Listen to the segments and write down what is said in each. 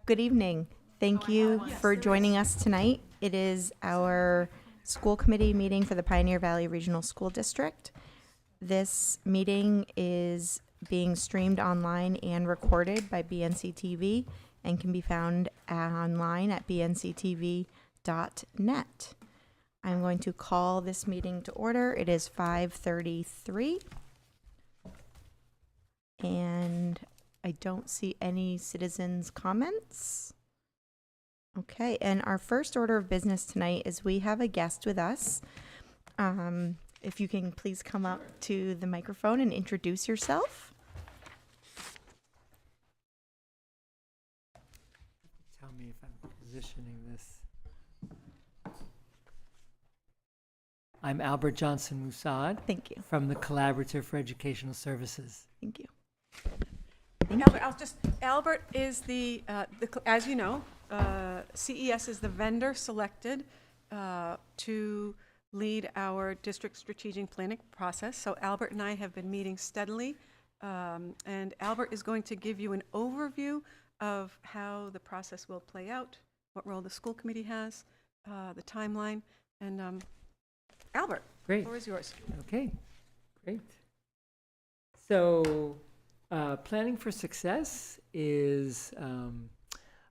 Good evening. Thank you for joining us tonight. It is our school committee meeting for the Pioneer Valley Regional School District. This meeting is being streamed online and recorded by BNC TV and can be found online at bnctv.net. I'm going to call this meeting to order. It is 5:33. And I don't see any citizens' comments. Okay, and our first order of business tonight is we have a guest with us. If you can please come up to the microphone and introduce yourself. Tell me if I'm positioning this. I'm Albert Johnson Musad Thank you. from the Collaborative for Educational Services. Thank you. Albert is as you know, CES is the vendor selected to lead our district strategic planning process. So Albert and I have been meeting steadily, and Albert is going to give you an overview of how the process will play out, what role the school committee has, the timeline, and Albert, Great. the floor is yours. Okay, great. So, planning for success is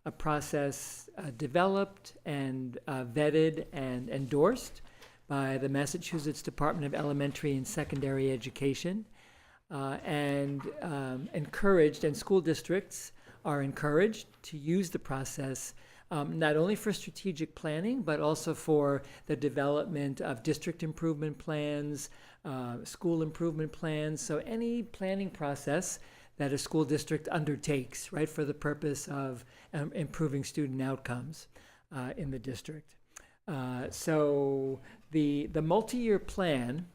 a process developed and vetted and endorsed by the Massachusetts Department of Elementary and Secondary Education, and encouraged, and school districts are encouraged to use the process not only for strategic planning, but also for the development of district improvement plans, school improvement plans. So any planning process that a school district undertakes, right, for the purpose of improving student outcomes in the district. So the multi-year plan,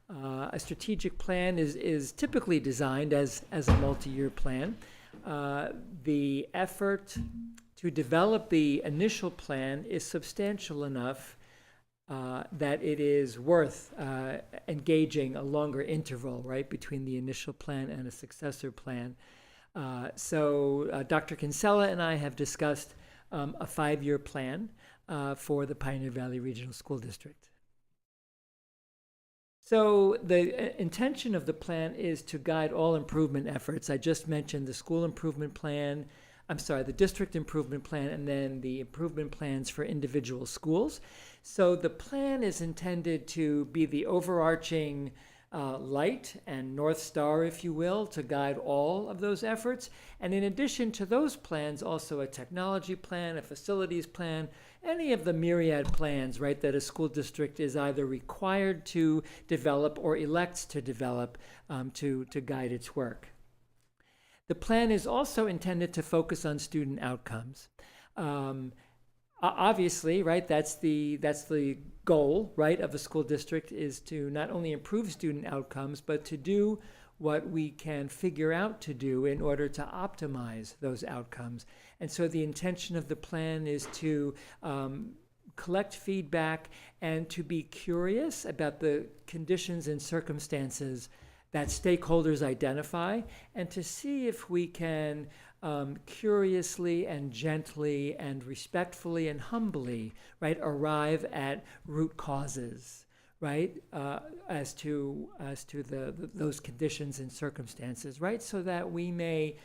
a strategic plan is typically designed as a multi-year plan. The effort to develop the initial plan is substantial enough that it is worth engaging a longer interval, right, between the initial plan and a successor plan. So Dr. Kinsella and I have discussed a 5-year plan for the Pioneer Valley Regional School District. So the intention of the plan is to guide all improvement efforts. I just mentioned the school improvement plan, the district improvement plan, and then the improvement plans for individual schools. So the plan is intended to be the overarching light and North Star, if you will, to guide all of those efforts. And in addition to those plans, also a technology plan, a facilities plan, any of the myriad plans, right, that a school district is either required to develop or elects to develop to guide its work. The plan is also intended to focus on student outcomes. Obviously, right, that's the goal, right, of a school district, is to not only improve student outcomes, but to do what we can figure out to do in order to optimize those outcomes. And so the intention of the plan is to collect feedback and to be curious about the conditions and circumstances that stakeholders identify, and to see if we can curiously and gently and respectfully and humbly, right, arrive at root causes, right, as to those conditions and circumstances, right, so that we may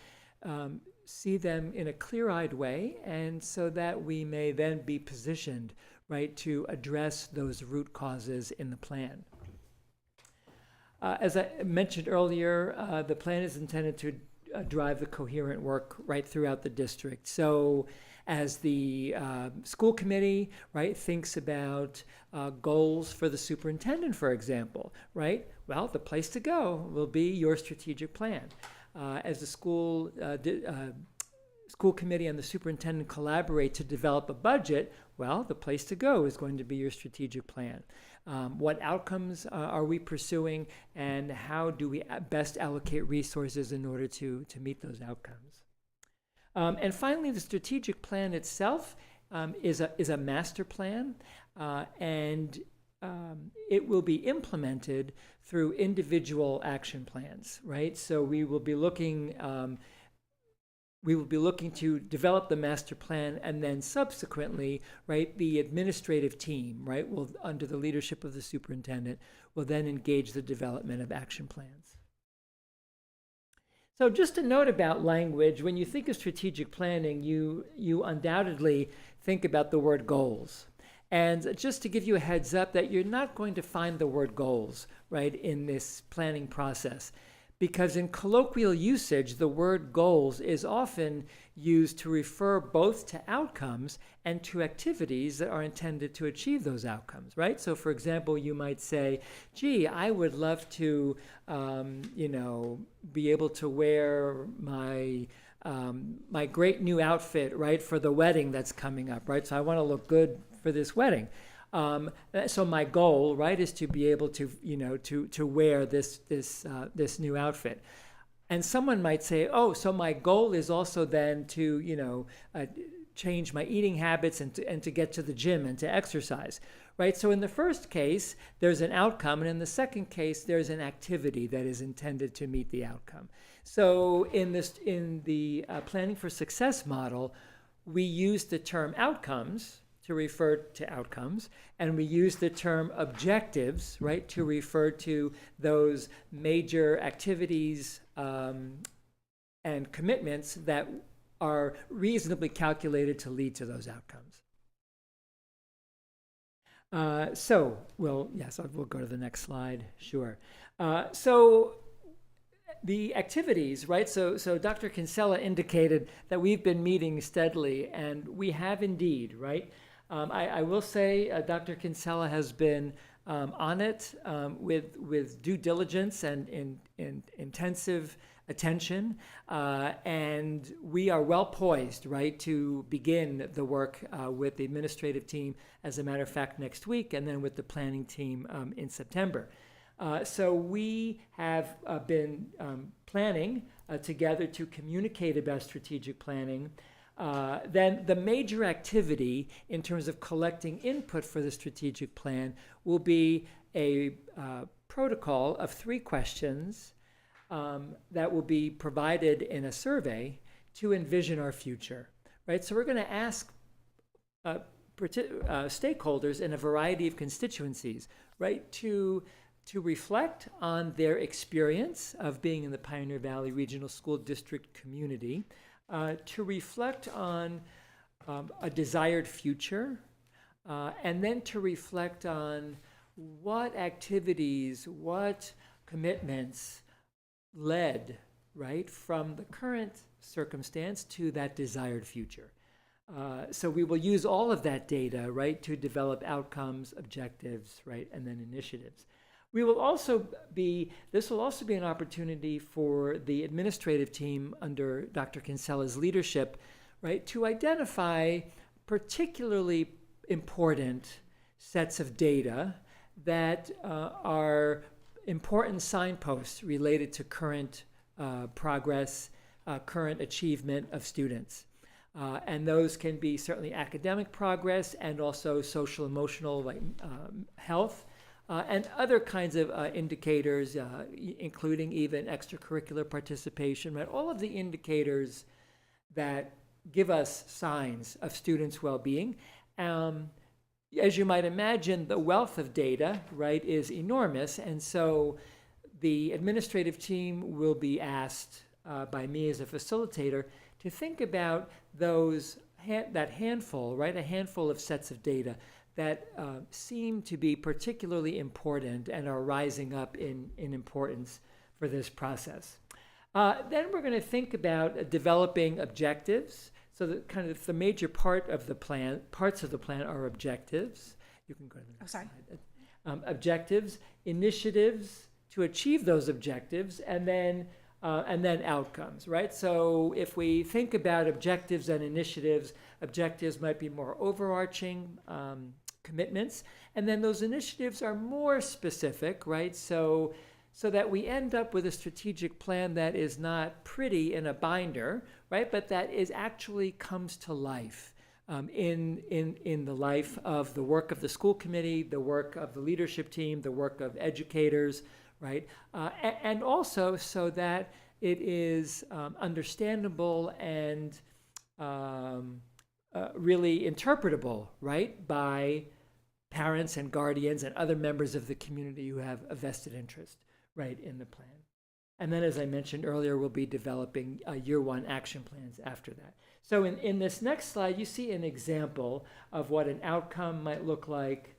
see them in a clear-eyed way, and so that we may then be positioned, right, to address those root causes in the plan. As I mentioned earlier, the plan is intended to drive the coherent work right throughout the district. So as the school committee, right, thinks about goals for the superintendent, for example, right, well, the place to go will be your strategic plan. As the school committee and the superintendent collaborate to develop a budget, well, the place to go is going to be your strategic plan. What outcomes are we pursuing, and how do we best allocate resources in order to meet those outcomes? And finally, the strategic plan itself is a master plan, and it will be implemented through individual action plans, right? So we will be looking we will be looking to develop the master plan, and then subsequently, right, the administrative team, right, will, under the leadership of the superintendent, will then engage the development of action plans. So just a note about language, when you think of strategic planning, you undoubtedly think about the word goals. And just to give you a heads up that you're not going to find the word goals, right, in this planning process. Because in colloquial usage, the word goals is often used to refer both to outcomes and to activities that are intended to achieve those outcomes, right? So for example, you might say, gee, I would love to, be able to wear my my great new outfit, right, for the wedding that's coming up, right? So I want to look good for this wedding. So my goal, right, is to be able to, to wear this new outfit. And someone might say, oh, so my goal is also then to, change my eating habits and to get to the gym and to exercise, right? So in the first case, there's an outcome, and in the second case, there's an activity that is intended to meet the outcome. So in the planning for success model, we use the term outcomes to refer to outcomes, and we use the term objectives, right, to refer to those major activities and commitments that are reasonably calculated to lead to those outcomes. We'll go to the next slide, sure. So the activities, right? So Dr. Kinsella indicated that we've been meeting steadily, and we have indeed, right? I will say Dr. Kinsella has been on it with due diligence and intensive attention, and we are well poised, right, to begin the work with the administrative team, as a matter of fact, next week, and then with the planning team in September. So we have been planning together to communicate about strategic planning. Then the major activity in terms of collecting input for the strategic plan will be a protocol of 3 questions that will be provided in a survey to envision our future, right? So we're going to ask stakeholders in a variety of constituencies, right, to reflect on their experience of being in the Pioneer Valley Regional School District community, to reflect on a desired future, and then to reflect on what activities, what commitments led, right, from the current circumstance to that desired future. So we will use all of that data, right, to develop outcomes, objectives, right, and then initiatives. This will also be an opportunity for the administrative team under Dr. Kinsella's leadership, right, to identify particularly important sets of data that are important signposts related to current progress, current achievement of students. And those can be certainly academic progress and also social, emotional, like health, and other kinds of indicators, including even extracurricular participation, right? All of the indicators that give us signs of students' well-being. As you might imagine, the wealth of data, right, is enormous, and so the administrative team will be asked by me as a facilitator to think about that handful, right, a handful of sets of data that seem to be particularly important and are rising up in importance for this process. Then we're going to think about developing objectives. So the major parts of the plan are objectives. You can go to the next slide. Objectives, initiatives to achieve those objectives, and then outcomes, right? So if we think about objectives and initiatives, objectives might be more overarching commitments, and then those initiatives are more specific, right? So that we end up with a strategic plan that is not pretty in a binder, right? But that actually comes to life in the life of the work of the school committee, the work of the leadership team, the work of educators, right? And also so that it is understandable and really interpretable, right, by parents and guardians and other members of the community who have a vested interest, right, in the plan. And then, as I mentioned earlier, we'll be developing year one action plans after that. So in this next slide, you see an example of what an outcome might look like,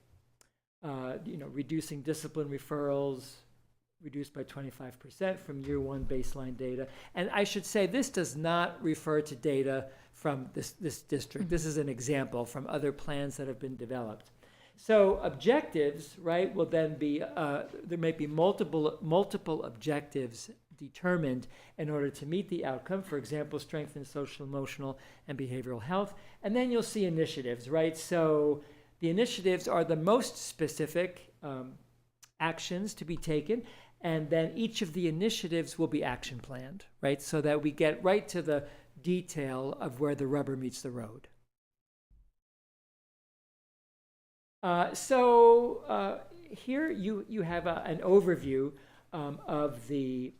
reducing discipline referrals, reduced by 25% from year one baseline data. And I should say, this does not refer to data from this district. This is an example from other plans that have been developed. So objectives, right, will then be, there may be multiple objectives determined in order to meet the outcome. For example, strengthen social, emotional, and behavioral health. And then you'll see initiatives, right? So the initiatives are the most specific actions to be taken. And then each of the initiatives will be action planned, right? So that we get right to the detail of where the rubber meets the road. Here you have an overview of the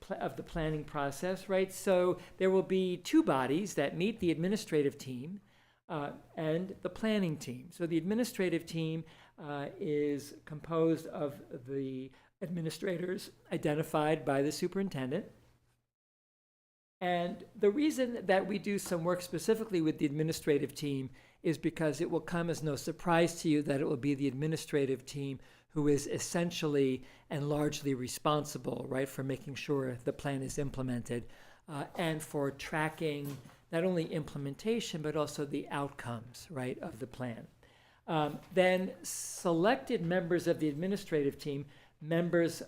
planning process, right? So there will be two bodies that meet: the administrative team and the planning team. So the administrative team is composed of the administrators identified by the superintendent. And the reason that we do some work specifically with the administrative team is because it will come as no surprise to you that it will be the administrative team who is essentially and largely responsible, right, for making sure the plan is implemented and for tracking not only implementation but also the outcomes, right, of the plan. Then selected members of the administrative team, members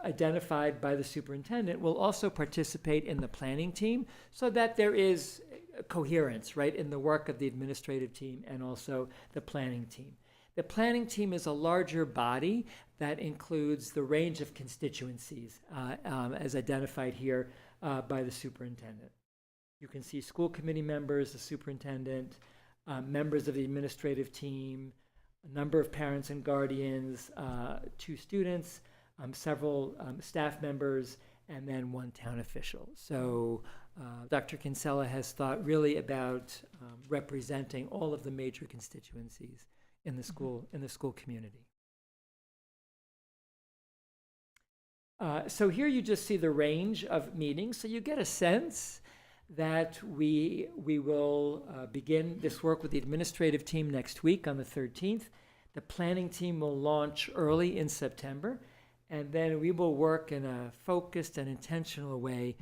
identified by the superintendent, will also participate in the planning team so that there is coherence, right, in the work of the administrative team and also the planning team. The planning team is a larger body that includes the range of constituencies as identified here by the superintendent. You can see school committee members, the superintendent, members of the administrative team, a number of parents and guardians, 2 students, several staff members, and then 1 town official. So Dr. Kinsella has thought really about representing all of the major constituencies in the school community. So here you just see the range of meetings, so you get a sense that we will begin this work with the administrative team next week on the 13th. The planning team will launch early in September, and then we will work in a focused and intentional way,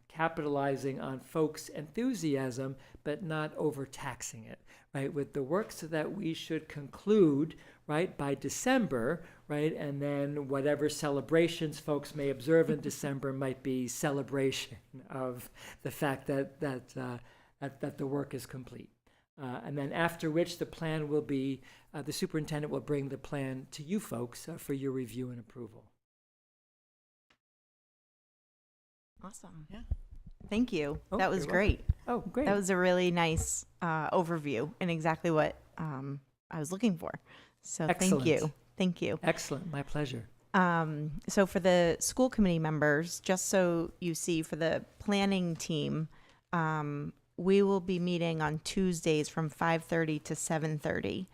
capitalizing on folks' enthusiasm, but not overtaxing it, right, with the work, so that we should conclude, right, by December, right, and then whatever celebrations folks may observe in December might be celebration of the fact that the work is complete. And then after which the plan will be, the superintendent will bring the plan to you folks for your review and approval. Awesome. Yeah. Thank you. Oh, that was you're great. Oh, great. That was a really nice overview and exactly what I was looking for. So Excellent. Thank you. Thank you. Excellent. My pleasure. So for the school committee members, just so you see, for the planning team, we will be meeting on Tuesdays from 5:30 to 7:30.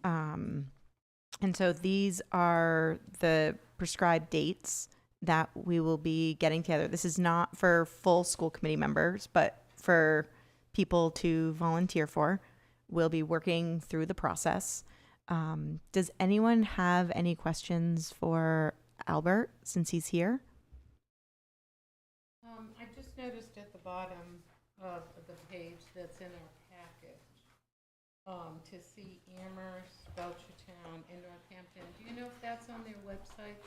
And so these are the prescribed dates that we will be getting together. This is not for full school committee members, but for people to volunteer for. We'll be working through the process. Does anyone have any questions for Albert since he's here? I just noticed at the bottom of the page that's in our package, to see Amherst, Belchertown, and Northampton. Do you know if that's on their websites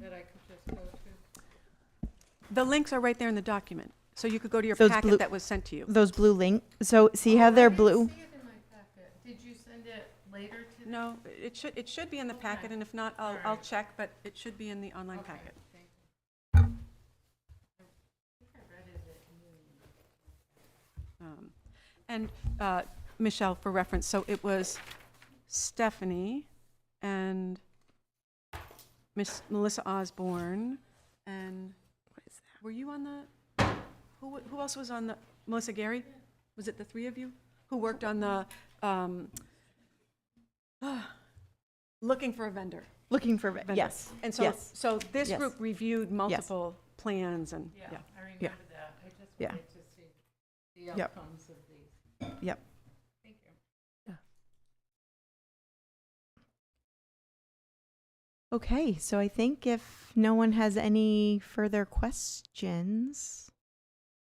that I could just go to? The links are right there in the document. So you could go to your Those packet blue- that was sent to you. Those blue link. So see how they're blue? I didn't see it in my packet. Did you send it later to? No, it should be in the packet, Okay. and if not, I'll Alright. check, but it should be in the online Okay, packet. thank you. I think I read it at noon. And Michelle, for reference, so it was Stephanie and Miss Melissa Osborne and, what is that? were you on the, who else was on the, Melissa Gary? Was it the three of you who worked on the, looking for a vendor? Looking for, vendor. yes, And so, yes. so this Yes. group reviewed multiple plans and, Yeah, yeah. I remember Yeah. that. I just Yeah. wanted to see the Yep. outcomes of these. Yep. Thank you. Okay, so I think if no one has any further questions,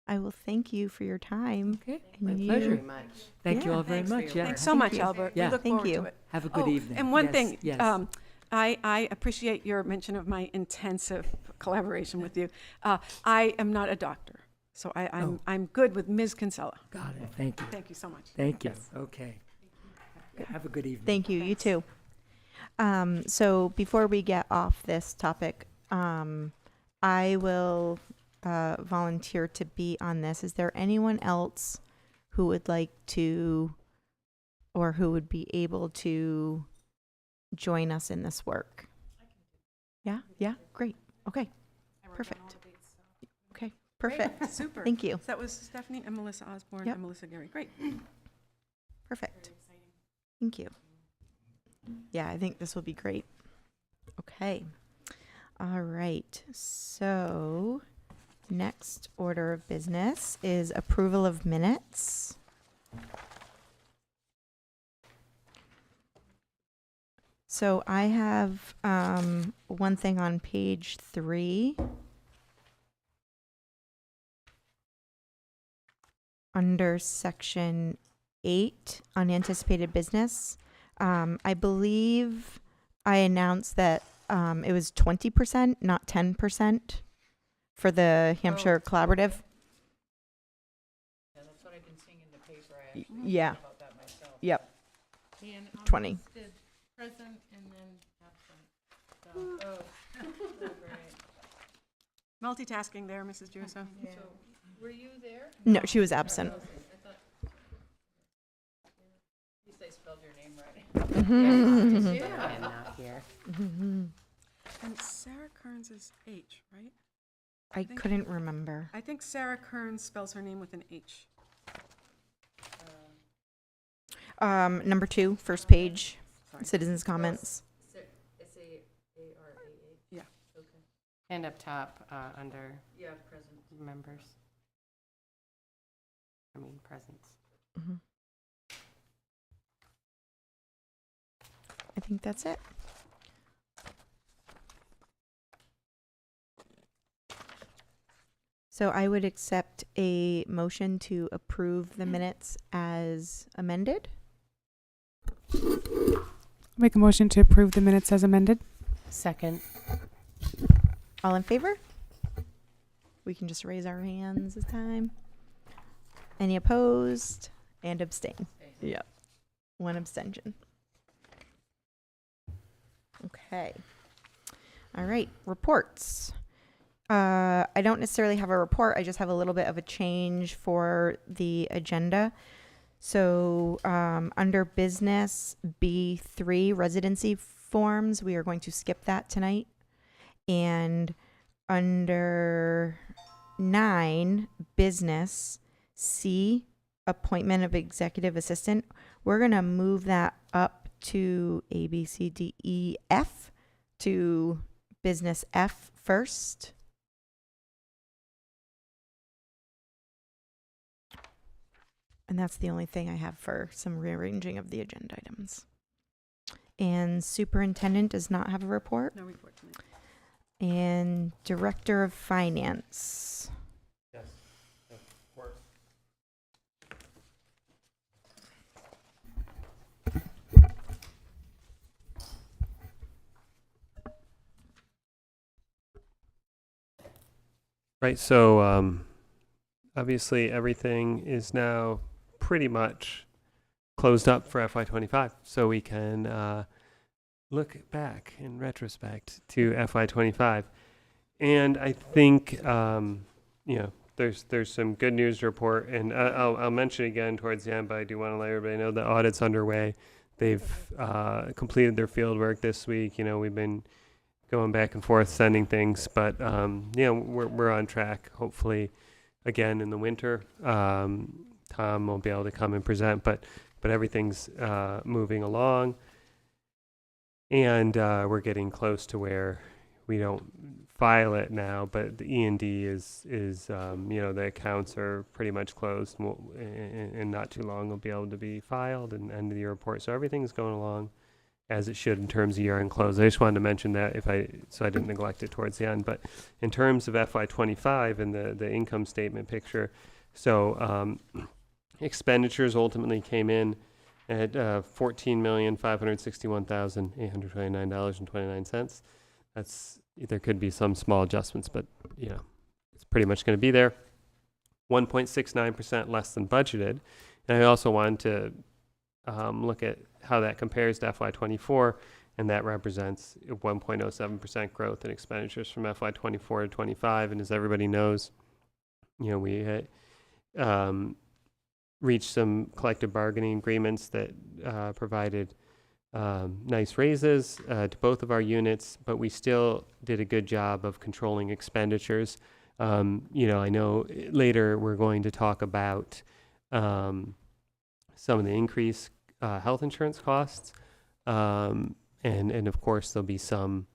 I will thank you for your time. Okay, And my you- pleasure. Very much. Thank you Yeah. all very Thanks for much. your Yeah. Thanks so Thank much, you. Albert. Yeah. We look Thank forward you. to it. Have a good Oh, evening. and one Yes, thing, Yes. I appreciate your mention of my intensive collaboration with you. I am not a doctor, so Oh. I'm good with Ms. Kinsella. Got it. Thank you. Thank you so much. Thank you. Okay. Have a good evening. Thank you, you Thanks. too. So before we get off this topic, I will volunteer to be on this. Is there anyone else who would like to, or who would be able to join us in this work? Yeah, yeah, great. Okay, perfect. Okay, perfect. Super. Thank you. So that was Stephanie and Melissa Osborne Yep. and Melissa Gary. Great. Perfect. Thank you. Yeah, I think this will be great. Okay. All right. So, next order of business is approval of minutes. So I have one thing on page 3. Under section 8, unanticipated business. I believe I announced that it was 20%, not 10% for the Hampshire Collaborative. Yeah, that's what I've been seeing in the paper. I actually Yeah. thought about that myself. Yep. And 20. listed present and then absent. So, oh, great. Multitasking there, Mrs. Juso. Yeah. Were you there? No, she was absent. I thought, at least I spelled your name right. Mhm. I am not here. Mhm. And Sarah Kearns is H, right? I couldn't remember. I think Sarah Kearns spells her name with an H. Number 2, first page, Sorry. citizens' comments. S-A-R-A-H? Yeah. Okay. And up top, under. Yeah, present. Members. I mean, presence. Mhm. I think that's it. So I would accept a motion to approve the minutes as amended. Make a motion to approve the minutes as amended. Second. All in favor? We can just raise our hands this time. Any opposed? And abstain. Yep. 1 abstention. Okay. All right, reports. I don't necessarily have a report. I just have a little bit of a change for the agenda. So under business B3, residency forms, we are going to skip that tonight. And under 9, business C, appointment of executive assistant, we're going to move that up to A, B, C, D, E, F to business F first. And that's the only thing I have for some rearranging of the agenda items. And superintendent does not have a report. No report tonight. And director of finance. Yes, of course. Right, so obviously everything is now pretty much closed up for FY25, so we can look back in retrospect to FY25. And I think, you know, there's some good news to report, and I'll mention again towards the end, but I do want to let everybody know the audit's underway. They've completed their field work this week. You know, we've been going back and forth, sending things, but we're on track. Hopefully, again in the winter, Tom will be able to come and present, but everything's moving along, and we're getting close to where we don't file it now, but the E&D is the accounts are pretty much closed, and not too long will be able to be filed and end of the year report. So everything's going along as it should in terms of year-end close. I just wanted to mention that so I didn't neglect it towards the end. But in terms of FY25 and the income statement picture, so expenditures ultimately came in at $14,561,829.29. There could be some small adjustments, but it's pretty much going to be there. 1.69% less than budgeted. And I also wanted to look at how that compares to FY24, and that represents 1.07% growth in expenditures from FY24 to 25. And as everybody knows, we had reached some collective bargaining agreements that provided nice raises to both of our units, but we still did a good job of controlling expenditures. I know later we're going to talk about some of the increased health insurance costs, and of course there'll be some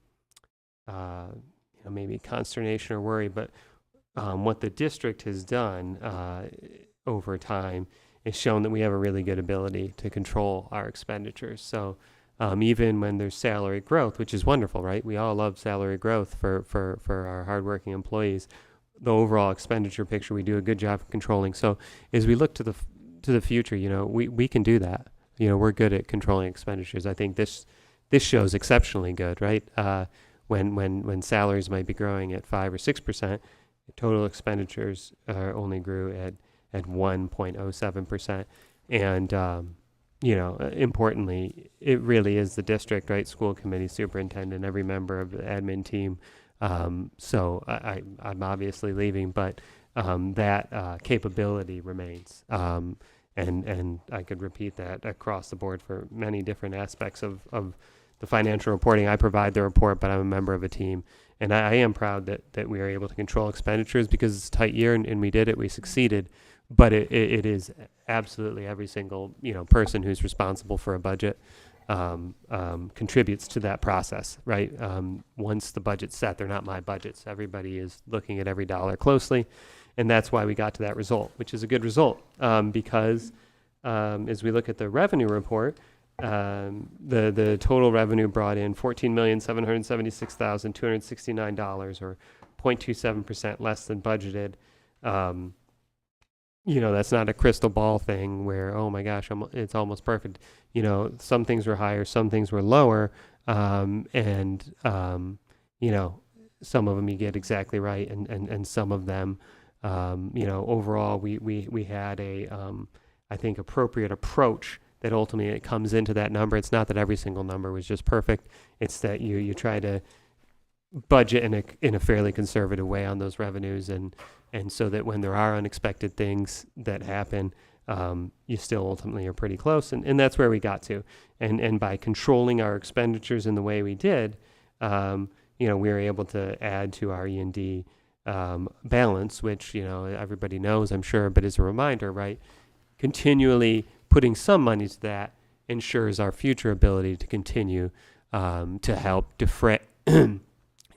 maybe consternation or worry, but what the district has done over time is shown that we have a really good ability to control our expenditures. So even when there's salary growth, which is wonderful, right? We all love salary growth for our hardworking employees. The overall expenditure picture, we do a good job of controlling. So as we look to the future, we can do that. We're good at controlling expenditures. I think this shows exceptionally good, right? When salaries might be growing at 5 or 6%, total expenditures only grew at 1.07%. And, importantly, it really is the district, right? School committee, superintendent, every member of the admin team. So I'm obviously leaving, but that capability remains. And I could repeat that across the board for many different aspects of the financial reporting. I provide the report, but I'm a member of a team. And I am proud that we are able to control expenditures because it's a tight year, and we did it. We succeeded. But it is absolutely every single person who's responsible for a budget contributes to that process, right? Once the budget's set, they're not my budgets. Everybody is looking at every dollar closely, and that's why we got to that result, which is a good result because as we look at the revenue report, the total revenue brought in $14,776,269, or 0.27% less than budgeted. That's not a crystal ball thing where, oh my gosh, it's almost perfect. Some things were higher, some things were lower, and some of them you get exactly right, and some of them, overall we had a, I think, appropriate approach that ultimately it comes into that number. It's not that every single number was just perfect. It's that you try to budget in a fairly conservative way on those revenues, and so that when there are unexpected things that happen, you still ultimately are pretty close, and that's where we got to. And by controlling our expenditures in the way we did, we were able to add to our E&D balance, which everybody knows, I'm sure, but as a reminder, right? Continually putting some money to that ensures our future ability to continue to help defray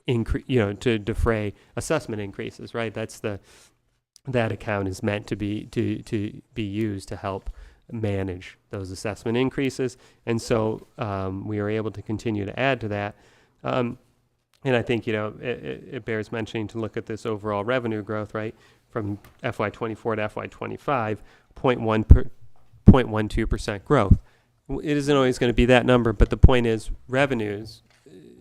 defray assessment increases, right? That account is meant to be used to help manage those assessment increases, and so we are able to continue to add to that. And I think it bears mentioning to look at this overall revenue growth, right, from FY24 to FY25, 0.12% growth. It isn't always going to be that number, but the point is revenues,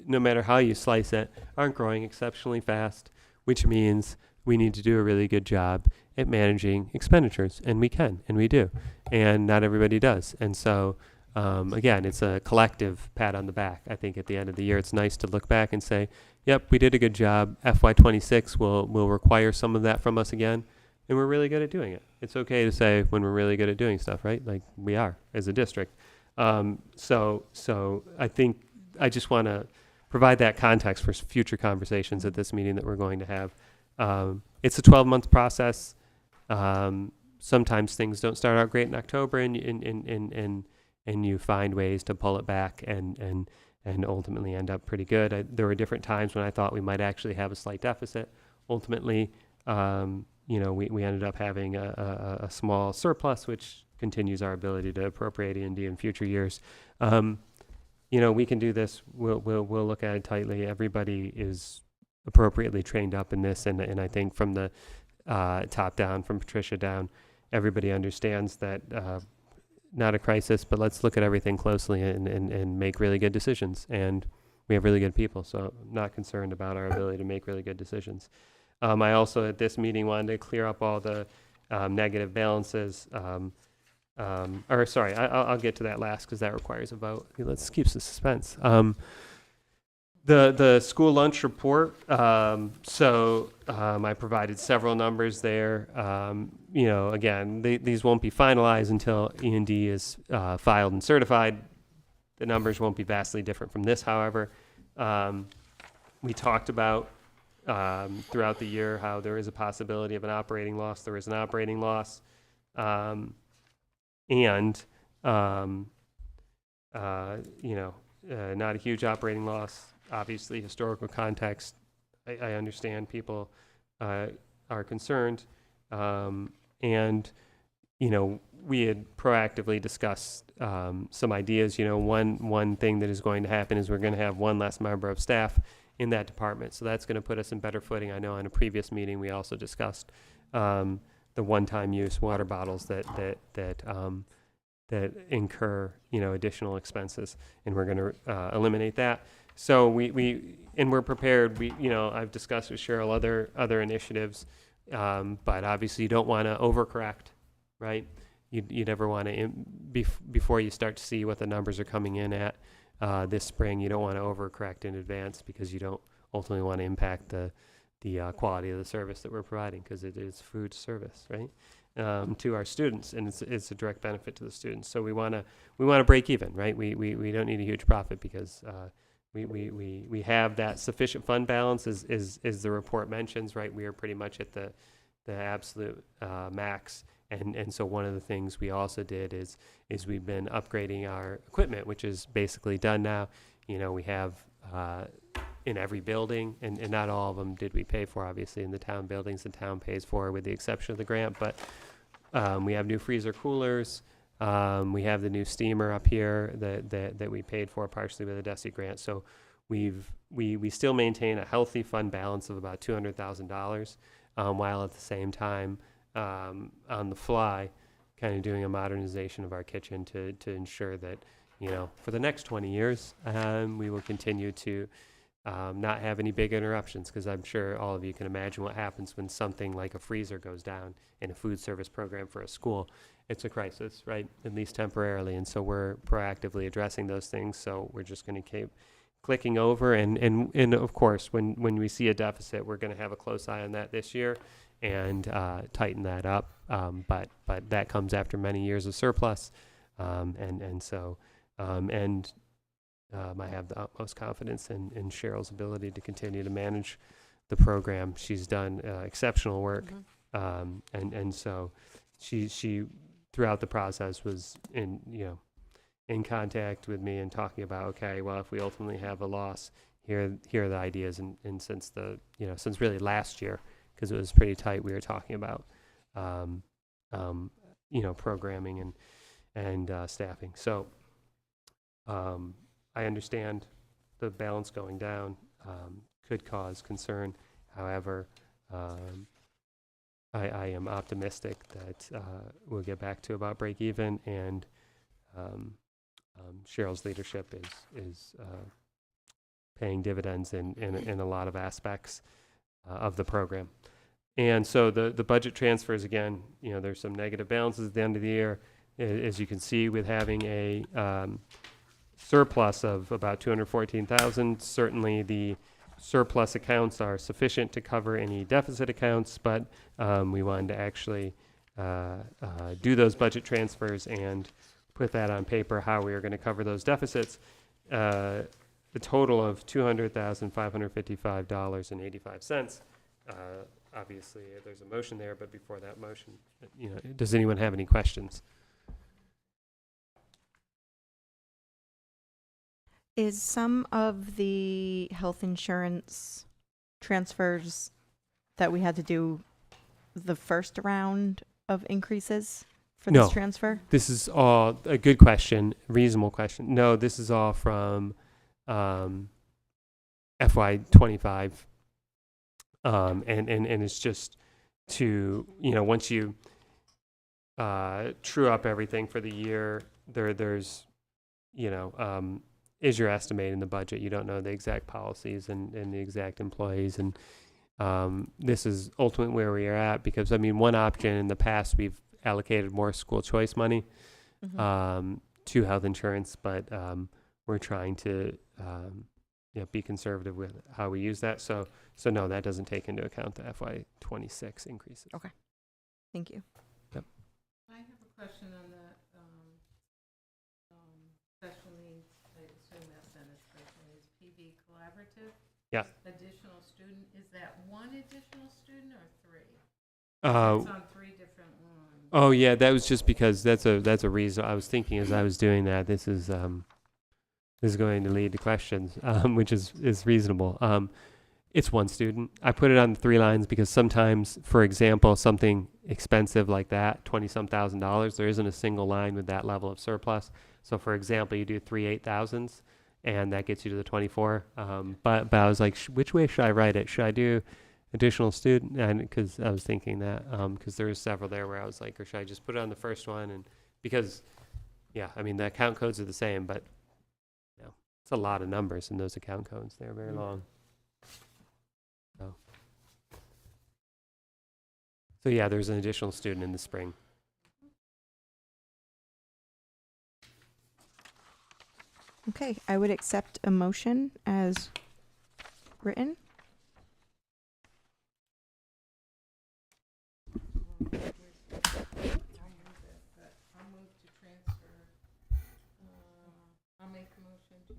no matter how you slice it, aren't growing exceptionally fast, which means we need to do a really good job at managing expenditures, and we can, and we do, and not everybody does. And so, again, it's a collective pat on the back. I think at the end of the year, it's nice to look back and say, yep, we did a good job. FY26 will require some of that from us again, and we're really good at doing it. It's okay to say when we're really good at doing stuff, right? Like we are as a district. So I think I just want to provide that context for future conversations at this meeting that we're going to have. It's a 12-month process. Sometimes things don't start out great in October, and you find ways to pull it back and ultimately end up pretty good. There were different times when I thought we might actually have a slight deficit. Ultimately, we ended up having a small surplus, which continues our ability to appropriate E&D in future years. We can do this. We'll look at it tightly. Everybody is appropriately trained up in this, and I think from the top down, from Patricia down, everybody understands that not a crisis, but let's look at everything closely and make really good decisions. And we have really good people, so I'm not concerned about our ability to make really good decisions. I also, at this meeting, wanted to clear up all the negative balances. I'll get to that last because that requires a vote. Okay, let's keep some suspense. The school lunch report. I provided several numbers there. Again, these won't be finalized until E&D is filed and certified. The numbers won't be vastly different from this, however. We talked about throughout the year how there is a possibility of an operating loss. There is an operating loss. Not a huge operating loss. Obviously, historical context, I understand people are concerned. We had proactively discussed some ideas. One thing that is going to happen is we're going to have one less member of staff in that department. So that's going to put us in better footing. I know in a previous meeting, we also discussed the one-time use water bottles that incur, additional expenses, and we're going to eliminate that. So we're prepared. I've discussed with Cheryl other initiatives, but obviously you don't want to overcorrect, right? You never want to, before you start to see what the numbers are coming in at this spring, you don't want to overcorrect in advance because you don't ultimately want to impact the quality of the service that we're providing, because it is food service, right? To our students, and it's a direct benefit to the students. So we want to break even, right? We don't need a huge profit because we have that sufficient fund balance, as the report mentions, right? We are pretty much at the absolute max, and so one of the things we also did is we've been upgrading our equipment, which is basically done now. We have in every building, and not all of them did we pay for, obviously. In the town buildings, the town pays for, with the exception of the grant, but we have new freezer coolers. We have the new steamer up here that we paid for partially with the DESI grant. So we still maintain a healthy fund balance of about $200,000, while at the same time on the fly kind of doing a modernization of our kitchen to ensure that, for the next 20 years, we will continue to not have any big interruptions, because I'm sure all of you can imagine what happens when something like a freezer goes down in a food service program for a school. It's a crisis, right? At least temporarily. And so we're proactively addressing those things. So we're just going to keep clicking over. And of course, when we see a deficit, we're going to have a close eye on that this year and tighten that up. But that comes after many years of surplus. I have the utmost confidence in Cheryl's ability to continue to manage the program. She's done exceptional work. Mm-hmm. So she throughout the process was in contact with me and talking about, okay, well, if we ultimately have a loss, here are the ideas. And since since really last year, because it was pretty tight, we were talking about programming and staffing. So I understand the balance going down could cause concern. However, I am optimistic that we'll get back to about break even, and Cheryl's leadership is paying dividends in a lot of aspects of the program. And so the budget transfers, again, there's some negative balances at the end of the year, as you can see, with having a surplus of about $214,000. Certainly the surplus accounts are sufficient to cover any deficit accounts, but we wanted to actually do those budget transfers and put that on paper, how we are going to cover those deficits. a total of $200,555.85. Obviously, there's a motion there, but before that motion, does anyone have any questions? Is some of the health insurance transfers that we had to do the first round of increases for No. this transfer? This is all a good question, reasonable question. No, this is all from FY25. And it's just to, once you true up everything for the year, there's, is your estimate in the budget. You don't know the exact policies and the exact employees. And this is ultimately where we are at because, one option in the past, we've allocated more school choice money to health insurance, but we're trying to be conservative with how we use that. So no, that doesn't take into account the FY26 increases. Okay. Thank you. I have a question on the special needs, I assume that's then a special needs, PV collaborative? Yeah. Additional student, is that one additional student or three? Uh, It's on three different ones. Oh yeah, that was just because that's a reason I was thinking as I was doing that. This is going to lead to questions, which is reasonable. It's one student. I put it on the 3 lines because sometimes, for example, something expensive like that, $20-some thousand, there isn't a single line with that level of surplus. So for example, you do 3 8,000s and that gets you to the 24. But I was like, which way should I write it? Should I do additional student? And because I was thinking that, because there was several there where I was like, or should I just put it on the first one? And because, the account codes are the same, but it's a lot of numbers in those account codes. They're very long. So yeah, there's an additional student in the spring. Okay, I would accept a motion as written. I'll move to transfer, I'll make a motion to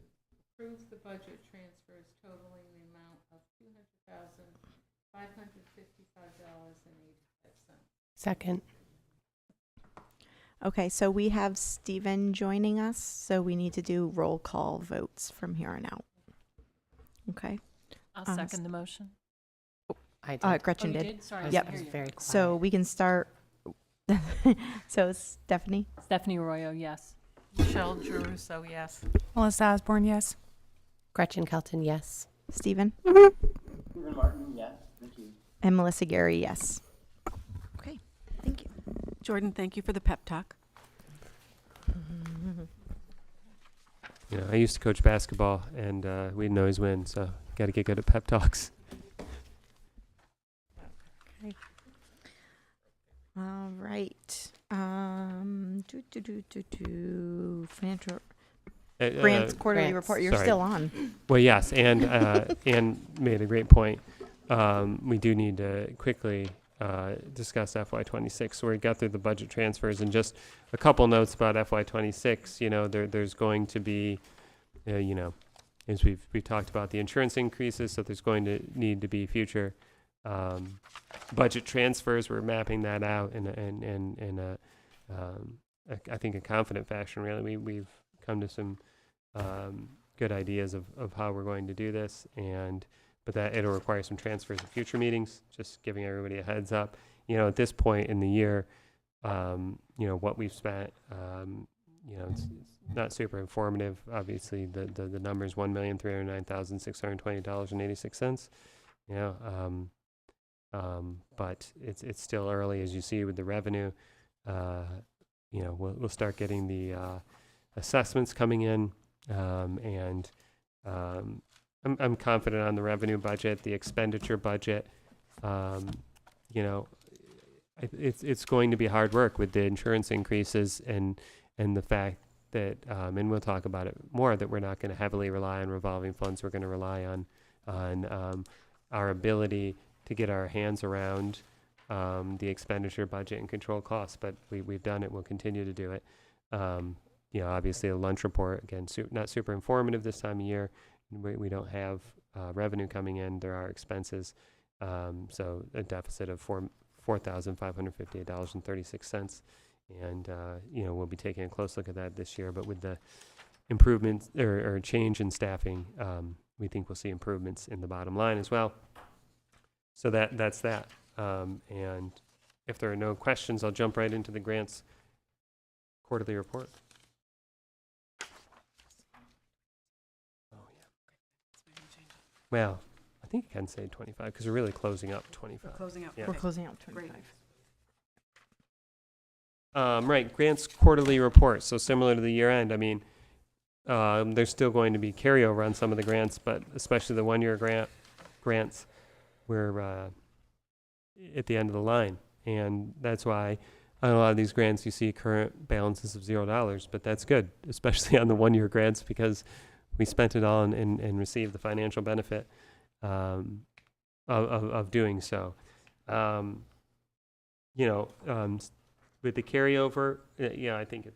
approve the budget transfers totaling the amount of $200,555.85. Second. Okay, so we have Stephen joining us, so we need to do roll call votes from here on out. Okay, I'll Um, second the motion. I did. Gretchen Oh, you did. Sorry, I Yep. didn't I was hear you. very quiet. So we can start. So Stephanie, Stephanie Arroyo, yes. Michelle Giarrusso, yes. Melissa Osborne, yes. Gretchen Kelton, yes. Stephen, Stephen Martin, yes. Thank you. and Melissa Gary, yes. Okay, thank you. Jordan, thank you for the pep talk. I used to coach basketball, and we didn't always win, so got to get good at pep talks. All right. Financial grants quarterly grants. report. You're Sorry. still on. Well, yes, and Ann made a great point. We do need to quickly discuss FY26. So we got through the budget transfers, and just a couple notes about FY26. There's going to be, as we've talked about the insurance increases, so there's going to need to be future budget transfers. We're mapping that out in I think a confident fashion. Really, we've come to some good ideas of how we're going to do this, but that it'll require some transfers in future meetings. Just giving everybody a heads up. At this point in the year, what we've spent, it's not super informative. Obviously, the number is $1,309,620.86. But it's still early, as you see with the revenue. We'll start getting the assessments coming in, and I'm confident on the revenue budget, the expenditure budget. It's going to be hard work with the insurance increases and the fact that, and we'll talk about it more, that we're not going to heavily rely on revolving funds. We're going to rely on our ability to get our hands around the expenditure budget and control costs. But we've done it. We'll continue to do it. Obviously a lunch report, again, not super informative this time of year. we don't have revenue coming in. There are expenses. So a deficit of $4,558.36. And, we'll be taking a close look at that this year. But with the improvements or change in staffing, we think we'll see improvements in the bottom line as well. So that's that. And if there are no questions, I'll jump right into the grants quarterly report. Oh, yeah. Well, I think you can say 25 because we're really closing up 25. Closing out. Yeah. We're closing out Great. 25. Right, grants quarterly report. So similar to the year end, I mean, there's still going to be carryover on some of the grants, but especially the 1-year grants, we're at the end of the line. And that's why on a lot of these grants you see current balances of $0, but that's good, especially on the 1-year grants because we spent it all and received the financial benefit of doing so. With the carryover, I think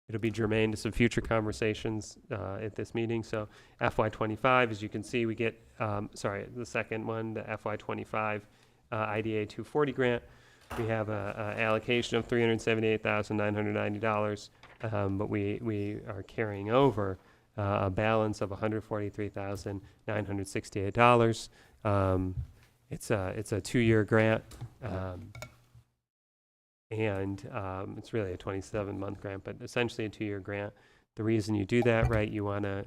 it'll be germane to some future conversations at this meeting. So FY25, as you can see, we get, the second one, the FY25 IDA 240 grant. We have a allocation of $378,990, but we are carrying over a balance of $143,968. It's a 2-year grant. And it's really a 27-month grant, but essentially a 2-year grant. The reason you do that, right, you want to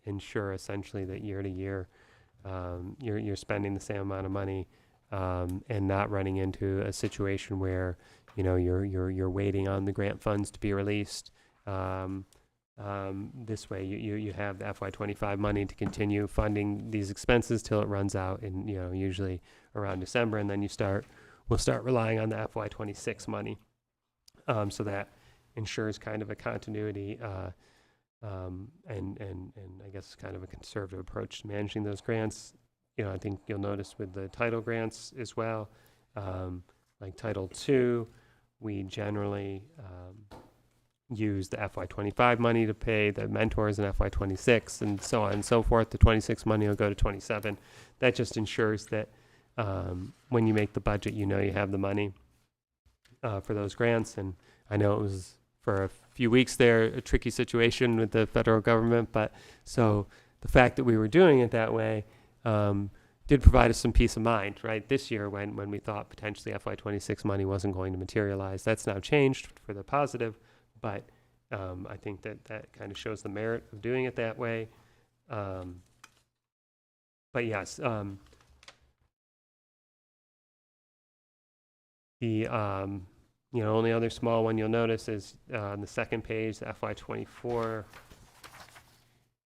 ensure essentially that year to year you're spending the same amount of money and not running into a situation where you're waiting on the grant funds to be released. This way, you have the FY25 money to continue funding these expenses till it runs out, in usually around December, and then we'll start relying on the FY26 money. So that ensures kind of a continuity and I guess kind of a conservative approach to managing those grants. I think you'll notice with the title grants as well, like Title II, we generally use the FY25 money to pay the mentors in FY26 and so on and so forth. The 26 money will go to 27. That just ensures that when you make the budget, you have the money for those grants. And I know it was for a few weeks there a tricky situation with the federal government, but so the fact that we were doing it that way did provide us some peace of mind, right? This year when we thought potentially FY26 money wasn't going to materialize, that's now changed for the positive, but I think that kind of shows the merit of doing it that way. But yes, the only other small one you'll notice is on the second page, the FY24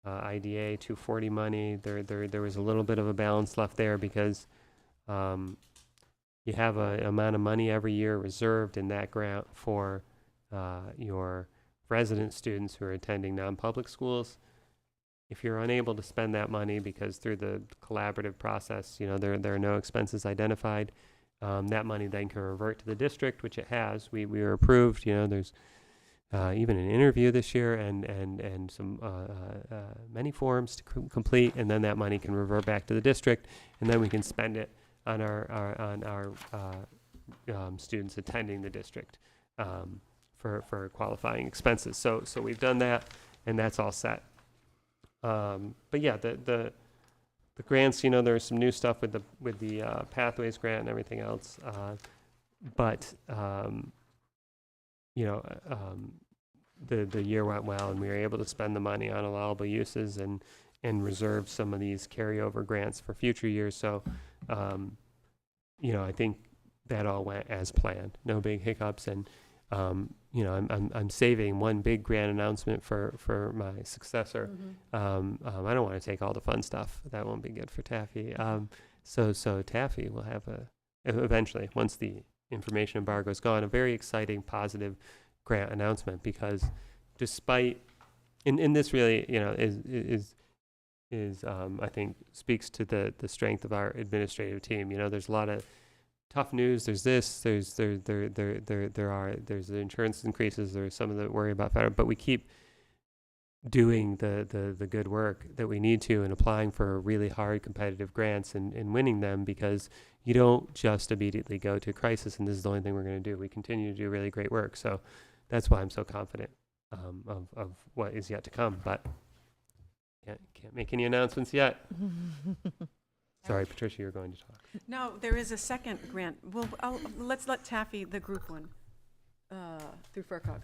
IDA 240 money. There was a little bit of a balance left there because you have an amount of money every year reserved in that grant for your resident students who are attending non-public schools. If you're unable to spend that money because through the collaborative process, there are no expenses identified, that money then can revert to the district, which it has. We were approved. There's even an interview this year and some many forms to complete, and then that money can revert back to the district, and then we can spend it on our students attending the district for qualifying expenses. So we've done that, and that's all set. But yeah, the grants, there's some new stuff with the Pathways grant and everything else. The year went well, and we were able to spend the money on allowable uses and reserve some of these carryover grants for future years. So, I think that all went as planned. No big hiccups, and I'm saving one big grant announcement for my successor. Mm-hmm. I don't want to take all the fun stuff. That won't be good for Taffy. So Taffy will have eventually, once the information embargo is gone, a very exciting, positive grant announcement, because despite, and this really, is I think speaks to the strength of our administrative team. There's a lot of tough news. There's this. There's the insurance increases. There's some of the worry about federal, but we keep doing the good work that we need to and applying for really hard competitive grants and winning them, because you don't just immediately go to crisis and this is the only thing we're going to do. We continue to do really great work. So that's why I'm so confident of what is yet to come. But can't make any announcements yet. Sorry, Patricia, you're going to talk. No, there is a second grant. Well, let's let Taffy, the group one, through FERCog.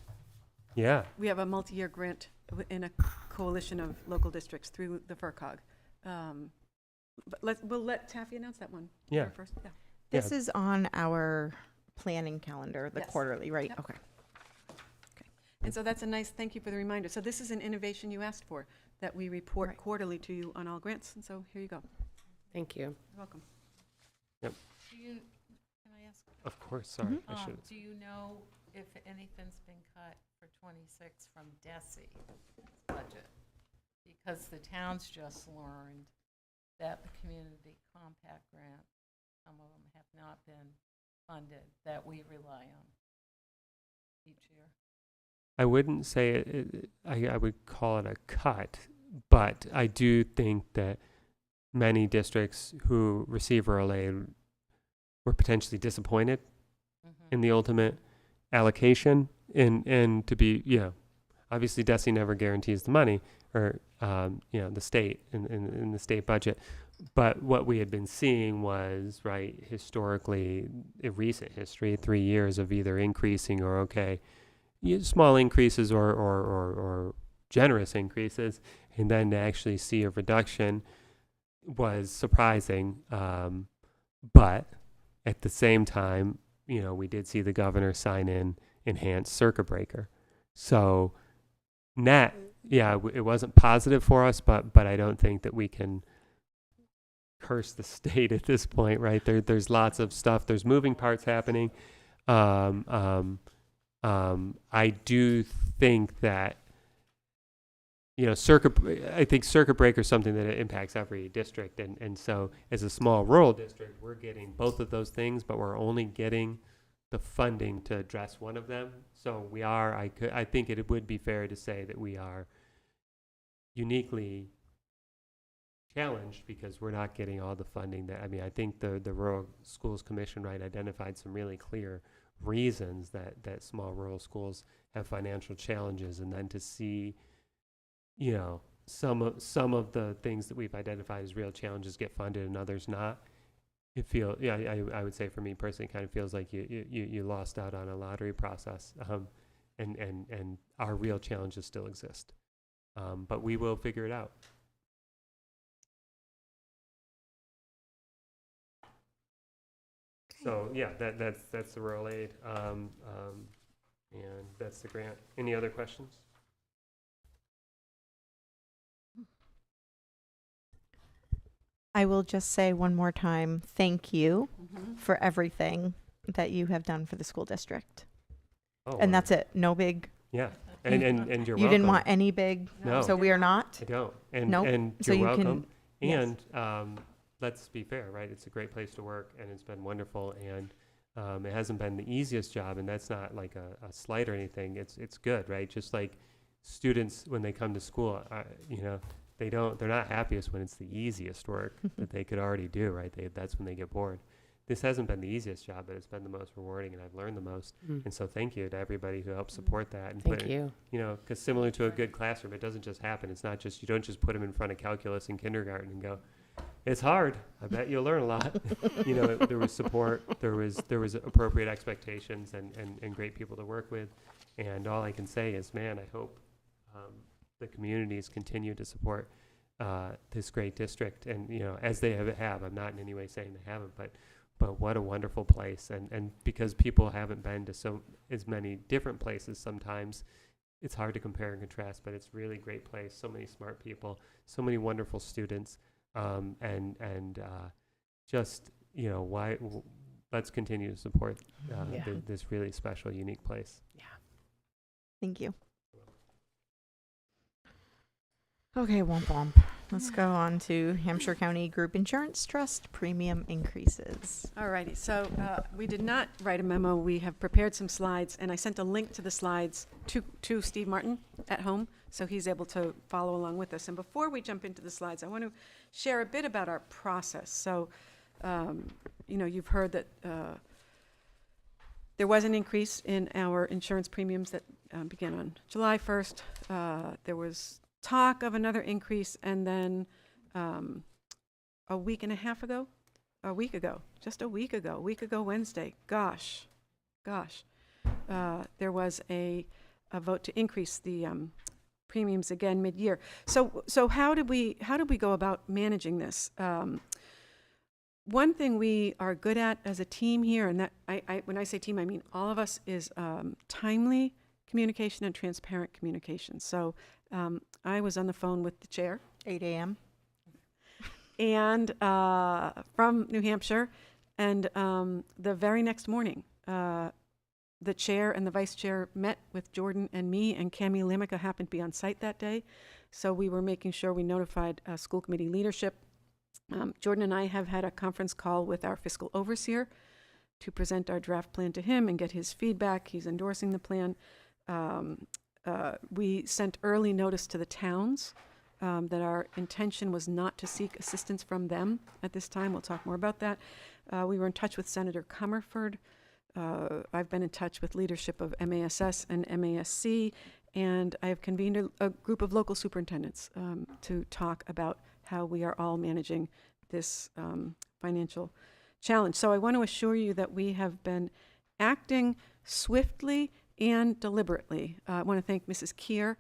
Yeah. We have a multi-year grant in a coalition of local districts through the FERCog. But we'll let Taffy announce that one. Yeah. First. Yeah. This is on our planning calendar, the Yes. quarterly, right? Yep. Okay. And so that's a nice, thank you for the reminder. So this is an innovation you asked for, that we report Right. quarterly to you on all grants. And so here you go. Thank you. You're welcome. Do you, can I ask, Of course. Sorry. Mhm. I should. do you know if anything's been cut for 26 from DESI budget? Because the town's just learned that the community compact grant, some of them have not been funded, that we rely on each year. I wouldn't say I would call it a cut, but I do think that many districts who receive rural aid were potentially disappointed in the ultimate allocation. And to be, obviously DESI never guarantees the money, or, the state in the state budget. But what we had been seeing was, right, historically, in recent history, 3 years of either increasing or small increases or generous increases, and then to actually see a reduction was surprising. But at the same time, we did see the governor sign in enhanced circuit breaker. So net, it wasn't positive for us, but I don't think that we can curse the state at this point, right? There's lots of stuff. There's moving parts happening. I do think that, I think circuit breaker is something that impacts every district. And so as a small rural district, we're getting both of those things, but we're only getting the funding to address one of them. So we are, I think it would be fair to say that we are uniquely challenged because we're not getting all the funding that, I think the Rural Schools Commission, right, identified some really clear reasons that small rural schools have financial challenges, and then to see some of the things that we've identified as real challenges get funded and others not, I would say for me personally, it kind of feels like you lost out on a lottery process, and our real challenges still exist, but we will figure it out. So that's the rural aid, and that's the grant. Any other questions? I will just say one more time, thank you for everything that you have done for the school district. Oh, And wow. that's it. No big. Yeah, and you're welcome. You didn't want any big. No. So we are not. I don't. And Nope. and So you're you can- welcome. yes. And let's be fair, right? It's a great place to work, and it's been wonderful. And it hasn't been the easiest job, and that's not like a slight or anything. It's good, right? Just like students when they come to school, they're not happiest when it's the easiest work that they could already do, right? That's when they get bored. This hasn't been the easiest job, but it's been the most rewarding, and I've learned the most. And so thank you to everybody who helped support that. And Thank you. Because similar to a good classroom, it doesn't just happen. It's not just, you don't just put them in front of calculus in kindergarten and go, it's hard. I bet you'll learn a lot. There was support, there was appropriate expectations and great people to work with. And all I can say is, man, I hope the communities continue to support this great district. And, as they have, I'm not in any way saying they haven't, but what a wonderful place. And because people haven't been to as many different places sometimes, it's hard to compare and contrast, but it's a really great place. So many smart people, so many wonderful students. Let's continue to support this really special, unique place. Yeah. Thank you. Okay, womp womp. let's go on to Hampshire County Group Insurance Trust premium increases. All righty, so we did not write a memo. We have prepared some slides, and I sent a link to the slides to Steve Martin at home, so he's able to follow along with us. And before we jump into the slides, I want to share a bit about our process. So, you've heard that there was an increase in our insurance premiums that began on July 1st. There was talk of another increase, and then a week ago Wednesday, gosh, there was a vote to increase the premiums again mid-year. So how did we go about managing this? One thing we are good at as a team here, and that when I say team, I mean all of us, is timely communication and transparent communication. So I was on the phone with the chair, 8 a.m. and from New Hampshire, and the very next morning, the chair and the vice chair met with Jordan and me, and Cami Lamica happened to be on site that day. So we were making sure we notified school committee leadership. Jordan and I have had a conference call with our fiscal overseer to present our draft plan to him and get his feedback. He's endorsing the plan. We sent early notice to the towns that our intention was not to seek assistance from them at this time. We'll talk more about that. We were in touch with Senator Comerford. I've been in touch with leadership of MASS and MASC, and I have convened a group of local superintendents to talk about how we are all managing this financial challenge. So I want to assure you that we have been acting swiftly and deliberately. I want to thank Mrs. Keir,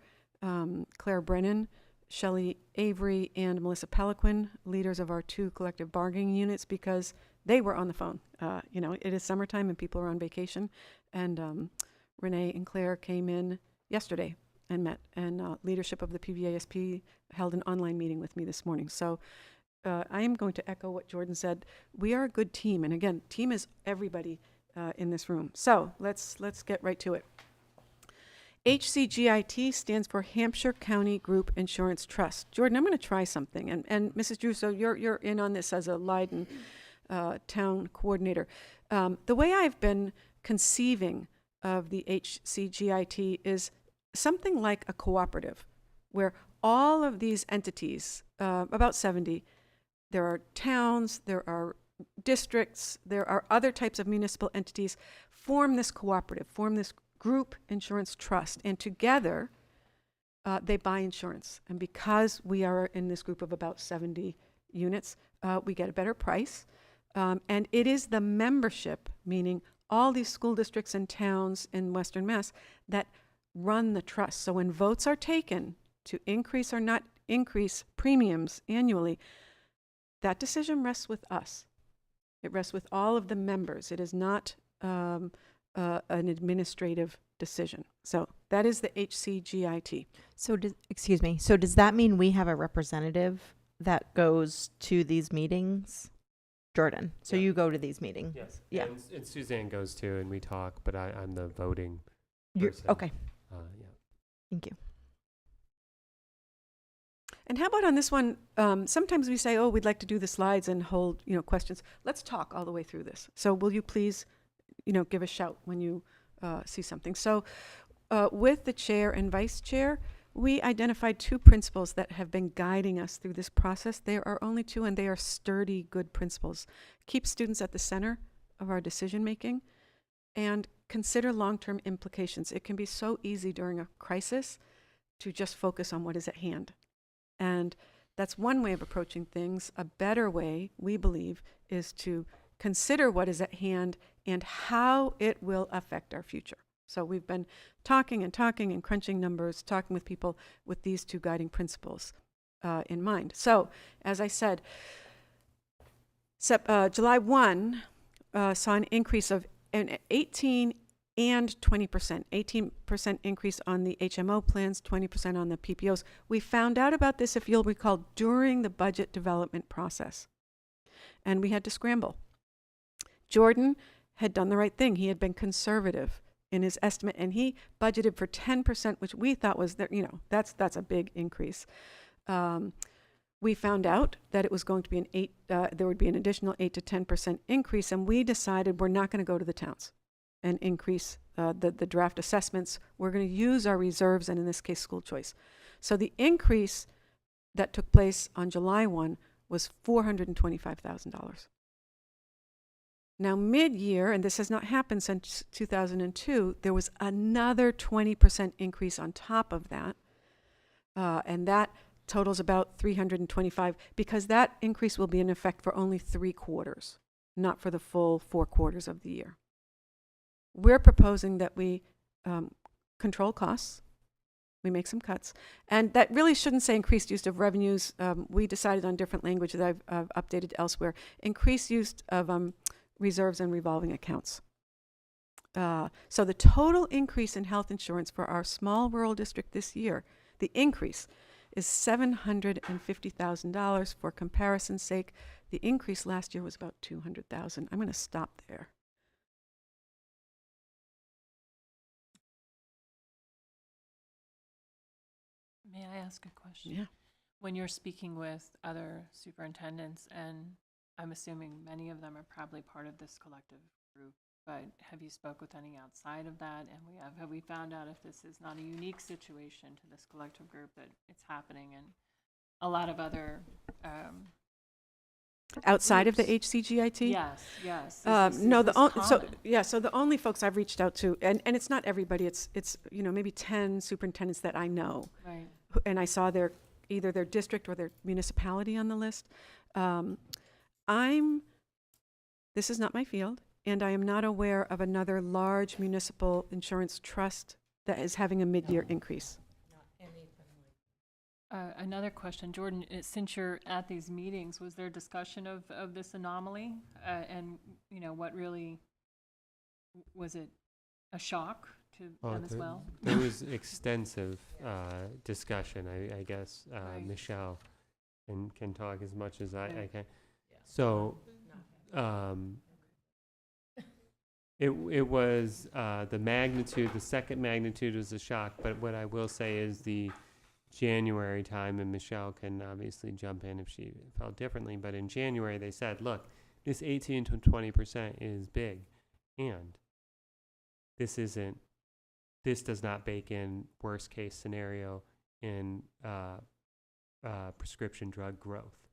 Claire Brennan, Shelley Avery, and Melissa Peliquin, leaders of our 2 collective bargaining units, because they were on the phone. It is summertime and people are on vacation, and Renee and Claire came in yesterday and met, and leadership of the PVRSD held an online meeting with me this morning. So I am going to echo what Jordan said. We are a good team, and again, team is everybody in this room. So let's get right to it. HCGIT stands for Hampshire County Group Insurance Trust. Jordan, I'm going to try something, and Mrs. Druso, you're in on this as a Leiden town coordinator. The way I've been conceiving of the HCGIT is something like a cooperative, where all of these entities, about 70, there are towns, there are districts, there are other types of municipal entities, form this cooperative, form this group insurance trust, and together they buy insurance. And because we are in this group of about 70 units, we get a better price. And it is the membership, meaning all these school districts and towns in Western Mass, that run the trust. So when votes are taken to increase or not increase premiums annually, that decision rests with us. It rests with all of the members. It is not an administrative decision. So that is the HCGIT. So, so does that mean we have a representative that goes to these meetings? Jordan, so Yeah. you go to these meetings? Yes. Yeah. And Suzanne goes too, and we talk, but I'm the voting You're, person. okay, Yeah. thank you. And how about on this one, sometimes we say, oh, we'd like to do the slides and hold, questions. Let's talk all the way through this. So will you please, give a shout when you see something. So with the chair and vice chair, we identified 2 principles that have been guiding us through this process. There are only 2, and they are sturdy, good principles. Keep students at the center of our decision making, and consider long-term implications. It can be so easy during a crisis to just focus on what is at hand. And that's one way of approaching things. A better way, we believe, is to consider what is at hand and how it will affect our future. So we've been talking and crunching numbers, talking with people with these 2 guiding principles in mind. So, as I said, July 1 saw an increase of 18 and 20%. 18% increase on the HMO plans, 20% on the PPOs. We found out about this, if you'll recall, during the budget development process. And we had to scramble. Jordan had done the right thing. He had been conservative in his estimate, and he budgeted for 10%, which we thought was, that's a big increase. we found out that it was going to be there would be an additional 8 to 10% increase, and we decided we're not going to go to the towns and increase the draft assessments. We're going to use our reserves, and in this case, school choice. So the increase that took place on July 1 was $425,000. Now, mid-year, and this has not happened since 2002, there was another 20% increase on top of that, and that totals about $325, because that increase will be in effect for only 3 quarters, not for the full 4 quarters of the year. We're proposing that we control costs, we make some cuts, and that really shouldn't say increased use of revenues. We decided on different language that I've updated elsewhere. Increased use of reserves and revolving accounts. So the total increase in health insurance for our small rural district this year, the increase is $750,000. For comparison's sake, the increase last year was about $200,000. I'm going to stop there. May I ask a question? Yeah. When you're speaking with other superintendents, and I'm assuming many of them are probably part of this collective group, but have you spoke with any outside of that? And have we found out if this is not a unique situation to this collective group, that it's happening in a lot of other Outside of the groups? HCGIT? Yes, yes. No, this so common? so the only folks I've reached out to, and it's not everybody, it's maybe 10 superintendents that I know, Right. and I saw either their district or their municipality on the list. This is not my field, and I am not aware of another large municipal insurance trust that is having a mid-year increase. Another question, Jordan, since you're at these meetings, was there discussion of this anomaly? And, what really, was it a shock to them as well? There was extensive discussion, I guess. Right. Michelle can talk as much as I can. So it was the magnitude, the second magnitude was a shock, but what I will say is the January time, and Michelle can obviously jump in if she felt differently, but in January they said, look, this 18 to 20% is big, and this does not bake in worst case scenario in prescription drug growth.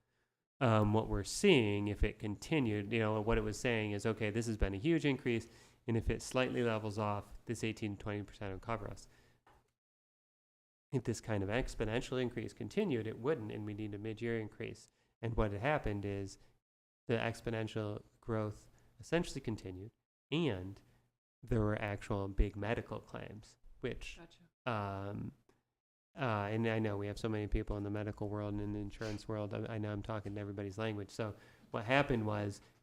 What we're seeing, if it continued, what it was saying is, okay, this has been a huge increase, and if it slightly levels off, this 18 to 20% will cover us. If this kind of exponential increase continued, it wouldn't, and we need a mid-year increase. And what had happened is the exponential growth essentially continued, and there were actual big medical claims, which, Gotcha. and I know we have so many people in the medical world and in the insurance world. I know I'm talking in everybody's language. So what happened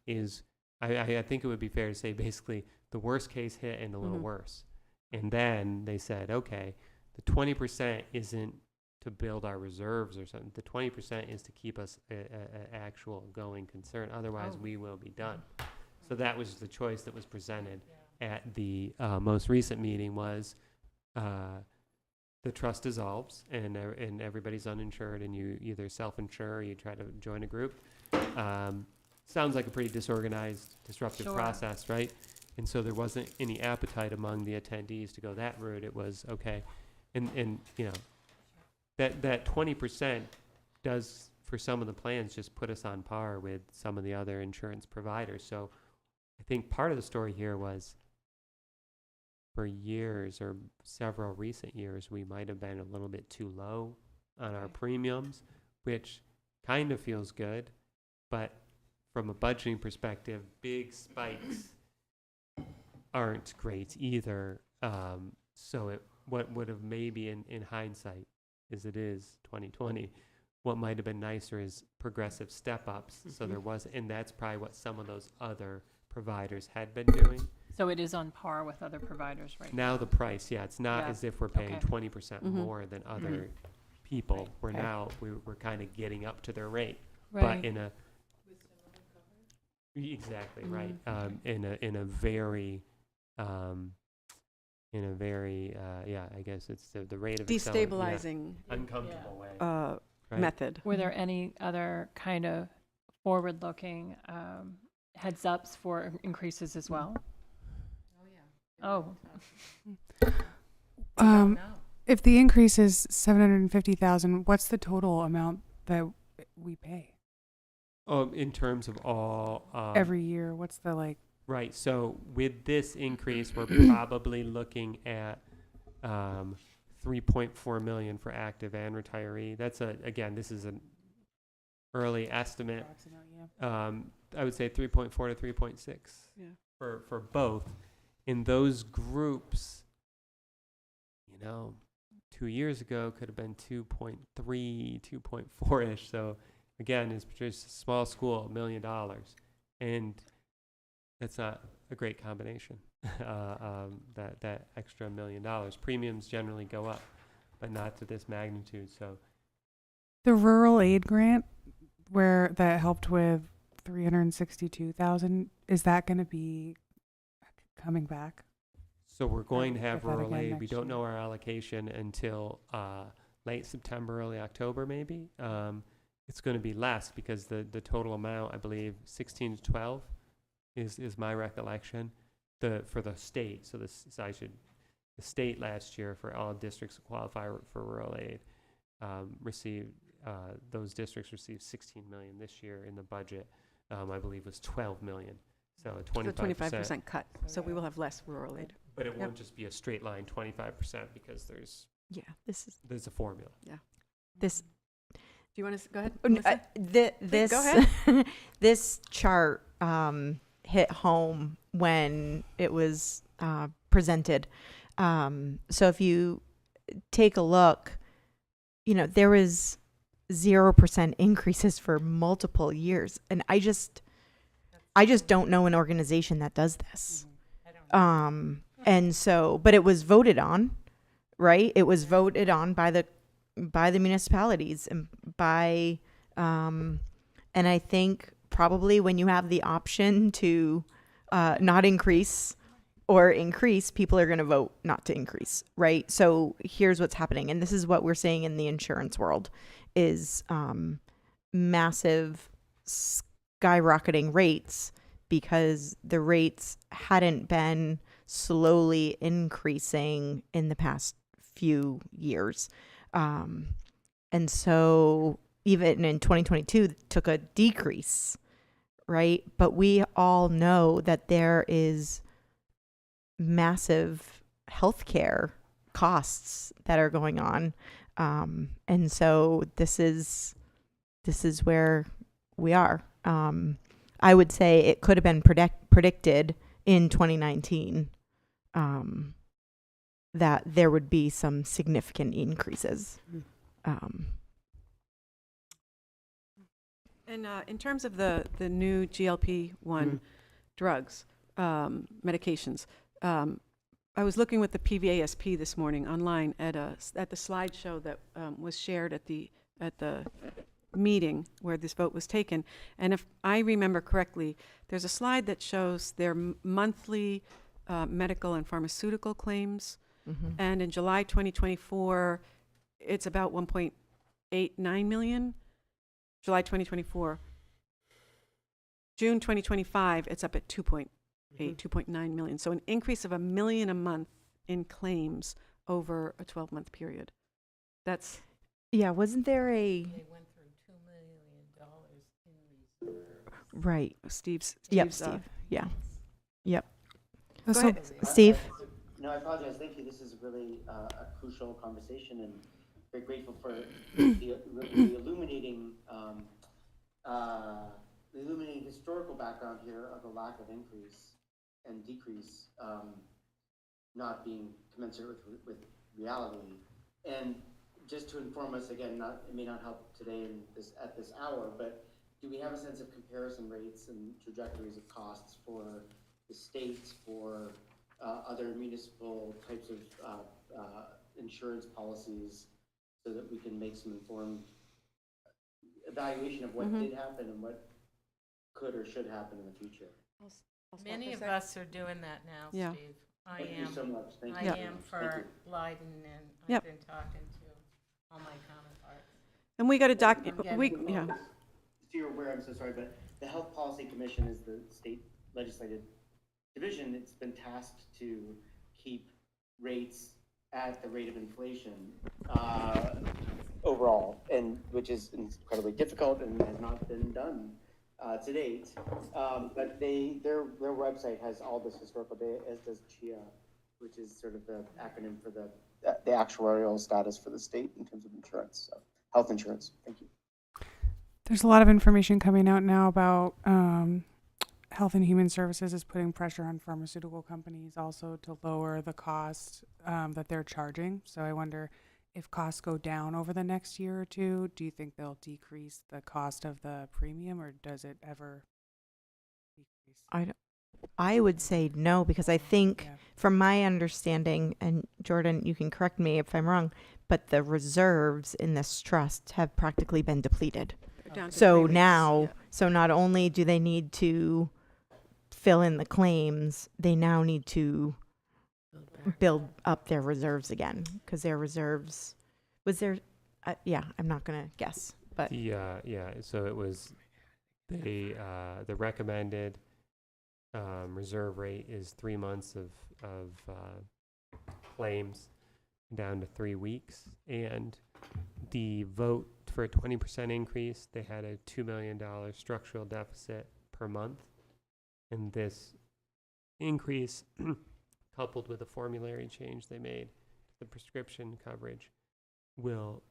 is I think it would be fair to say basically the worst case hit and a little worse. And then they said, okay, the 20% isn't to build our reserves or something. The 20% is to keep us a actual going concern. Otherwise, we will be done. So that was the choice that was presented at the most recent meeting was the trust dissolves and everybody's uninsured, and you either self-insure or you try to join a group. Sounds like a pretty disorganized, disruptive process, right? And so there wasn't any appetite among the attendees to go that route. It was, okay, and that 20% does, for some of the plans, just put us on par with some of the other insurance providers. So I think part of the story here was for years or several recent years, we might have been a little bit too low on our premiums, which kind of feels good, but from a budgeting perspective, big spikes aren't great either. So what would have maybe in hindsight, as it is 2020, what might have been nicer is progressive step-ups. So there was, and that's probably what some of those other providers had been doing. So it is on par with other providers right Now the price, it's not Yeah. as if we're paying Okay. 20% more than other people. We're Okay. now, we're kind of getting up to their rate, Right. but in a, exactly, right, in a very, I guess it's the rate of Destabilizing uncomfortable way, Right. method. Were there any other kind of forward-looking heads ups for increases as well? Oh, Um, if the increase is 750,000, what's the total amount that we pay Oh, in terms of all every year? What's the like? right. So with this increase, we're probably looking at 3.4 million for active and retiree. That's again, this is an early estimate. I would say 3.4 to 3.6 Yeah. for both. In those groups, 2 years ago could have been 2.3, 2.4-ish. So again, it's just a small school, $1 million. And that's not a great combination, that extra $1 million. Premiums generally go up, but not to this magnitude. So The rural aid grant, where that helped with 362,000, is that going to be coming back? So we're going to Get have that rural again aid. We next don't year. know our allocation until late September, early October, maybe. It's going to be less because the total amount, I believe, 16 to 12 is my recollection. For the state. So the state last year for all districts that qualify for rural aid received. Those districts received 16 million this year in the budget. I believe was 12 million. So a 25%. Cut, so we will have less rural aid. But it Yep. won't just be a straight line 25% because Yeah, there's a formula. this Do you want to go ahead? Oh, Melissa? this Go ahead. this chart hit home when it was presented. So if you take a look, there was 0% increases for multiple years, and I just don't know an organization that does this. And so, but it was voted on, right? It was voted on by the municipalities and by, and I think probably when you have the option to not increase or increase, people are going to vote not to increase, right? So here's what's happening, and this is what we're seeing in the insurance world, is massive skyrocketing rates because the rates hadn't been slowly increasing in the past few years. And so even in 2022, took a decrease, right? But we all know that there is massive healthcare costs that are going on. And so this is where we are. I would say it could have been predicted in 2019 that there would be some significant increases. And in terms of the new GLP-1 drugs, medications, I was looking with the PVASP this morning online at the slideshow that was shared at the meeting where this vote was taken. And if I remember correctly, there's a slide that shows their monthly medical and pharmaceutical claims. And in July 2024, it's about 1.89 million. July 2024. June 2025, it's up at 2.9 million. So an increase of $1 million a month in claims over a 12-month period. That's wasn't there a They went through $2 million in reserve. right? Steve's Yep, Steve. Yeah. Yep. Go So ahead. Steve? No, I apologize. Thank you. This is really a crucial conversation, and very grateful for the illuminating historical background here of the lack of increase and decrease not being commensurate with reality. And just to inform us again, it may not help today at this hour, but do we have a sense of comparison rates and trajectories of costs for the states, for other municipal types of insurance policies, so that we can make some informed evaluation of what did happen and what could or should happen in the future? Many of us are doing that now, Yeah. Steve. I Thank you am. so much. Thank I you. am Thank for you. Leiden, and Yep. I've been talking to all my counterparts. And we got a Again, yeah. so you're aware, I'm so sorry, but the Health Policy Commission is the state legislative division. It's been tasked to keep rates at the rate of inflation overall, and which is incredibly difficult and has not been done to date. But their website has all this historical data, as does CHIA, which is sort of the acronym for the actuarial status for the state in terms of insurance, so health insurance. Thank you. There's a lot of information coming out now about Health and Human Services is putting pressure on pharmaceutical companies also to lower the cost that they're charging. So I wonder if costs go down over the next year or two, do you think they'll decrease the cost of the premium, or does it ever decrease? I would say no, because I think Yeah. from my understanding, and Jordan, you can correct me if I'm wrong, but the reserves in this trust have practically been depleted. Down to So 3 weeks, now, yeah. so not only do they need to fill in the claims, they now need to build up their reserves again, because their reserves was there. I'm not gonna guess, but So it was the recommended reserve rate is 3 months of claims down to 3 weeks, and the vote for a 20% increase, they had a $2 million structural deficit per month, and this increase coupled with a formulary change they made to the prescription coverage will,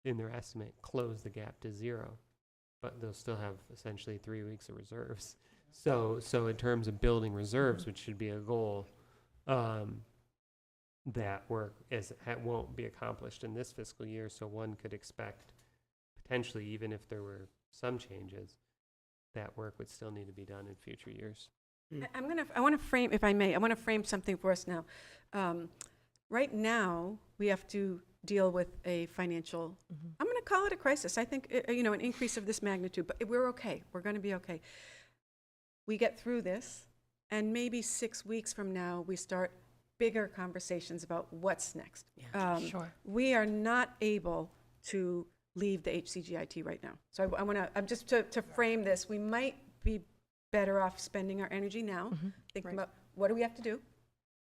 in their estimate, close the gap to zero, but they'll still have essentially 3 weeks of reserves. So in terms of building reserves, which should be a goal, that work won't be accomplished in this fiscal year. So one could expect potentially, even if there were some changes, that work would still need to be done in future years. I want to frame, if I may, I want to frame something for us now. Right now, we have to deal with a financial, I'm going to call it a crisis. I think, an increase of this magnitude, but we're okay. We're going to be okay. We get through this, and maybe 6 weeks from now, we start bigger conversations about what's next. Sure. We are not able to leave the HCGIT right now. So I want to, I'm just to frame this, we might be better off spending our energy now, thinking about what do we have to do,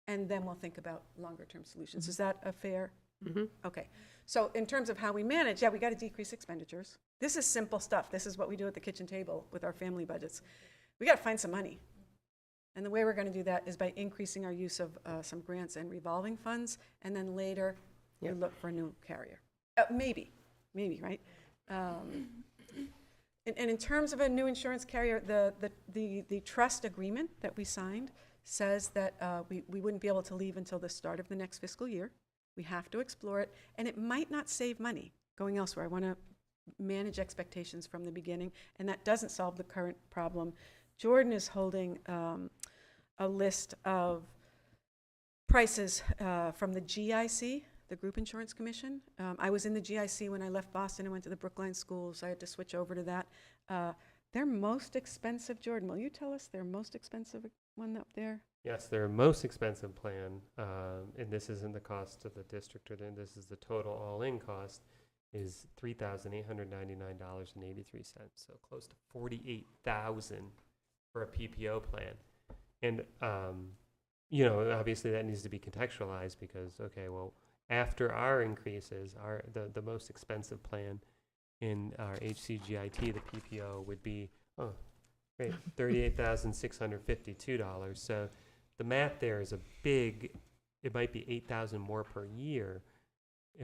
and then we'll think about longer term solutions. Is that a fair? Okay. So in terms of how we manage, we got to decrease expenditures. This is simple stuff. This is what we do at the kitchen table with our family budgets. We got to find some money. And the way we're going to do that is by increasing our use of some grants and revolving funds, and then later we look for a new carrier. Maybe, right? And in terms of a new insurance carrier, the trust agreement that we signed says that we wouldn't be able to leave until the start of the next fiscal year. We have to explore it, and it might not save money going elsewhere. I want to manage expectations from the beginning, and that doesn't solve the current problem. Jordan is holding a list of prices from the GIC, the Group Insurance Commission. I was in the GIC when I left Boston and went to the Brookline schools. I had to switch over to that. Their most expensive, Jordan, will you tell us their most expensive one up there? Yes, their most expensive plan, and this isn't the cost to the district, or this is the total all-in cost, is $3,899.83. So close to $48,000 for a PPO plan. And, obviously that needs to be contextualized because, after our increases, the most expensive plan in our HCGIT, the PPO, would be, $38,652. So the math there is it might be $8,000 more per year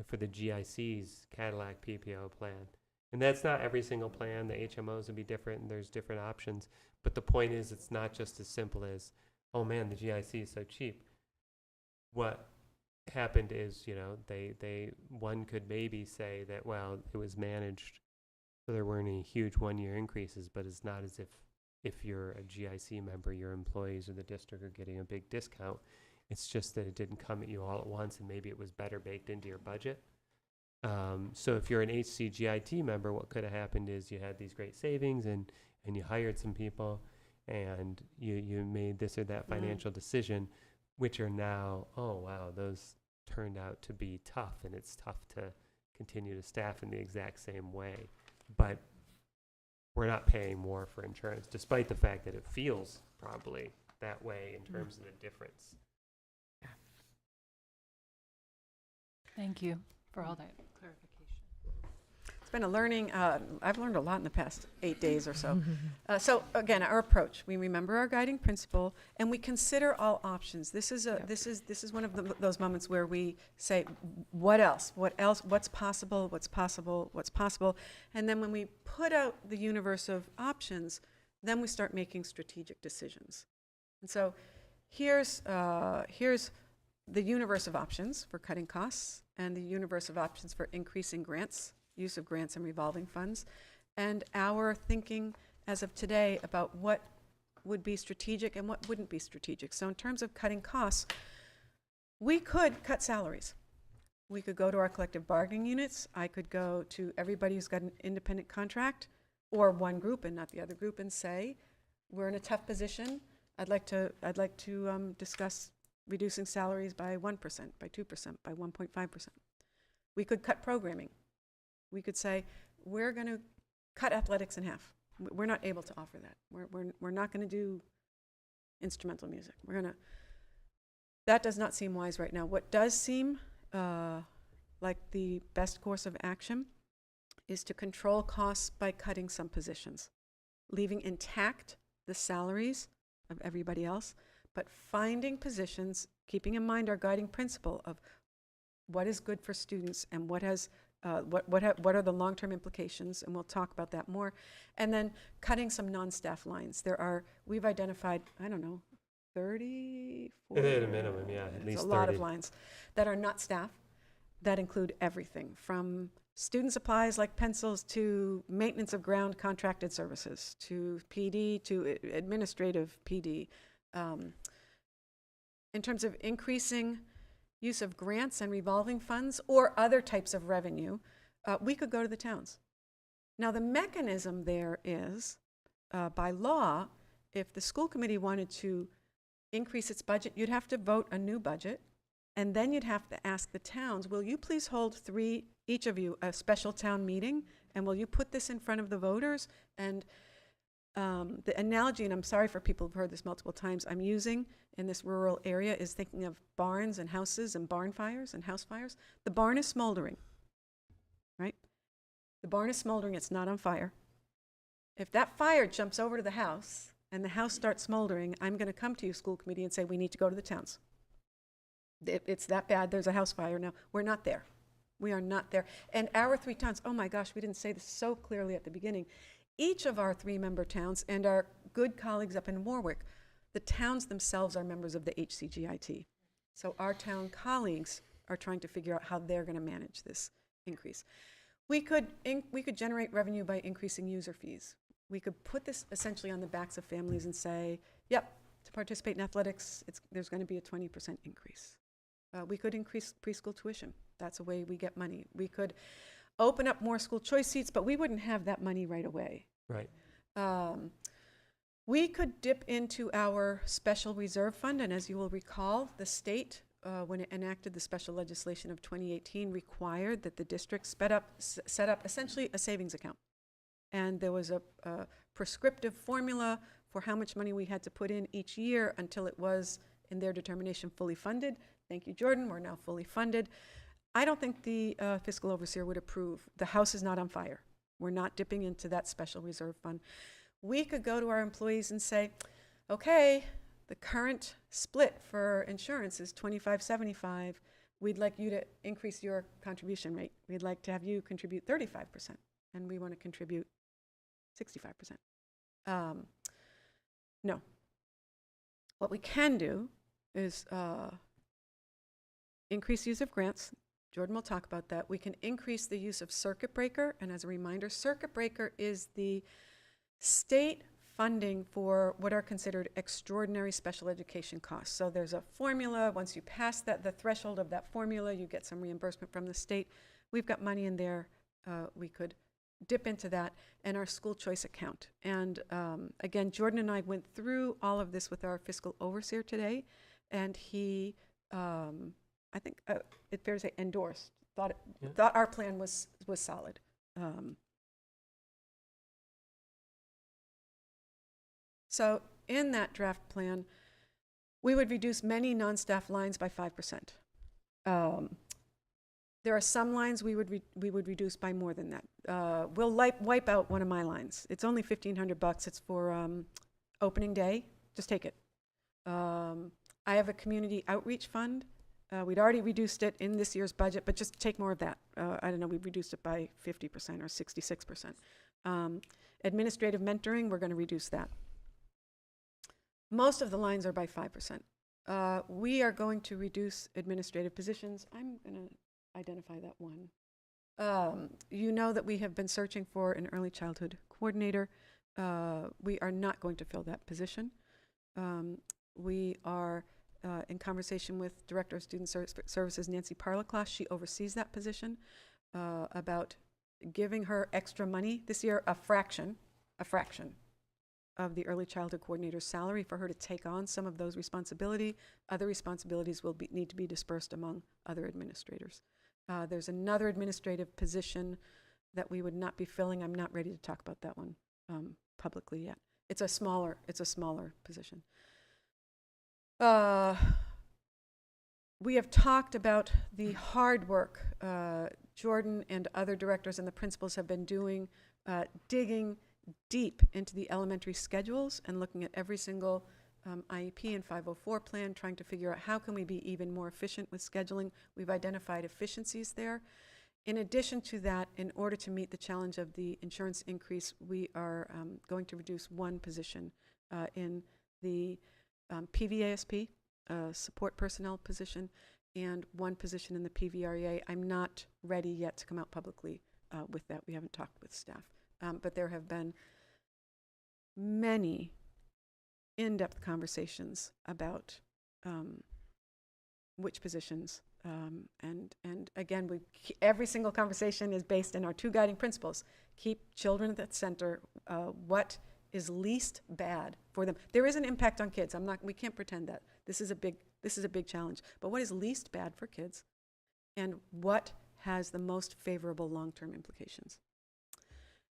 for the GIC's Cadillac PPO plan. And that's not every single plan. The HMOs would be different, and there's different options. But the point is, it's not just as simple as, oh man, the GIC is so cheap. What happened is, one could maybe say that, well, it was managed so there weren't any huge one-year increases, but it's not as if you're a GIC member, your employees or the district are getting a big discount. It's just that it didn't come at you all at once, and maybe it was better baked into your budget. So if you're an HCGIT member, what could have happened is you had these great savings and you hired some people and you made this or that financial decision, which are now, oh wow, those turned out to be tough, and it's tough to continue to staff in the exact same way. But we're not paying more for insurance, despite the fact that it feels probably that way in terms of the difference. Thank you for all that clarification. It's been a learning, I've learned a lot in the past 8 days or so. So again, our approach, we remember our guiding principle and we consider all options. This is one of those moments where we say, what else, what's possible? And then when we put out the universe of options, then we start making strategic decisions. And so here's the universe of options for cutting costs and the universe of options for increasing grants, use of grants and revolving funds, and our thinking as of today about what would be strategic and what wouldn't be strategic. So in terms of cutting costs, we could cut salaries. We could go to our collective bargaining units. I could go to everybody who's got an independent contract or one group and not the other group and say, we're in a tough position. I'd like to discuss reducing salaries by 1%, by 2%, by 1.5%. We could cut programming. We could say, we're going to cut athletics in half. We're not able to offer that. We're not going to do instrumental music. That does not seem wise right now. What does seem like the best course of action is to control costs by cutting some positions, leaving intact the salaries of everybody else, but finding positions, keeping in mind our guiding principle of what is good for students and what are the long-term implications, and we'll talk about that more. And then cutting some non-staff lines. We've identified, 30, 40. At a minimum, yeah, at least 30. A lot of lines that are not staff, that include everything from student supplies like pencils to maintenance of ground contracted services to PD to administrative PD. In terms of increasing use of grants and revolving funds or other types of revenue, we could go to the towns. Now the mechanism there is, by law, if the school committee wanted to increase its budget, you'd have to vote a new budget, and then you'd have to ask the towns, will you please hold each of you, a special town meeting, and will you put this in front of the voters? And the analogy, and I'm sorry for people who've heard this multiple times, I'm using in this rural area is thinking of barns and houses and barn fires and house fires. The barn is smoldering, right? The barn is smoldering, it's not on fire. If that fire jumps over to the house and the house starts smoldering, I'm going to come to you, school committee, and say, we need to go to the towns. It's that bad, there's a house fire now. We're not there. We are not there. And our 3 towns, oh my gosh, we didn't say this so clearly at the beginning. Each of our 3-member towns and our good colleagues up in Warwick, the towns themselves are members of the HCGIT. So our town colleagues are trying to figure out how they're going to manage this increase. We could generate revenue by increasing user fees. We could put this essentially on the backs of families and say, yep, to participate in athletics, there's going to be a 20% increase. We could increase preschool tuition. That's a way we get money. We could open up more school choice seats, but we wouldn't have that money right away. Right. We could dip into our special reserve fund, and as you will recall, the state, when it enacted the special legislation of 2018, required that the district set up essentially a savings account. And there was a prescriptive formula for how much money we had to put in each year until it was, in their determination, fully funded. Thank you, Jordan, we're now fully funded. I don't think the fiscal overseer would approve. The house is not on fire. We're not dipping into that special reserve fund. We could go to our employees and say, okay, the current split for insurance is 25-75. We'd like you to increase your contribution rate. We'd like to have you contribute 35%, and we want to contribute 65%. No. What we can do is increase use of grants. Jordan will talk about that. We can increase the use of circuit breaker, and as a reminder, circuit breaker is the state funding for what are considered extraordinary special education costs. So there's a formula. Once you pass the threshold of that formula, you get some reimbursement from the state. We've got money in there. We could dip into that, and our school choice account. And again, Jordan and I went through all of this with our fiscal overseer today, and he, I think it's fair to say, endorsed thought Yeah. thought our plan was solid. So in that draft plan, we would reduce many non-staff lines by 5%. There are some lines we would reduce by more than that. We'll wipe out one of my lines. It's only $1,500. It's for opening day. Just take it. I have a community outreach fund. We'd already reduced it in this year's budget, but just take more of that. I don't know, we've reduced it by 50% or 66%. Administrative mentoring, we're going to reduce that. Most of the lines are by 5%. We are going to reduce administrative positions. I'm going to identify that one. You know that we have been searching for an early childhood coordinator. We are not going to fill that position. We are in conversation with Director of Student Services, Nancy Parlaclass. She oversees that position, about giving her extra money this year, a fraction of the early childhood coordinator's salary for her to take on some of those responsibilities. Other responsibilities will need to be dispersed among other administrators. There's another administrative position that we would not be filling. I'm not ready to talk about that one publicly yet. It's a smaller position. We have talked about the hard work Jordan and other directors and the principals have been doing, digging deep into the elementary schedules and looking at every single IEP and 504 plan, trying to figure out how can we be even more efficient with scheduling. We've identified efficiencies there. In addition to that, in order to meet the challenge of the insurance increase, we are going to reduce one position in the PVASP, support personnel position, and one position in the PVREA. I'm not ready yet to come out publicly with that. We haven't talked with staff. But there have been many in-depth conversations about which positions. And again, every single conversation is based in our two guiding principles. Keep children at the center. What is least bad for them? There is an impact on kids. We can't pretend that. This is a big challenge. But what is least bad for kids? And what has the most favorable long-term implications?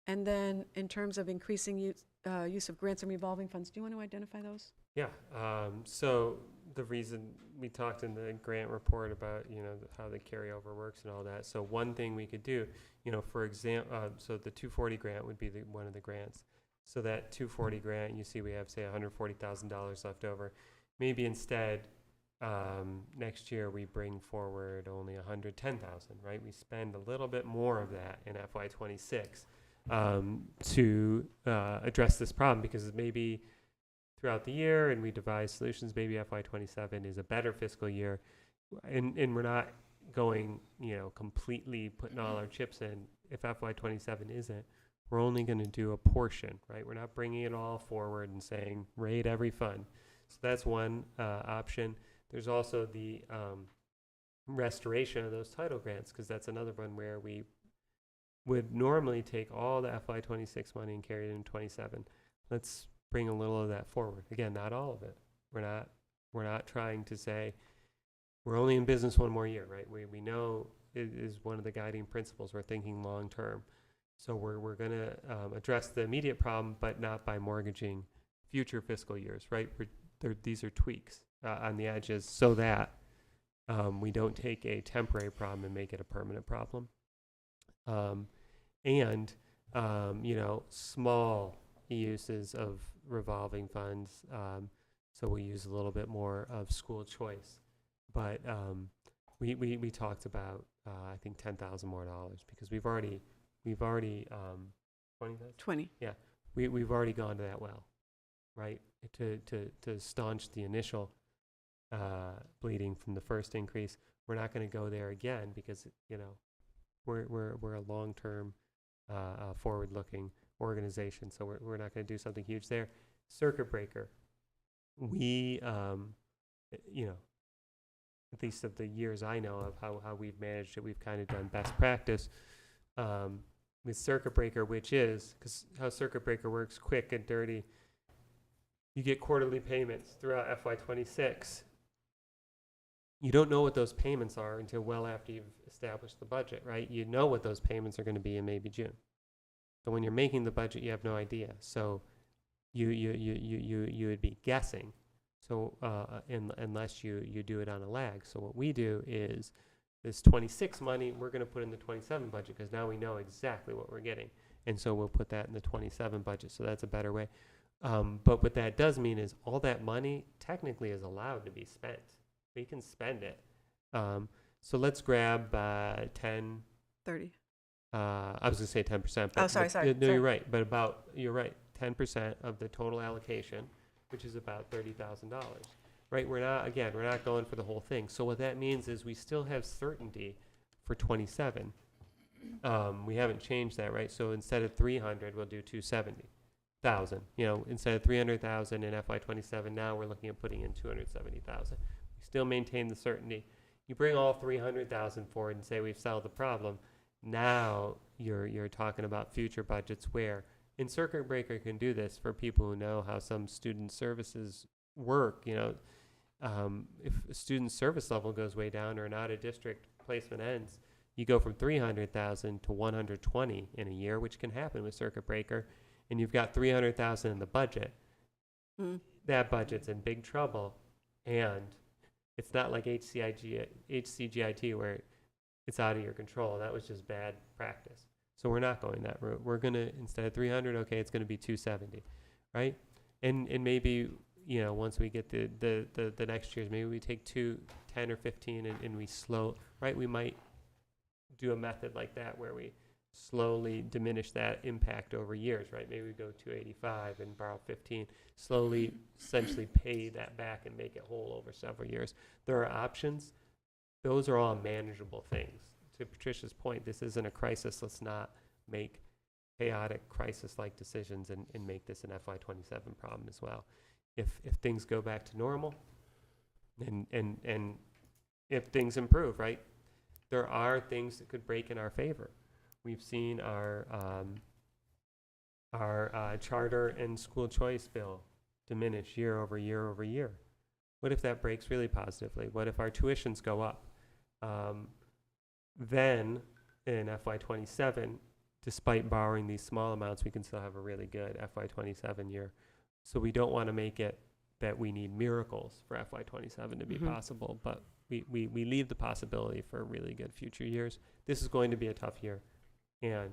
And then in terms of increasing use of grants and revolving funds, do you want to identify those? Yeah. So the reason we talked in the grant report about, how the carryover works and all that. So one thing we could do, for example, so the 240 grant would be one of the grants. So that 240 grant, you see we have, say, $140,000 left over. Maybe instead, next year we bring forward only $110,000, right? We spend a little bit more of that in FY26 to address this problem, because maybe throughout the year and we devise solutions, maybe FY27 is a better fiscal year, and we're not going, completely putting all our chips in. If FY27 isn't, we're only going to do a portion, right? We're not bringing it all forward and saying raid every fund. So that's one option. There's also the restoration of those title grants, because that's another one where we would normally take all the FY26 money and carry it in 27. Let's bring a little of that forward. Again, not all of it. We're not trying to say we're only in business one more year, right? We know it is one of the guiding principles. We're thinking long term. So we're going to address the immediate problem, but not by mortgaging future fiscal years, right? These are tweaks on the edges so that we don't take a temporary problem and make it a permanent problem. Small uses of revolving funds. So we use a little bit more of school choice, but we talked about I think $10,000 more because we've already 20. Yeah, we've already gone to that well, right? To staunch the initial bleeding from the first increase. We're not going to go there again because we're a long-term, forward-looking organization, so we're not going to do something huge there. Circuit breaker, we, at least of the years I know of how we've managed it, we've kind of done best practice with circuit breaker, which is, because how circuit breaker works, quick and dirty, you get quarterly payments throughout FY26. you don't know what those payments are until well after you've established the budget, right? You know what those payments are going to be in maybe June. So when you're making the budget, you have no idea. So you would be guessing. So unless you do it on a lag. So what we do is this 26 money, we're going to put in the 27 budget because now we know exactly what we're getting. And so we'll put that in the 27 budget. So that's a better way. But what that does mean is all that money technically is allowed to be spent. We can spend it. So let's grab 10. 30. I was going to say 10%. But, Oh, sorry. No, you're right. But you're right. 10% of the total allocation, which is about $30,000. Right? We're not going for the whole thing. So what that means is we still have certainty for 27. We haven't changed that, right? So instead of 300, we'll do 270,000. Instead of 300,000 in FY27, now we're looking at putting in 270,000. We still maintain the certainty. You bring all 300,000 forward and say we've solved the problem. Now you're talking about future budgets where, and Circuit Breaker can do this for people who know how some student services work. If a student service level goes way down or an out of district placement ends, you go from 300,000 to 120 in a year, which can happen with Circuit Breaker, and you've got 300,000 in the budget. That budget's in big trouble, and it's not like HCGIT where it's out of your control. That was just bad practice. So we're not going that route. We're gonna, instead of 300, okay, it's gonna be 270, right? And maybe once we get the next years, maybe we take 10 or 15 and we right? We might do a method like that where we slowly diminish that impact over years, right? Maybe we go 285 and borrow 15, slowly essentially pay that back and make it whole over several years. There are options. Those are all manageable things. To Patricia's point, this isn't a crisis. Let's not make chaotic crisis-like decisions and make this an FY27 problem as well. If things go back to normal and if things improve, right? There are things that could break in our favor. We've seen our charter and school choice bill diminish year over year over year. What if that breaks really positively? What if our tuitions go up? Then in FY27, despite borrowing these small amounts, we can still have a really good FY27 year. So we don't want to make it that we need miracles for FY27 to be possible, but we leave the possibility for really good future years. This is going to be a tough year, and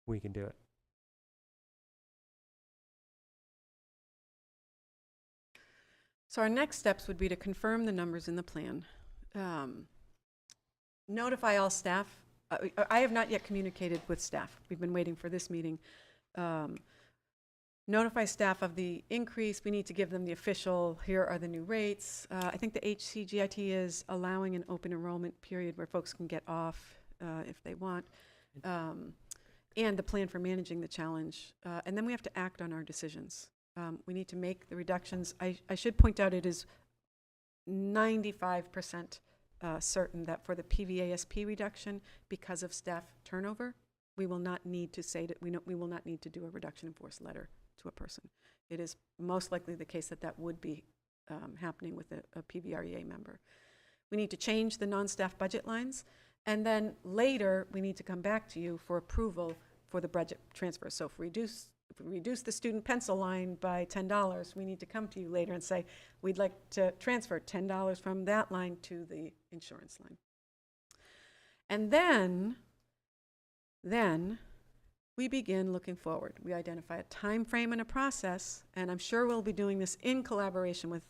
we can do it. So our next steps would be to confirm the numbers in the plan. Notify all staff. I have not yet communicated with staff. We've been waiting for this meeting. Notify staff of the increase. We need to give them the official, here are the new rates. I think the HCGIT is allowing an open enrollment period where folks can get off if they want. And the plan for managing the challenge. And then we have to act on our decisions. We need to make the reductions. I should point out it is 95% certain that for the PVASP reduction, because of staff turnover, we will not need to say that we will not need to do a reduction in force letter to a person. It is most likely the case that would be happening with a PVREA member. We need to change the non-staff budget lines, and then later we need to come back to you for approval for the budget transfer. So if we reduce the student pencil line by $10, we need to come to you later and say, we'd like to transfer $10 from that line to the insurance line. And then we begin looking forward. We identify a time frame and a process, and I'm sure we'll be doing this in collaboration with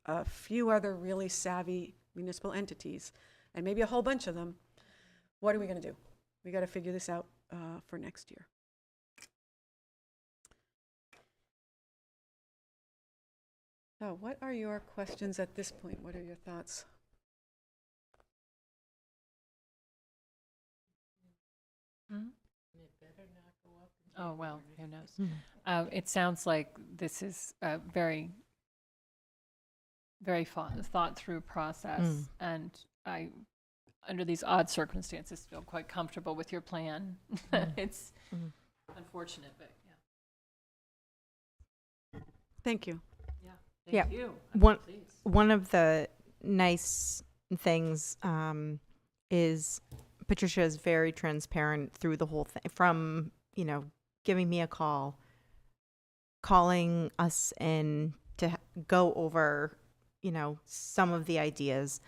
a few other really savvy municipal entities, and maybe a whole bunch of them. What are we going to do? We got to figure this out for next year. So what are your questions at this point? What are your thoughts? Oh, well, who knows? It sounds like this is a very, very thought through process. And I, under these odd circumstances, feel quite comfortable with your plan. It's unfortunate, but yeah. Thank you. Thank you. One of the nice things is Patricia is very transparent through the whole thing, from, giving me a call, calling us in to go over, some of the ideas.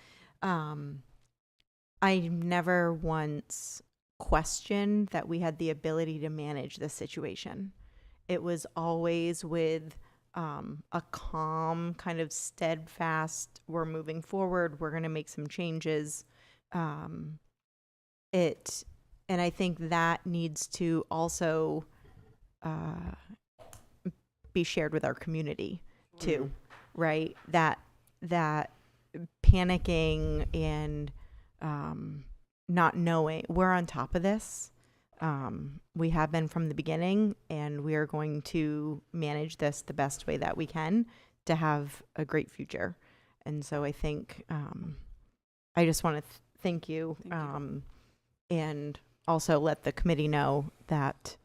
I never once questioned that we had the ability to manage this situation. It was always with a calm, kind of steadfast, we're moving forward, we're going to make some changes. And I think that needs to also be shared with our community too, right? That panicking and not knowing, we're on top of this. We have been from the beginning, and we are going to manage this the best way that we can to have a great future. And so I think I just want to thank you, and also let the committee know that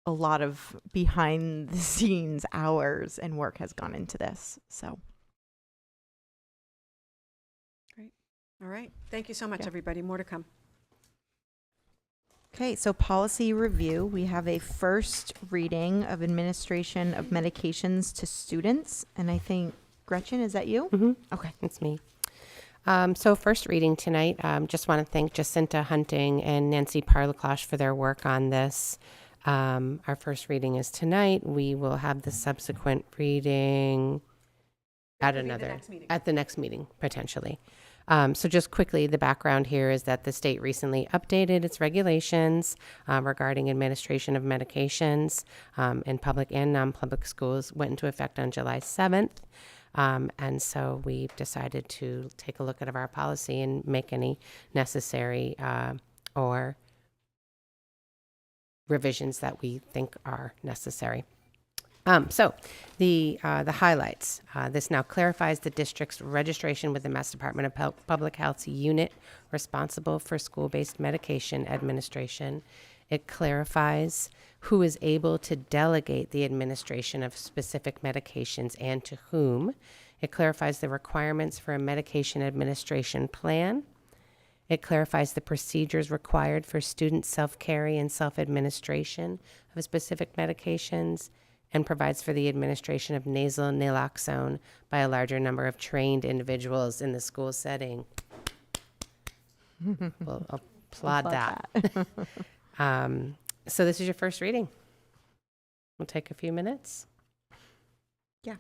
a lot of behind the scenes hours and work has gone into this. So. All right. Thank you so much, Yeah. everybody. More to come. Okay, so policy review. We have a first reading of administration of medications to students. And I think, Gretchen, is that you? Mm-hmm. Okay. It's me. So first reading tonight, just want to thank Jacinta Hunting and Nancy Parlaclosh for their work on this. Our first reading is tonight. We will have the subsequent reading at the next meeting, potentially. So just quickly, the background here is that the state recently updated its regulations regarding administration of medications in public and non-public schools. Went into effect on July 7th. And so we've decided to take a look at our policy and make any necessary or revisions that we think are necessary. So the highlights. This now clarifies the district's registration with the Mass Department of Public Health's unit responsible for school-based medication administration. It clarifies who is able to delegate the administration of specific medications and to whom. It clarifies the requirements for a medication administration plan. It clarifies the procedures required for student self-carry and self-administration of specific medications, and provides for the administration of nasal naloxone by a larger number of trained individuals in the school setting. We'll applaud that. So this is your first reading. We'll take a few minutes. Yeah.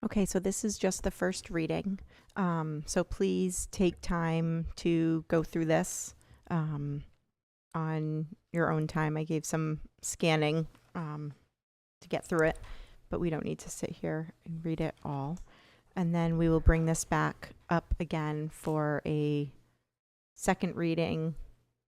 Okay, so this is just the first reading. So please take time to go through this on your own time. I gave some scanning to get through it, but we don't need to sit here and read it all. And then we will bring this back up again for a second reading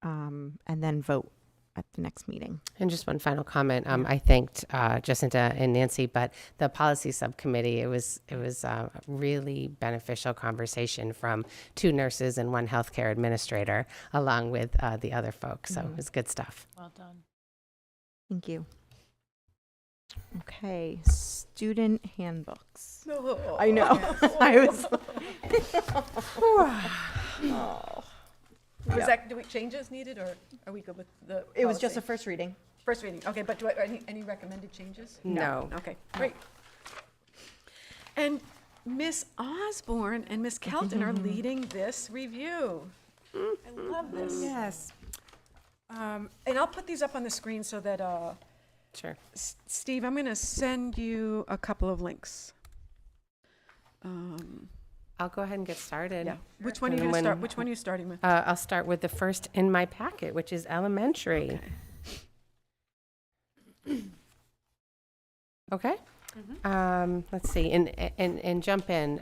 and then vote at the next meeting. And just one final comment. I thanked Jacinta and Nancy, but the policy subcommittee, it was a really beneficial conversation from 2 nurses and 1 healthcare administrator, along with the other folks. So it was good stuff. Well done. Thank you. Okay, student handbooks. I know. I was. Was that, changes needed, or are we good with the It was just a policy? first reading. First reading, okay, but any recommended changes? No. Okay, great. And Miss Osborne and Miss Kelton are leading this review. I love this. Yes. And I'll put these up on the screen so that, Sure. Steve, I'm going to send you a couple of links. I'll go ahead and get started. Yeah. Which one are you And going to start? when- Which one are you starting with? I'll start with the first in my packet, which is elementary. Okay. Let's see, and jump in,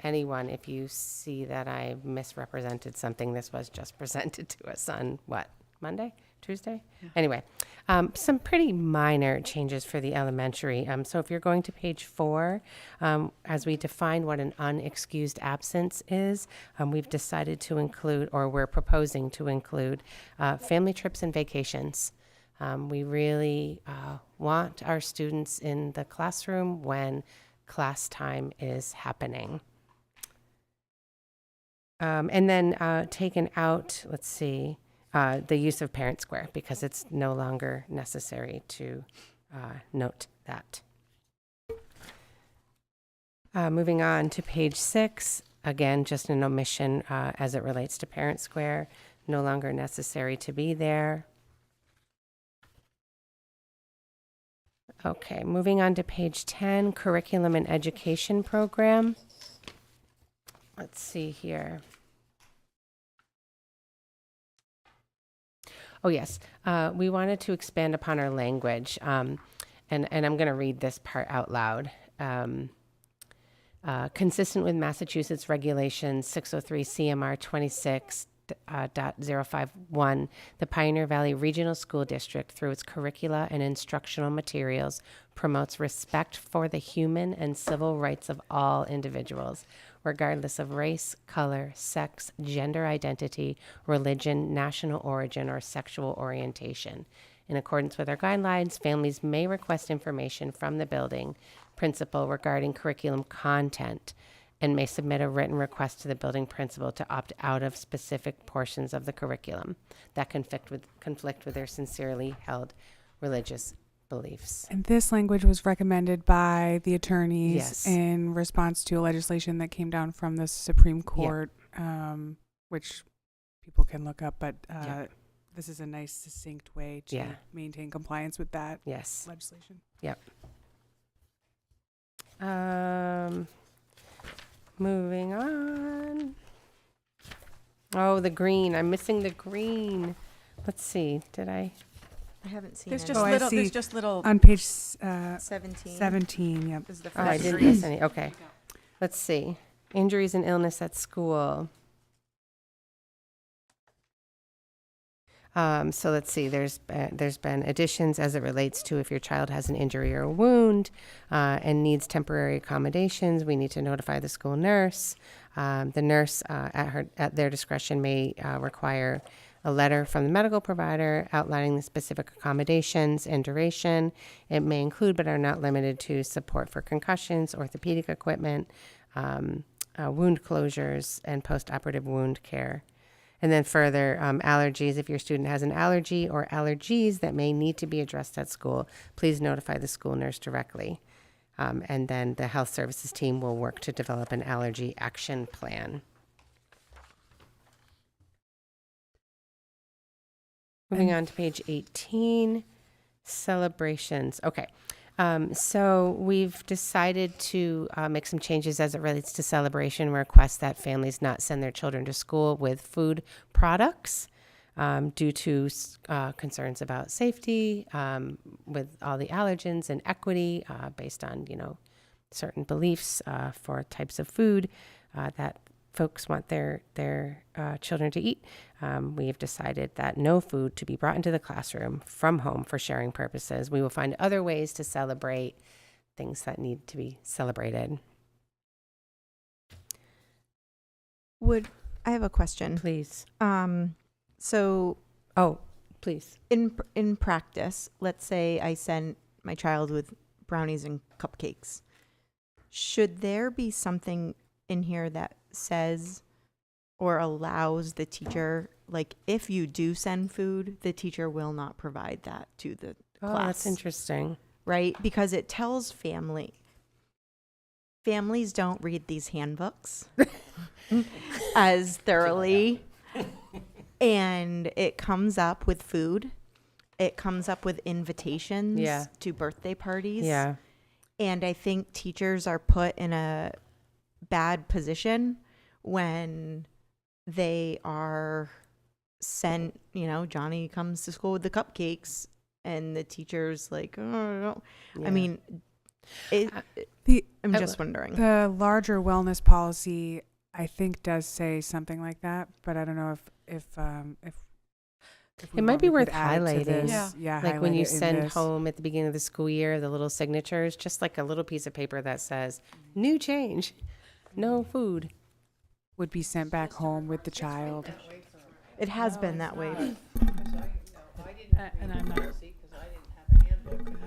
anyone, if you see that I misrepresented something. This was just presented to us on what, Monday, Tuesday? Yeah. Anyway, some pretty minor changes for the elementary. So if you're going to page 4, as we define what an unexcused absence is, we've decided to include, or we're proposing to include, family trips and vacations. We really want our students in the classroom when class time is happening. And then taken out, let's see, the use of Parent Square, because it's no longer necessary to note that. Moving on to page 6, again, just an omission as it relates to Parent Square, no longer necessary to be there. Okay, moving on to page 10, curriculum and education program. Let's see here. Oh, yes. We wanted to expand upon our language, and I'm going to read this part out loud. Consistent with Massachusetts Regulations 603 CMR 26.051, the Pioneer Valley Regional School District, through its curricula and instructional materials, promotes respect for the human and civil rights of all individuals, regardless of race, color, sex, gender identity, religion, national origin, or sexual orientation. In accordance with our guidelines, families may request information from the building principal regarding curriculum content and may submit a written request to the building principal to opt out of specific portions of the curriculum that conflict with their sincerely held religious beliefs. And this language was recommended by the attorneys Yes. in response to a legislation that came down from the Supreme Court, which people can look up, but Yeah. this is a nice, succinct way to Yeah. maintain compliance with that Yes. legislation. Moving on. Oh, the green. I'm missing the green. Let's see. Did I? I haven't seen There's it. just Oh, I little, there's see. just little, On page 17 17, yep. is the Oh, I first didn't green. miss any. Okay. Let's see. Injuries and illness at school. So let's see. There's been additions as it relates to if your child has an injury or a wound and needs temporary accommodations. We need to notify the school nurse. The nurse, at their discretion, may require a letter from the medical provider outlining the specific accommodations and duration. It may include, but are not limited to, support for concussions, orthopedic equipment, wound closures, and post-operative wound care. And then further, allergies. If your student has an allergy or allergies that may need to be addressed at school, please notify the school nurse directly. And then the health services team will work to develop an allergy action plan. Moving on to page 18, celebrations. Okay. So we've decided to make some changes as it relates to celebration. Request that families not send their children to school with food products due to concerns about safety, with all the allergens and equity based on, certain beliefs for types of food that folks want their children to eat. We have decided that no food to be brought into the classroom from home for sharing purposes. We will find other ways to celebrate things that need to be celebrated. I have a question. Please. So Oh, please. in practice, let's say I send my child with brownies and cupcakes. Should there be something in here that says or allows the teacher, like if you do send food, the teacher will not provide that to the Oh, class, that's interesting. right? Because it tells families don't read these handbooks as thoroughly And it comes up with food. It comes up with invitations Yeah. to birthday parties. Yeah. And I think teachers are put in a bad position when they are sent, Johnny comes to school with the cupcakes and the teacher's like, oh, no. Yeah. I mean, I'm I- just wondering. The larger wellness policy, I think, does say something like that, but I don't know if we It might want, be we worth could add to highlighting. this. Yeah, Like when highlight you it in send this. home at the beginning of the school year, the little signatures, just like a little piece of paper that says, new change, no food. Would be sent back home with the child. It has been that way. I didn't And read I'm the not- policy because I didn't have a handbook, and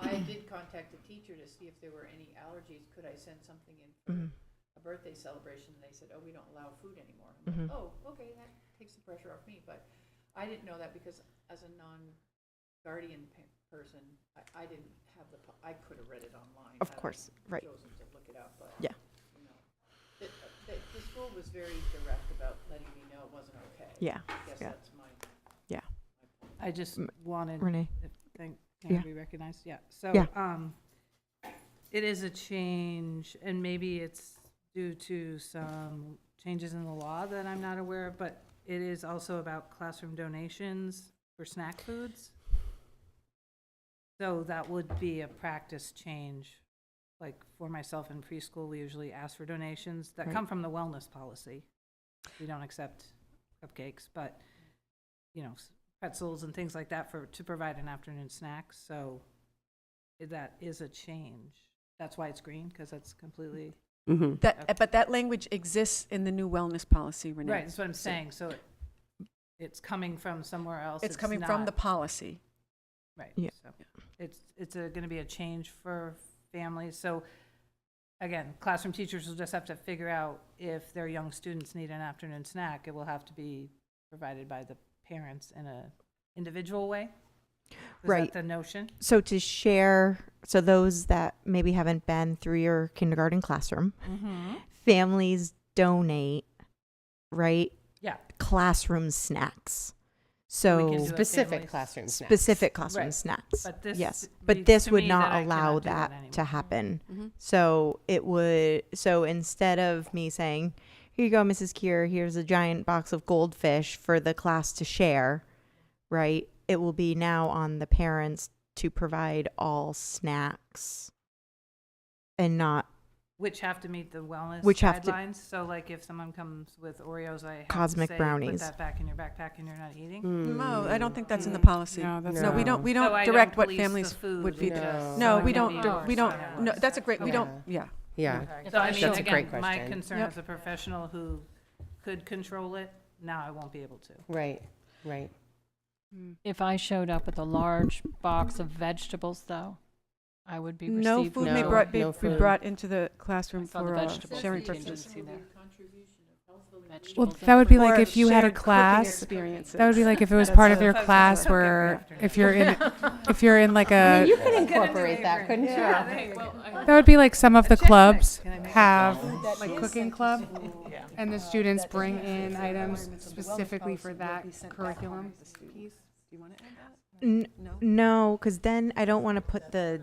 I did contact the teacher to see if there were any allergies. Could I send something in for Mhm. a birthday celebration? And they said, oh, we don't allow food anymore. I'm Mhm. like, oh, okay, that takes the pressure off me. But I didn't know that because as a non-guardian person, I didn't have I could have read it online. Of had I course, right. chosen to look it up, but. Yeah. The school was very direct about letting me know it wasn't okay. Yeah. I guess Yeah. that's my. Yeah. my point. I just M- wanted, Renee. if, can Yeah. I be recognized? Yeah, so, Yeah. it is a change, and maybe it's due to some changes in the law that I'm not aware of, but it is also about classroom donations for snack foods. So that would be a practice change. Like for myself in preschool, we usually ask for donations that Right. come from the wellness policy. We don't accept cupcakes, but, pretzels and things like that to provide an afternoon snack. So that is a change. That's why it's green, because it's completely, Mm-hmm. But that language exists in the new wellness policy, Renee. right, that's what I'm saying. So it's coming from somewhere else. It's coming from the not- policy. Right. Yeah. So it's going to be a change for families. So again, classroom teachers will just have to figure out if their young students need an afternoon snack, it will have to be provided by the parents in a individual way. Is Right. that the notion? So to share, so those that maybe haven't been through your kindergarten classroom, Mm-hmm. families donate, right? Yeah. Classroom snacks. We So can do it Specific families. classroom snacks. specific classroom Right. snacks. But this Yes, reads but this to would me not that I allow cannot do that to anymore. happen. Mhm. So it would, so instead of me saying, here you go, Mrs. Kier, here's a giant box of goldfish for the class to share, right? It will be now on the parents to provide all snacks and not Which have to meet the wellness Which have to- guidelines. So like if someone comes with Oreos, I have Cosmic to say, brownies. put that back in your backpack and you're not eating. No, I don't think that's in the Mm. policy. No, that's No, we don't, we So don't I direct what police the families food, would feed. just No. No, so we it can don't, be we don't, yours. no, that's a great, we Okay. don't, yeah. Yeah. So I mean, That's a great again, my question. concern Yep. as a professional who could control it, now I won't be able to. Right. Right. If I showed up with a large box of vegetables, though, I would be received. No food may No, brought, no be food. brought into the classroom I saw the for vegetables sharing contingency purposes. there. Well, Vegetables that would be Or like if you had a shared cooking class. experiences. That would be like if it was That's part of a- your That's class what- where afternoon. if you're in like a You could incorporate that, couldn't you? that would be like some of the check clubs Can I make have like cooking club, and the students bring in items specifically for that curriculum piece. no, because then I don't want to put the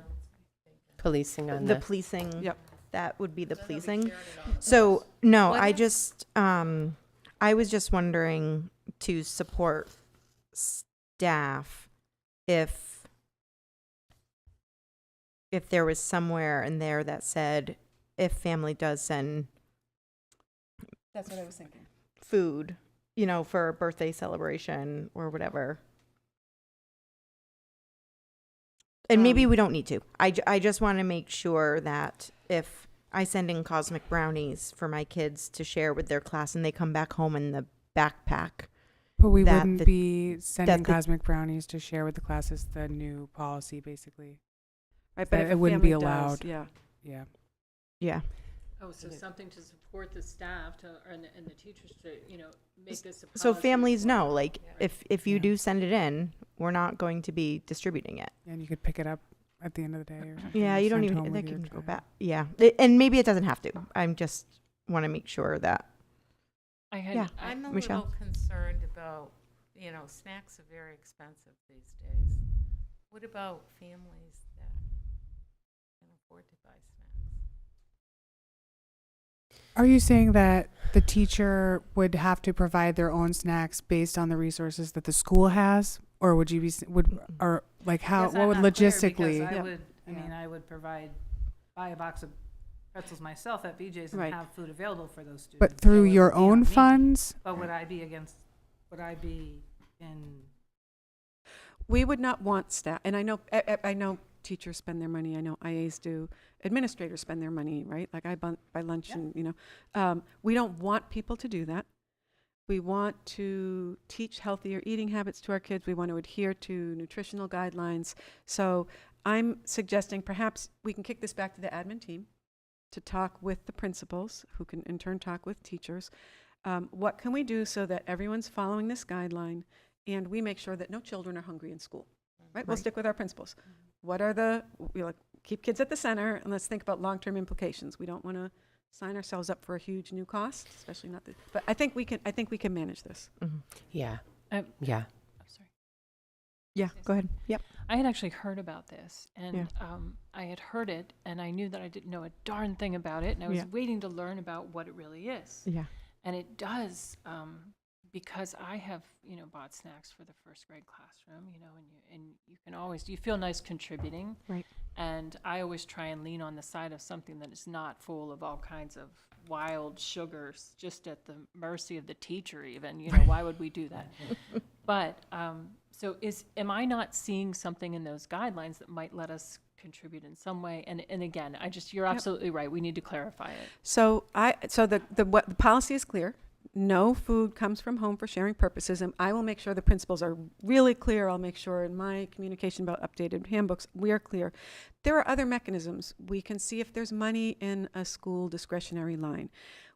Policing on the the. policing. Yep. That would be the policing. So no, Well, I that's- just I was just wondering to support staff if there was somewhere in there that said if family does send That's what I was thinking. food, for a birthday celebration or whatever. And maybe we don't need to. I just want to make sure that if I send in cosmic brownies for my kids to share with their class and they come back home in the backpack, But we that wouldn't the- be sending the- cosmic brownies to share with the classes. The new policy, basically. Right, but That if it a wouldn't be family does, allowed. yeah. Yeah. yeah. Oh, so something to support the staff and the teachers to, make this a So policy families for- know, like, if you Yeah. do send it in, we're not going to be distributing it. And you could pick it up at the end of the day. Or Yeah, you don't send even, home they with your can go child. back. Yeah. And maybe it doesn't have to. I'm just want to make sure that. I had, Yeah. I- I'm a Michelle? little concerned about, snacks are very expensive these days. What about families that can afford to buy snacks? Are you saying that the teacher would have to provide their own snacks based on the resources that the school has? Or would you be, or like how, Guess what I'm would not clear logistically? because I Yeah. would, I Yeah. mean, I would buy a box of pretzels myself at BJ's and Right. have food available for those students. But through So it your would be on own me. funds? But would I be in, We would not want staff, and I know teachers spend their money, I know IAs do, administrators spend their money, right? Like I buy lunch Yeah. and, we don't want people to do that. We want to teach healthier eating habits to our kids. We want to adhere to nutritional guidelines. So I'm suggesting perhaps we can kick this back to the admin team to talk with the principals, who can in turn talk with teachers. What can we do so that everyone's following this guideline and we make sure that no children are hungry in school, right? We'll Right. stick with our principles. What are keep kids at the center and let's think about long-term implications. We don't want to sign ourselves up for a huge new cost, especially not but I think we can manage this. Yeah. Um, Yeah. I'm sorry. Yeah, go ahead. Yep. I had actually heard about this, and Yeah. I had heard it, and I knew that I didn't know a darn thing about it, and I was Yeah. waiting to learn about what it really is. Yeah. And it does, because I have, bought snacks for the first grade classroom, and you can always, you feel nice contributing. Right. And I always try and lean on the side of something that is not full of all kinds of wild sugars, just at the mercy of the teacher even, why would we do that? But, so am I not seeing something in those guidelines that might let us contribute in some way? And again, you're absolutely right. We need to clarify it. So the policy is clear. No food comes from home for sharing purposes, and I will make sure the principals are really clear. I'll make sure in my communication about updated handbooks, we are clear. There are other mechanisms. We can see if there's money in a school discretionary line.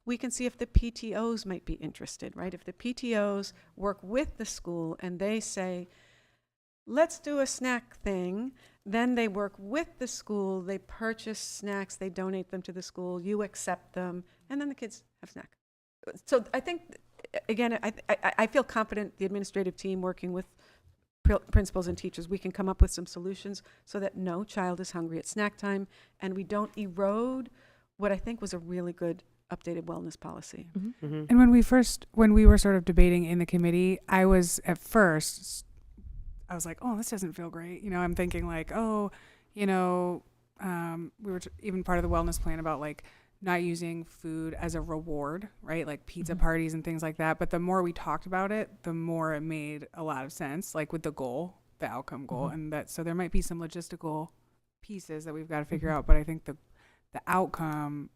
We can see if the PTOs might be interested, right? If the PTOs work with the school and they say, let's do a snack thing, then they work with the school, they purchase snacks, they donate them to the school, you accept them, and then the kids have snack. So I think, again, I feel confident the administrative team working with principals and teachers, we can come up with some solutions so that no child is hungry at snack time and we don't erode what I think was a really good updated wellness policy. Mm-hmm. And when we were sort of debating in the committee, I was at first, I was like, oh, this doesn't feel great. I'm thinking like, we were even part of the wellness plan about like not using food as a reward, right? Like pizza parties and things like that. But the more we talked about it, the more it made a lot of sense, like with the goal, the outcome goal. And so there might be some logistical pieces that we've got to figure out. But I think the outcome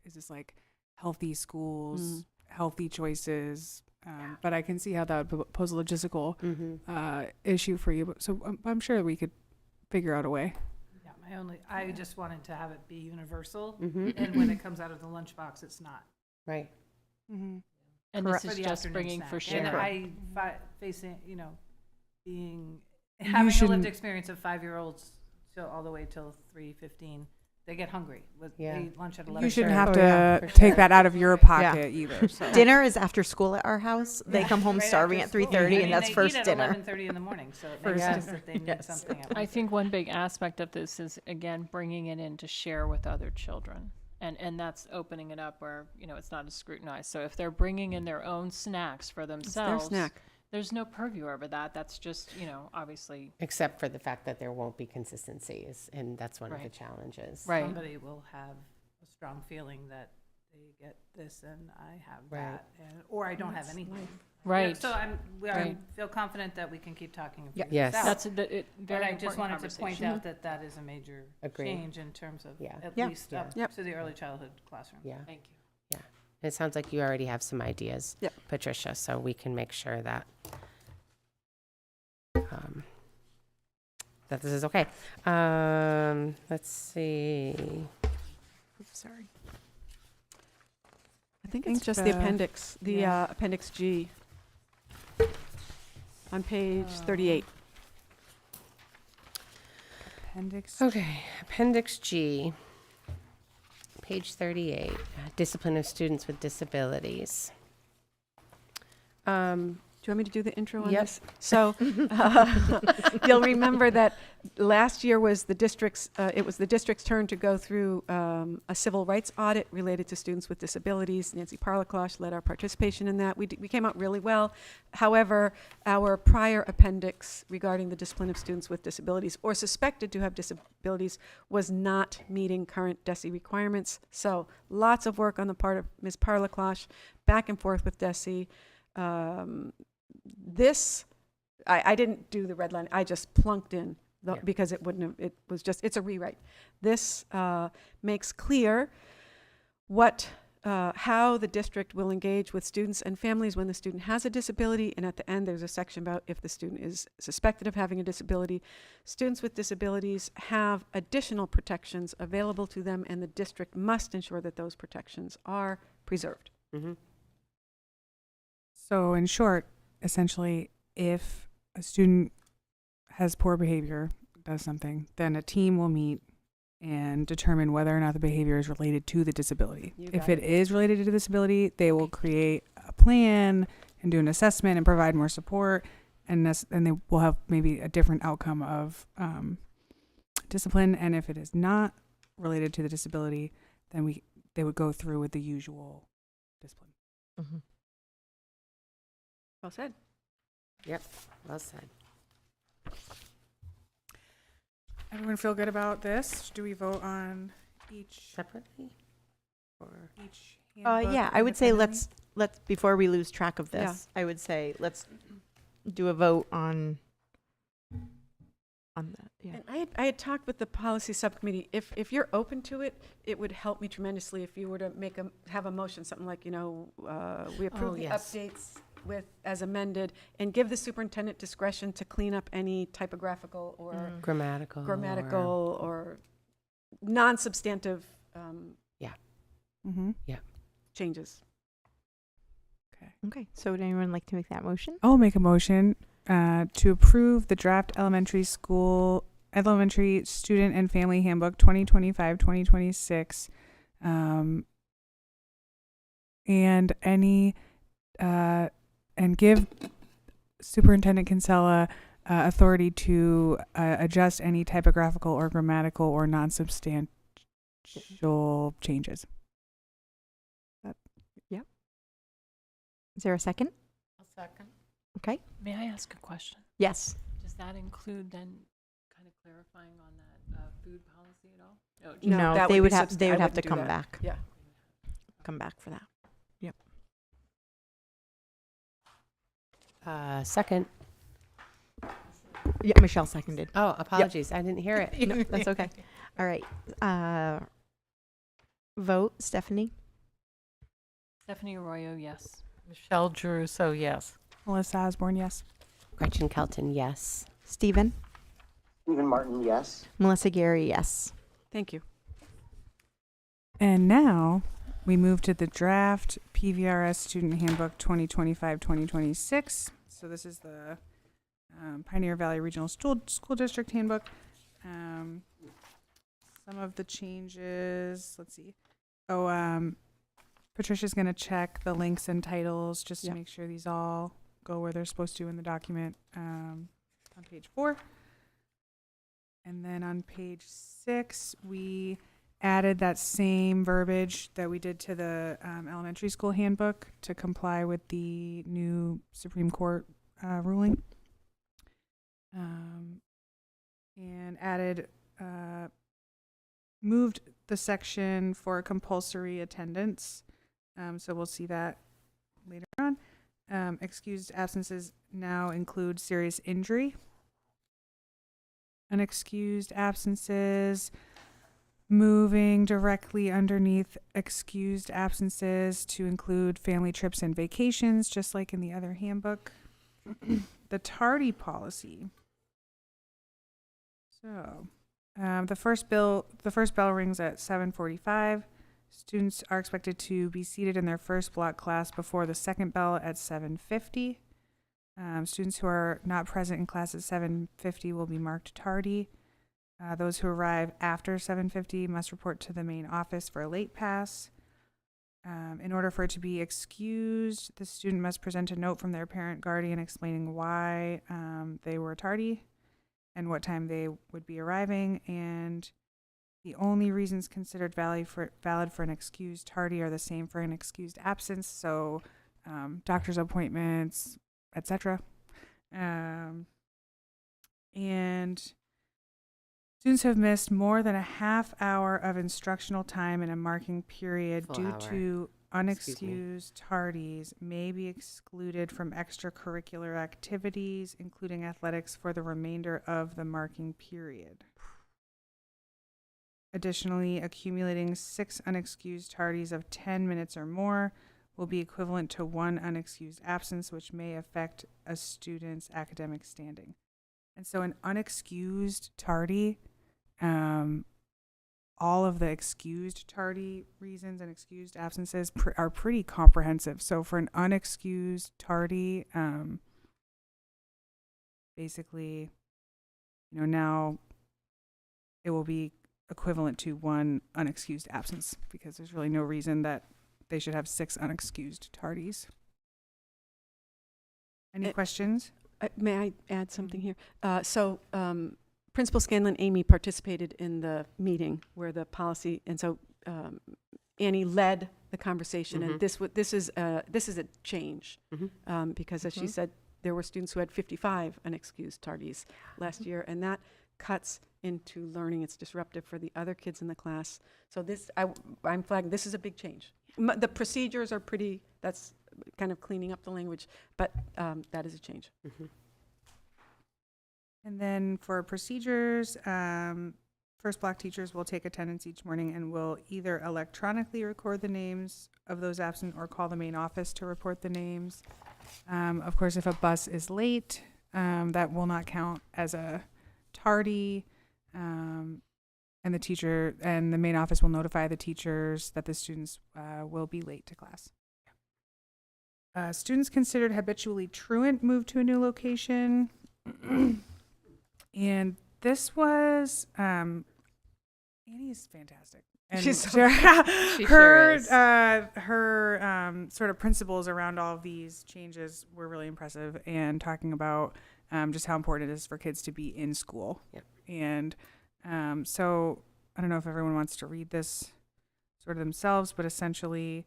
is just like healthy schools, healthy choices. But I can see how that would pose a logistical issue for you. So I'm sure we could figure out a way. Yeah, I just wanted to have it be universal, Mm-hmm. and when it comes out of the lunchbox, it's not. Right. Mm-hmm. And Correct. this For is the just afternoon bringing snack. for And sure. I facing, having a lived shouldn't- experience of 5-year-olds all the way till 3:15, they get hungry. Yeah. They eat lunch at 11. You shouldn't Sure. have Oh, to yeah, for take sure. that out of your pocket either. So. Dinner is after school at our house. They come home Right starving after at school. 3:30, I and mean, that's they first eat at dinner. 11:30 in the morning, so it makes First sense dinner. that they need Yes. something at I think one big aspect of this is, again, bringing it in to share with other children. And that's opening it up where, it's not as scrutinized. So if they're bringing in their own snacks for It's their themselves, snack. there's no purview over that. That's just, obviously, Except for the fact that there won't be consistencies, and that's one of the Right. challenges. Right. Somebody will have a strong feeling that they get this and I have Right. that, or I don't have That's anything. right. So I Right. feel confident that we can keep talking and Yeah. figure Yes. this out. That's a But very I just important wanted to point conversation. out that that is a major Agreed. change in terms of Yeah. at Yeah. least Yeah. up Yep. to the early childhood classroom. Yeah. Thank you. It sounds like you already have some ideas, Yep. Patricia, so we can make sure that that this is okay. Let's see. Sorry. I think think it's just the the- appendix, Appendix G on page 38. Appendix. Okay, Appendix G, page 38, discipline of students with disabilities. Do you want me to do the intro on Yep. this? So, you'll remember that last year was the district's, it was the district's turn to go through a civil rights audit related to students with disabilities. Nancy Parlaklosh led our participation in that. We came out really well. However, our prior appendix regarding the discipline of students with disabilities or suspected to have disabilities was not meeting current DESE requirements. So lots of work on the part of Ms. Parlaklosh, back and forth with DESE. I didn't do the red line. I just plunked in because it wouldn't have, it was just, it's a rewrite. This makes clear how the district will engage with students and families when the student has a disability. And at the end, there's a section about if the student is suspected of having a disability. Students with disabilities have additional protections available to them, and the district must ensure that those protections are preserved. Mm-hmm. So in short, essentially, if a student has poor behavior, does something, then a team will meet and determine whether or not the behavior is related to the disability. You If got it is related to the disability, they will create a plan and do an assessment and provide more support, and they will have maybe a different outcome of discipline. And if it is not related to the disability, then they would go through with the usual discipline. Mm-hmm. Well said. Yep, well said. Everyone feel good about this? Do we vote on each Separately? Or handbook Yeah, I would say independently? let's before we lose track of Yeah. this, I would say let's do a vote on that. Yeah. And I had talked with the policy subcommittee. If you're open to it, it would help me tremendously if you were to have a motion, something like, we approve the yes. updates as amended, and give the superintendent discretion to clean up any typographical or grammatical. or non-substantive Mm-hmm. changes. Okay. So would anyone like to make that motion? I'll make a motion to approve the draft elementary student and family handbook 2025-2026 and and give Superintendent Kinsella authority to adjust any typographical or grammatical or non-substantial changes. Is there a second? A second. Okay. May I ask a question? Yes. Does that include then kind of clarifying on that food policy at all? No, that they would would be have subst- they I would have wouldn't to do come that. back. Yeah. Come back for that. Second. Yeah, Michelle seconded. Oh, apologies. I didn't hear it. No, that's okay. All right. Vote, Stephanie. Stephanie Arroyo, yes. Michelle Druso, yes. Melissa Osborne, yes. Gretchen Kelton, yes. Stephen. Stephen Martin, yes. Melissa Gary, yes. Thank you. And now we move to the draft PVRS Student Handbook 2025-2026. So this is the Pioneer Valley Regional School District Handbook. Some of the changes, let's see. Patricia's going to check the links and titles just to make sure these all go where they're supposed to in the document on page 4. And then on page 6, we added that same verbiage that we did to the elementary school handbook to comply with the new Supreme Court ruling. And added, moved the section for compulsory attendance. So we'll see that later on. Excused absences now include serious injury. Unexcused absences, moving directly underneath excused absences to include family trips and vacations, just like in the other handbook. The tardy policy. So, the first bell rings at 7:45. Students are expected to be seated in their first block class before the second bell at 7:50. Students who are not present in class at 7:50 will be marked tardy. Those who arrive after 7:50 must report to the main office for a late pass. In order for it to be excused, the student must present a note from their parent guardian explaining why they were tardy and what time they would be arriving. And the only reasons considered valid for an excused tardy are the same for an excused absence. So doctor's appointments, etc. And students who have missed more than a half hour of instructional time in a marking period Full due hour. to unexcused tardies may be excluded from extracurricular activities, including athletics, for the remainder of the marking period. Additionally, accumulating 6 unexcused tardies of 10 minutes or more will be equivalent to 1 unexcused absence, which may affect a student's academic standing. And so an unexcused tardy, all of the excused tardy reasons and excused absences are pretty comprehensive. So for an unexcused tardy, basically, now it will be equivalent to 1 unexcused absence, because there's really no reason that they should have 6 unexcused tardies. Any questions? May I add something here? Principal Scanlon Amy participated in the meeting where the policy, and so Annie led the conversation, and this is a change because, as she said, there were students who had 55 unexcused tardies last year, and that cuts into learning. It's disruptive for the other kids in the class. So I'm flagging, this is a big change. The procedures are pretty, that's kind of cleaning up the language, but that is a change. And then for procedures, first block teachers will take attendance each morning and will either electronically record the names of those absent or call the main office to report the names. Of course, if a bus is late, that will not count as a tardy. And the teacher and the main office will notify the teachers that the students will be late to class. Students considered habitually truant move to a new location. And this was, Annie is fantastic. And She's so She sure is. her sort of principles around all of these changes were really impressive, and talking about just how important it is for kids to be in school. Yep. And so I don't know if everyone wants to read this sort of themselves, but essentially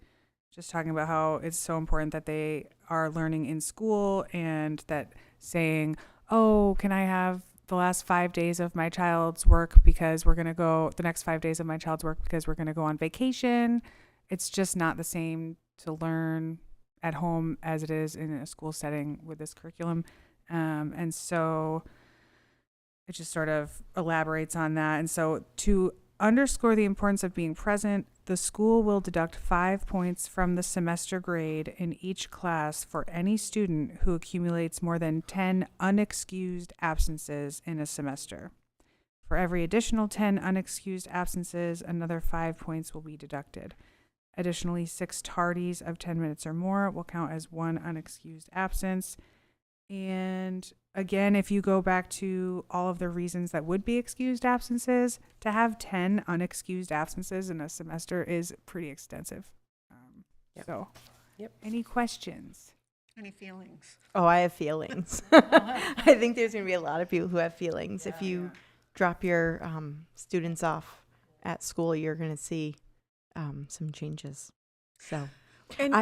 just talking about how it's so important that they are learning in school, and that saying, oh, can I have the last 5 days of my child's work because we're going to go, the next 5 days of my child's work because we're going to go on vacation. It's just not the same to learn at home as it is in a school setting with this curriculum. And so it just sort of elaborates on that. And so to underscore the importance of being present, the school will deduct 5 points from the semester grade in each class for any student who accumulates more than 10 unexcused absences in a semester. For every additional 10 unexcused absences, another 5 points will be deducted. Additionally, 6 tardies of 10 minutes or more will count as 1 unexcused absence. And again, if you go back to all of the reasons that would be excused absences, to have 10 unexcused absences in a semester is pretty extensive. Yep. So, Yep. Any questions? Any feelings? Oh, I have feelings. I think there's going to be a lot of people who have feelings. If you drop your students off at school, you're going to see some changes. So, And,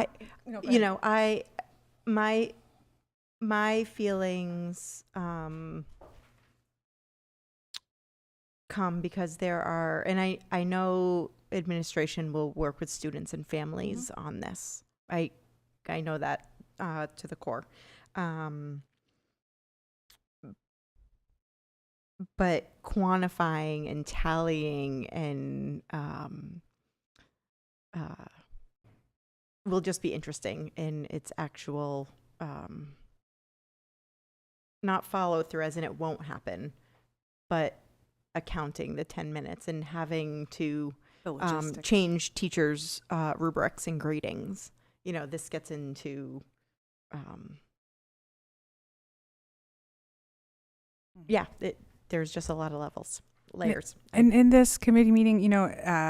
my feelings come because there are, and I know administration will work with students and families on this. I know that to the core. But quantifying and tallying and will just be interesting in its actual not follow through, as in it won't happen, but accounting the 10 minutes and having to change teachers' rubrics and gradings. This gets into there's just a lot of layers. And in this committee meeting,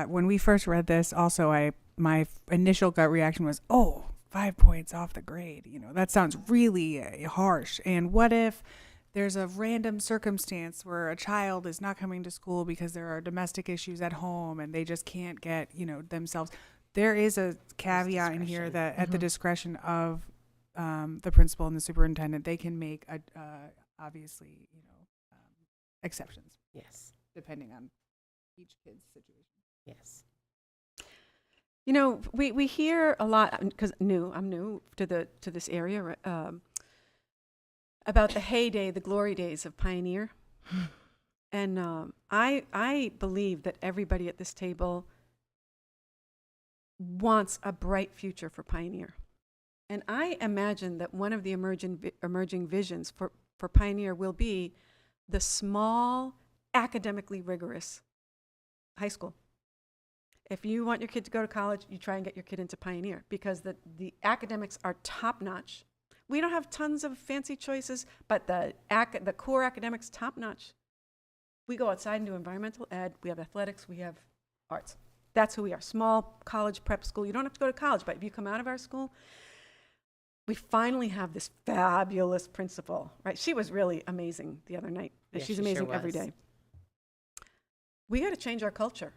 when we first read this, also I my initial gut reaction was, oh, 5 points off the grade. That sounds really harsh. And what if there's a random circumstance where a child is not coming to school because there are domestic issues at home and they just can't get, themselves. There is a caveat in here that at the discretion of the principal and the superintendent, they can make obviously, exceptions Yes, depending on each kid's situation. yes. We hear a lot, because I'm new to this area, right, about the heyday, the glory days of Pioneer. And I believe that everybody at this table wants a bright future for Pioneer. And I imagine that one of the emerging visions for Pioneer will be the small, academically rigorous high school. If you want your kid to go to college, you try and get your kid into Pioneer, because the academics are top-notch. We don't have tons of fancy choices, but the core academics, top-notch. We go outside and do environmental ed, we have athletics, we have arts. That's who we are. Small college prep school. You don't have to go to college, but if you come out of our school, we finally have this fabulous principal, right? She was really amazing the other night. Yeah, She's she amazing sure every was. day. We got to change our culture.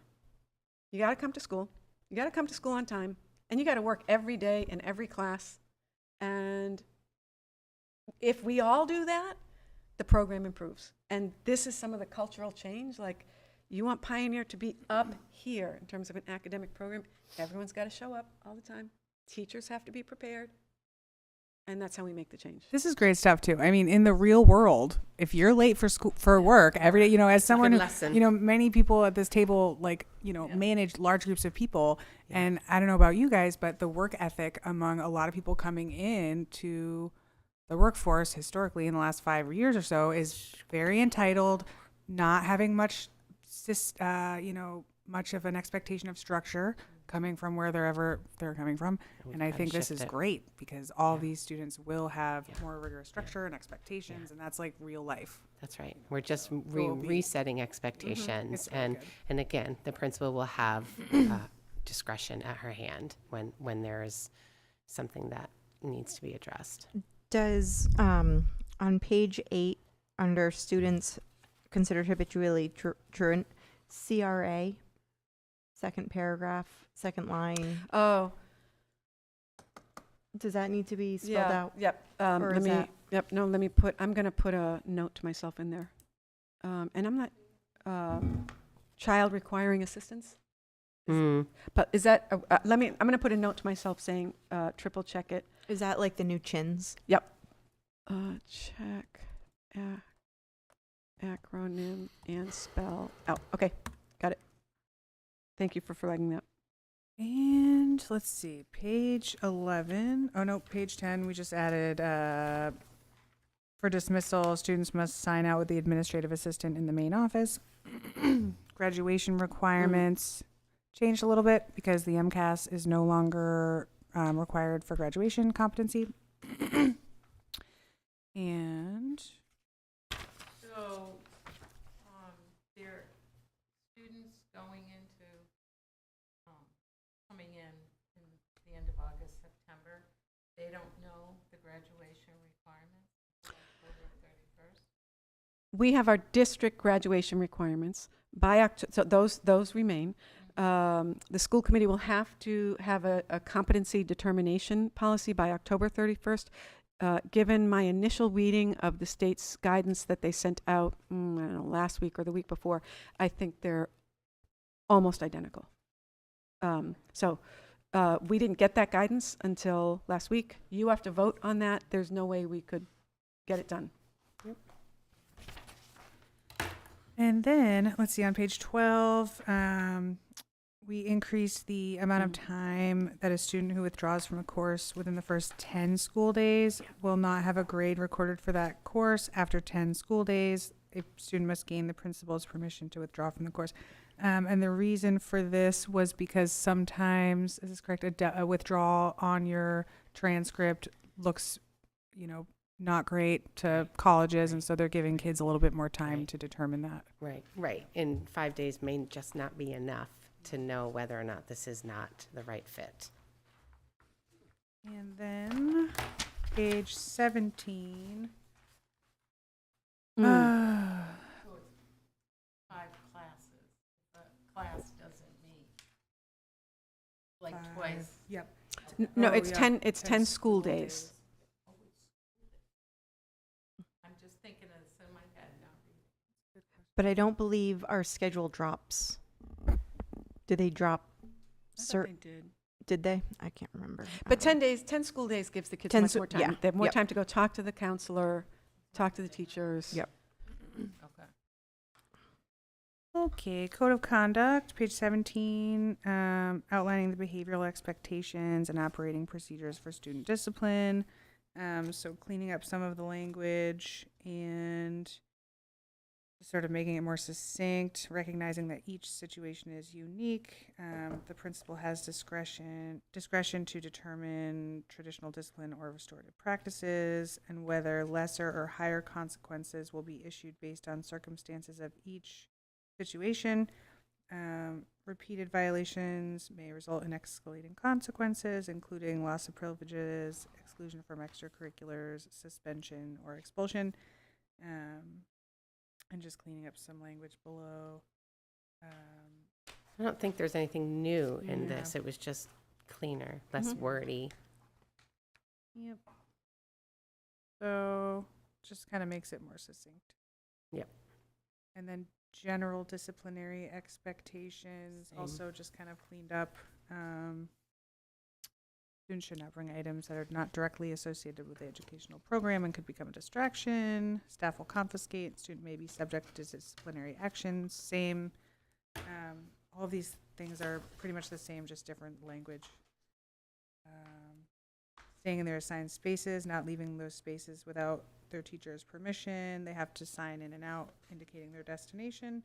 You got to come to school. You got to come to school on time. And you got to work every day in every class. And if we all do that, the program improves. And this is some of the cultural change. Like, you want Pioneer to be up here in terms of an academic program. Everyone's got to show up all the time. Teachers have to be prepared. And that's how we make the change. This is great stuff too. I mean, in the real world, if you're late for work every day, as someone Good who, lesson. many people at this table, manage large groups of people. Yeah. And I don't know about you guys, but the work ethic among a lot of people coming in to the workforce historically in the last 5 years or so is very entitled, not having much, much of an expectation of structure coming from wherever they're coming from. We've And I gotta think this shift is it. great because all Yeah. these students will have Yeah. more rigorous structure and expectations, and that's like real life. That's right. We're just will be. resetting expectations. It's really good. And again, the principal will have discretion at her hand when there is something that needs to be addressed. Does, on page 8, under students considered habitually truant, CRA, second paragraph, second line, Oh, does that need to be spelled yeah, out? yep. Or is that- I'm going to put a note to myself in there. And I'm not, child requiring assistance. But is that, I'm going to put a note to myself saying, triple check it. Is that like the new chins? Check acronym and spell out. Okay, got it. Thank you for flagging that. And let's see, page 11. Oh, no, page 10. We just added for dismissal, students must sign out with the administrative assistant in the main office. Graduation requirements changed a little bit because the MCAS is no longer required for graduation competency. And So, there, students going into, coming in the end of August, September, they don't know the graduation requirements until October 31st? We have our district graduation requirements by so those remain. The school committee will have to have a competency determination policy by October 31st. Given my initial reading of the state's guidance that they sent out, I don't know, last week or the week before, I think they're almost identical. So we didn't get that guidance until last week. You have to vote on that. There's no way we could get it done. And then, let's see, on page 12, we increased the amount of time that a student who withdraws from a course within the first 10 school days will not have a grade recorded for that course. After 10 school days, a student must gain the principal's permission to withdraw from the course. And the reason for this was because sometimes, is this correct, a withdrawal on your transcript looks, not great to colleges, and so they're giving kids a little bit more time Right. to determine that. Right. And 5 days may just not be enough to know whether or not this is not the right fit. And then page 17. Five classes, but class doesn't meet like twice. Yep. No, Oh, it's yeah. 10, it's 10 school days. I'm just thinking of this in my head now. But I don't believe our schedule drops. Did they drop? Did they? I can't remember. But 10 days, 10 school days gives the kids 10 much more time. yeah, They have more yep. time to go talk to the counselor, talk to the teachers. Yep. Okay. Okay, code of conduct, page 17, outlining the behavioral expectations and operating procedures for student discipline. So cleaning up some of the language and sort of making it more succinct, recognizing that each situation is unique. The principal has discretion to determine traditional discipline or restorative practices, and whether lesser or higher consequences will be issued based on circumstances of each situation. Repeated violations may result in escalating consequences, including loss of privileges, exclusion from extracurriculars, suspension, or expulsion. And just cleaning up some language below. I don't think there's anything new in Yeah. this. It was just cleaner, less wordy. Yep. So just kind of makes it more succinct. Yep. And then general disciplinary expectations Same. also just kind of cleaned up. Students should not bring items that are not directly associated with the educational program and could become a distraction. Staff will confiscate. Student may be subject to disciplinary actions. Same. All of these things are pretty much the same, just different language. Staying in their assigned spaces, not leaving those spaces without their teacher's permission. They have to sign in and out, indicating their destination.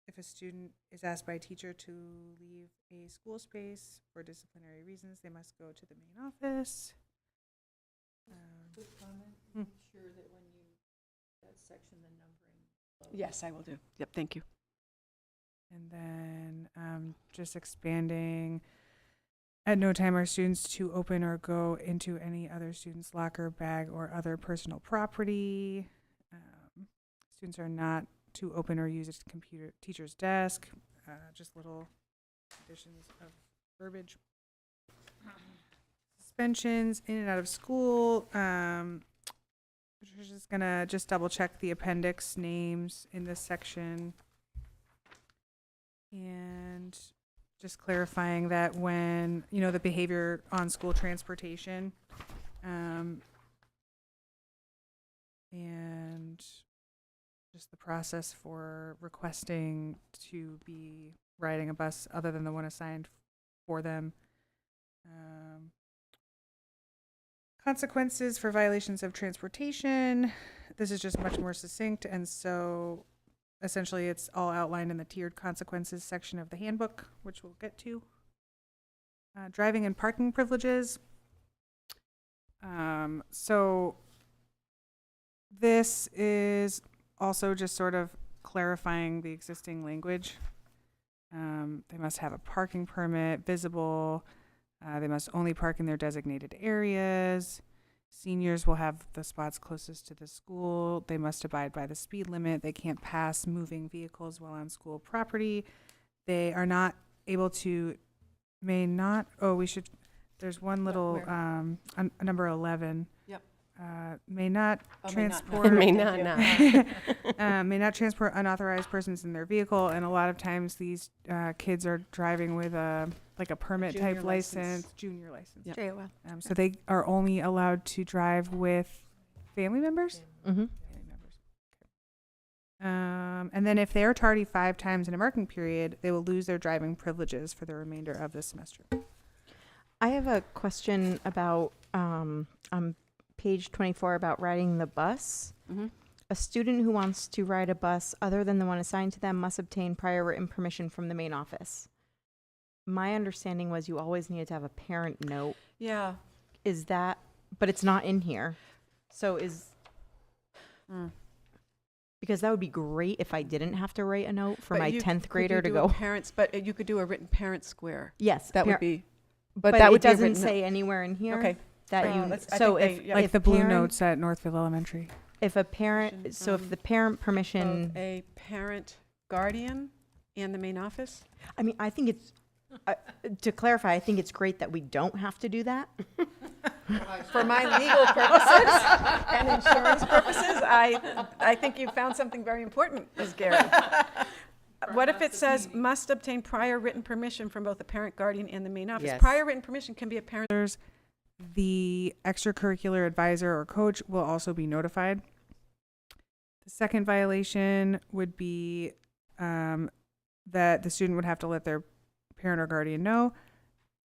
If a student is asked by a teacher to leave a school space for disciplinary reasons, they must go to the main office. Quick comment, make sure that when you, that section, the numbering. Yes, I will do. Yep, thank you. And then just expanding, at no time are students to open or go into any other student's locker, bag, or other personal property. Students are not to open or use a computer teacher's desk. Just little additions of verbiage. Suspensions in and out of school. Patricia's gonna just double check the appendix names in this section. And just clarifying that when, the behavior on school transportation, and just the process for requesting to be riding a bus other than the one assigned for them. Consequences for violations of transportation. This is just much more succinct, and so essentially it's all outlined in the tiered consequences section of the handbook, which we'll get to. Driving and parking privileges. So this is also just sort of clarifying the existing language. They must have a parking permit visible. They must only park in their designated areas. Seniors will have the spots closest to the school. They must abide by the speed limit. They can't pass moving vehicles while on school property. They are not able to, there's one little, number 11. Yep. May not Oh, transport. May not, not. May not transport unauthorized persons in their vehicle, and a lot of times these kids are driving with a permit Junior type license. junior license. Yep. JOL. So they are only allowed to drive with family members. Mm-hmm. Family members. And then if they are tardy 5 times in a marking period, they will lose their driving privileges for the remainder of the semester. I have a question about on page 24 about riding the bus. Mm-hmm. A student who wants to ride a bus other than the one assigned to them must obtain prior written permission from the main office. My understanding was you always needed to have a parent note. Yeah. Is that, but it's not in here. So Because that would be great if I didn't have to write a note for But my you- 10th could grader you to do a go. Parents, but you could do a written parent square. Yes. That would par- be, But that it would be a doesn't written note. say anywhere in here Okay. that I you, think so they- if, yeah. Like if the blue parent- notes at Northfield Elementary. if a parent, so if the parent permission, Of a parent guardian and the main office? I mean, I think it's, to clarify, I think it's great that we don't have to do that. For my legal purposes and insurance purposes, I think you found something very important, Ms. Gary. What if it says, must obtain prior written permission from both the parent guardian and the main office? Yes. Prior written permission can be a parent. The extracurricular advisor or coach will also be notified. The second violation would be that the student would have to let their parent or guardian know.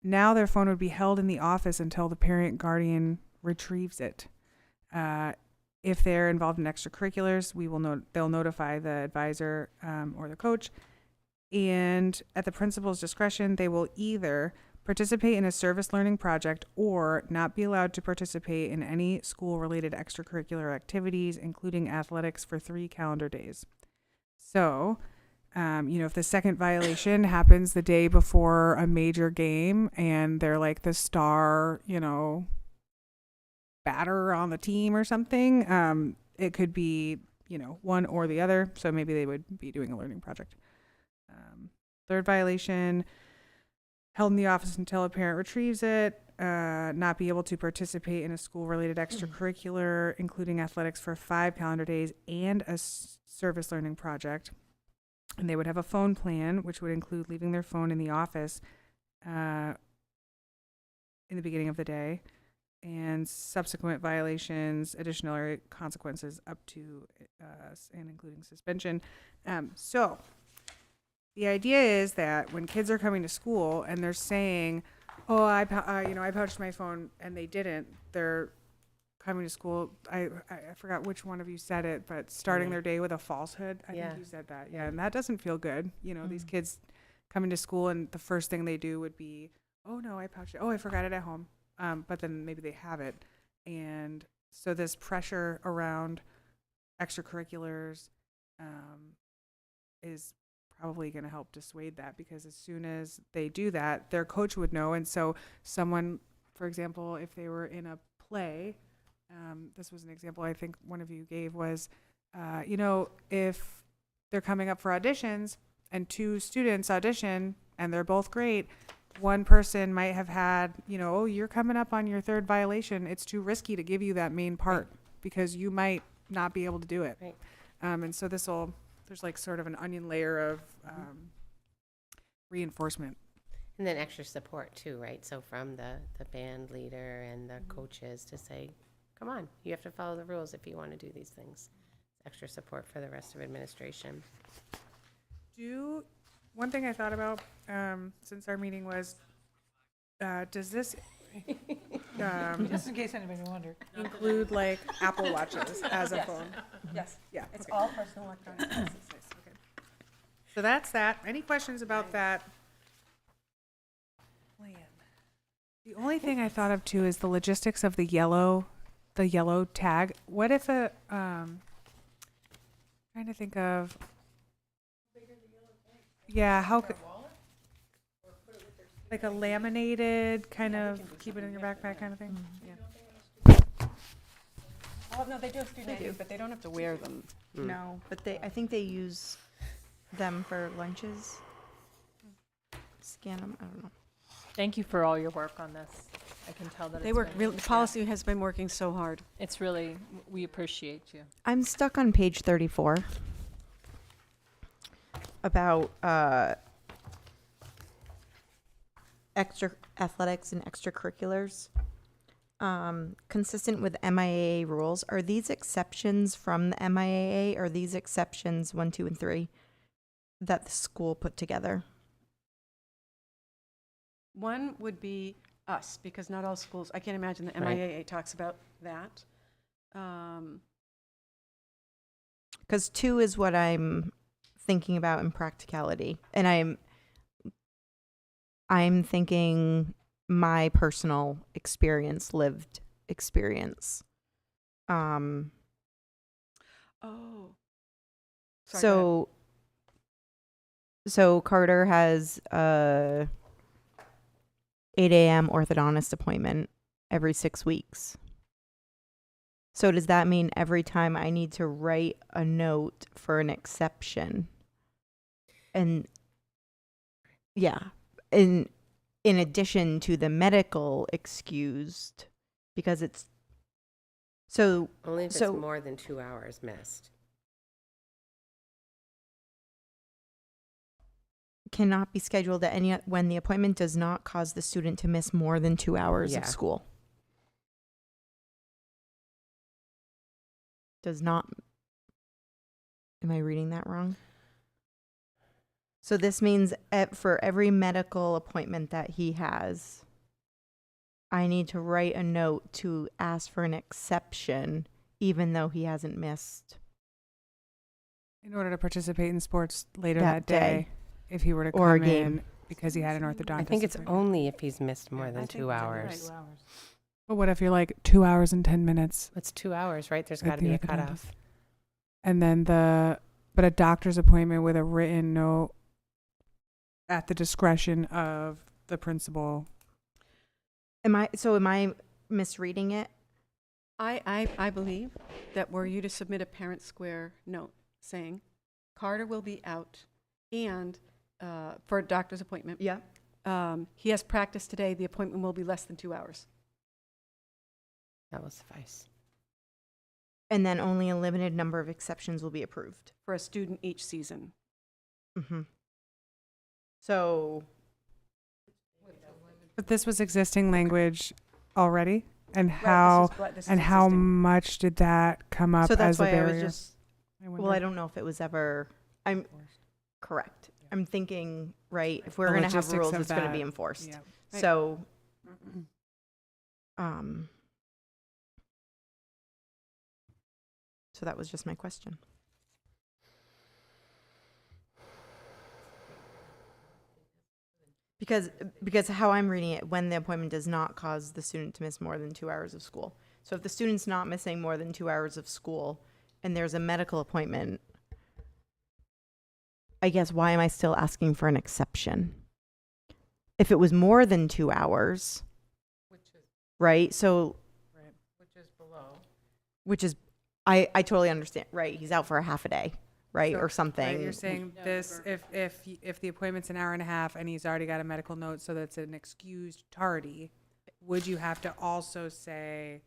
Now their phone would be held in the office until the parent guardian retrieves it. If they're involved in extracurriculars, they'll notify the advisor or the coach. And at the principal's discretion, they will either participate in a service learning project or not be allowed to participate in any school-related extracurricular activities, including athletics, for 3 calendar days. So, if the second violation happens the day before a major game and they're like the star, batter on the team or something, it could be, one or the other. So maybe they would be doing a learning project. Third violation, held in the office until a parent retrieves it, not be able to participate in a school-related extracurricular, including athletics, for 5 calendar days and a service learning project. And they would have a phone plan, which would include leaving their phone in the office in the beginning of the day, and subsequent violations, additional consequences up to and including suspension. So the idea is that when kids are coming to school and they're saying, "Oh, I pouched my phone," and they didn't, they're coming to school. I forgot which one of you said it, but starting their day with a falsehood. I Yeah. think you said that. Yeah, and that doesn't feel good. These kids coming to school and the first thing they do would be, "Oh no, I pouched it. Oh, I forgot it at home." But then maybe they have it, and so this pressure around extracurriculars is probably going to help dissuade that, because as soon as they do that, their coach would know. And so someone, for example, if they were in a play, this was an example I think one of you gave was, if they're coming up for auditions and 2 students audition and they're both great, one person might have had, "Oh, you're coming up on your 3rd violation. It's too risky to give you that main part because you might not be able to do it." Right. And so there's like sort of an onion layer of reinforcement. And then extra support too, right? So from the band leader and the coaches to say, come on, you have to follow the rules if you want to do these things. Extra support for the rest of administration. One thing I thought about since our meeting was, does this Just in case anybody wondered. include like Apple Watches as a phone? Yes. Yeah. It's okay. all personal electronic devices. Okay. So that's that. Any questions about that plan? The only thing I thought of too is the logistics of the yellow tag. What if trying to think of, yeah, how could, like a laminated kind of keep it in your backpack kind of thing? Yeah. Oh, no, they do student ID, but they don't have to wear them. No, but I think they use them for lunches. Scan them, I don't know. Thank you for all your work on this. I can tell that They it's work, been- really. The yeah, policy has been working so hard. It's really, we appreciate you. I'm stuck on page 34 about extra athletics and extracurriculars. Consistent with MIAA rules, are these exceptions from the MIAA, or are these exceptions 1, 2, and 3 that the school put together? One would be us, because not all schools, I can't imagine the Right. MIAA talks about that. Because 2 is what I'm thinking about in practicality, and I'm thinking my personal experience, lived experience. Oh, Sorry, go ahead. So Carter has a 8 a.m. orthodontist appointment every 6 weeks. So does that mean every time I need to write a note for an exception? And yeah, in addition to the medical excused, because it's so Only if it's So- more than 2 hours missed. cannot be scheduled at any when the appointment does not cause the student to miss more than 2 hours Yeah. of school. Does not. Am I reading that wrong? So this means for every medical appointment that he has, I need to write a note to ask for an exception, even though he hasn't missed In order to participate in sports later that that day, if he were to or a come game. in because he had an orthodontist. I think it's appointment. only if he's missed more I than think 2 you're right, hours. 2 hours. But what if you're like 2 hours and 10 minutes? It's 2 hours, right? There's At got to the be a orthodontist. cutoff. And then but a doctor's appointment with a written note at the discretion of the principal. Am I misreading it? I believe that were you to submit a Parent Square note saying, Carter will be out and, for a doctor's appointment. Yeah. He has practice today, the appointment will be less than 2 hours. That will suffice. And then only a limited number of exceptions will be approved. For a student each season. Mm-hmm. So But this was existing language already, and Right, how this is and how existing. much did that come up so that's as a why I barrier? was just. Well, I wonder. don't know if it was ever. I'm correct. I'm thinking right. If we're The going to have logistics rules, of it's going to that. be enforced. Yeah. Right. So, um, so that was just my question. Because how I'm reading it, when the appointment does not cause the student to miss more than 2 hours of school. So if the student's not missing more than 2 hours of school and there's a medical appointment, I guess why am I still asking for an exception? If it was more than 2 hours, right? So, which is, I totally understand, right? He's out for a half a day, right? So- Or something. Right, you're saying this if the appointment's an hour and a half and he's already got a medical note, so that's an excused tardy. Would you have to also say?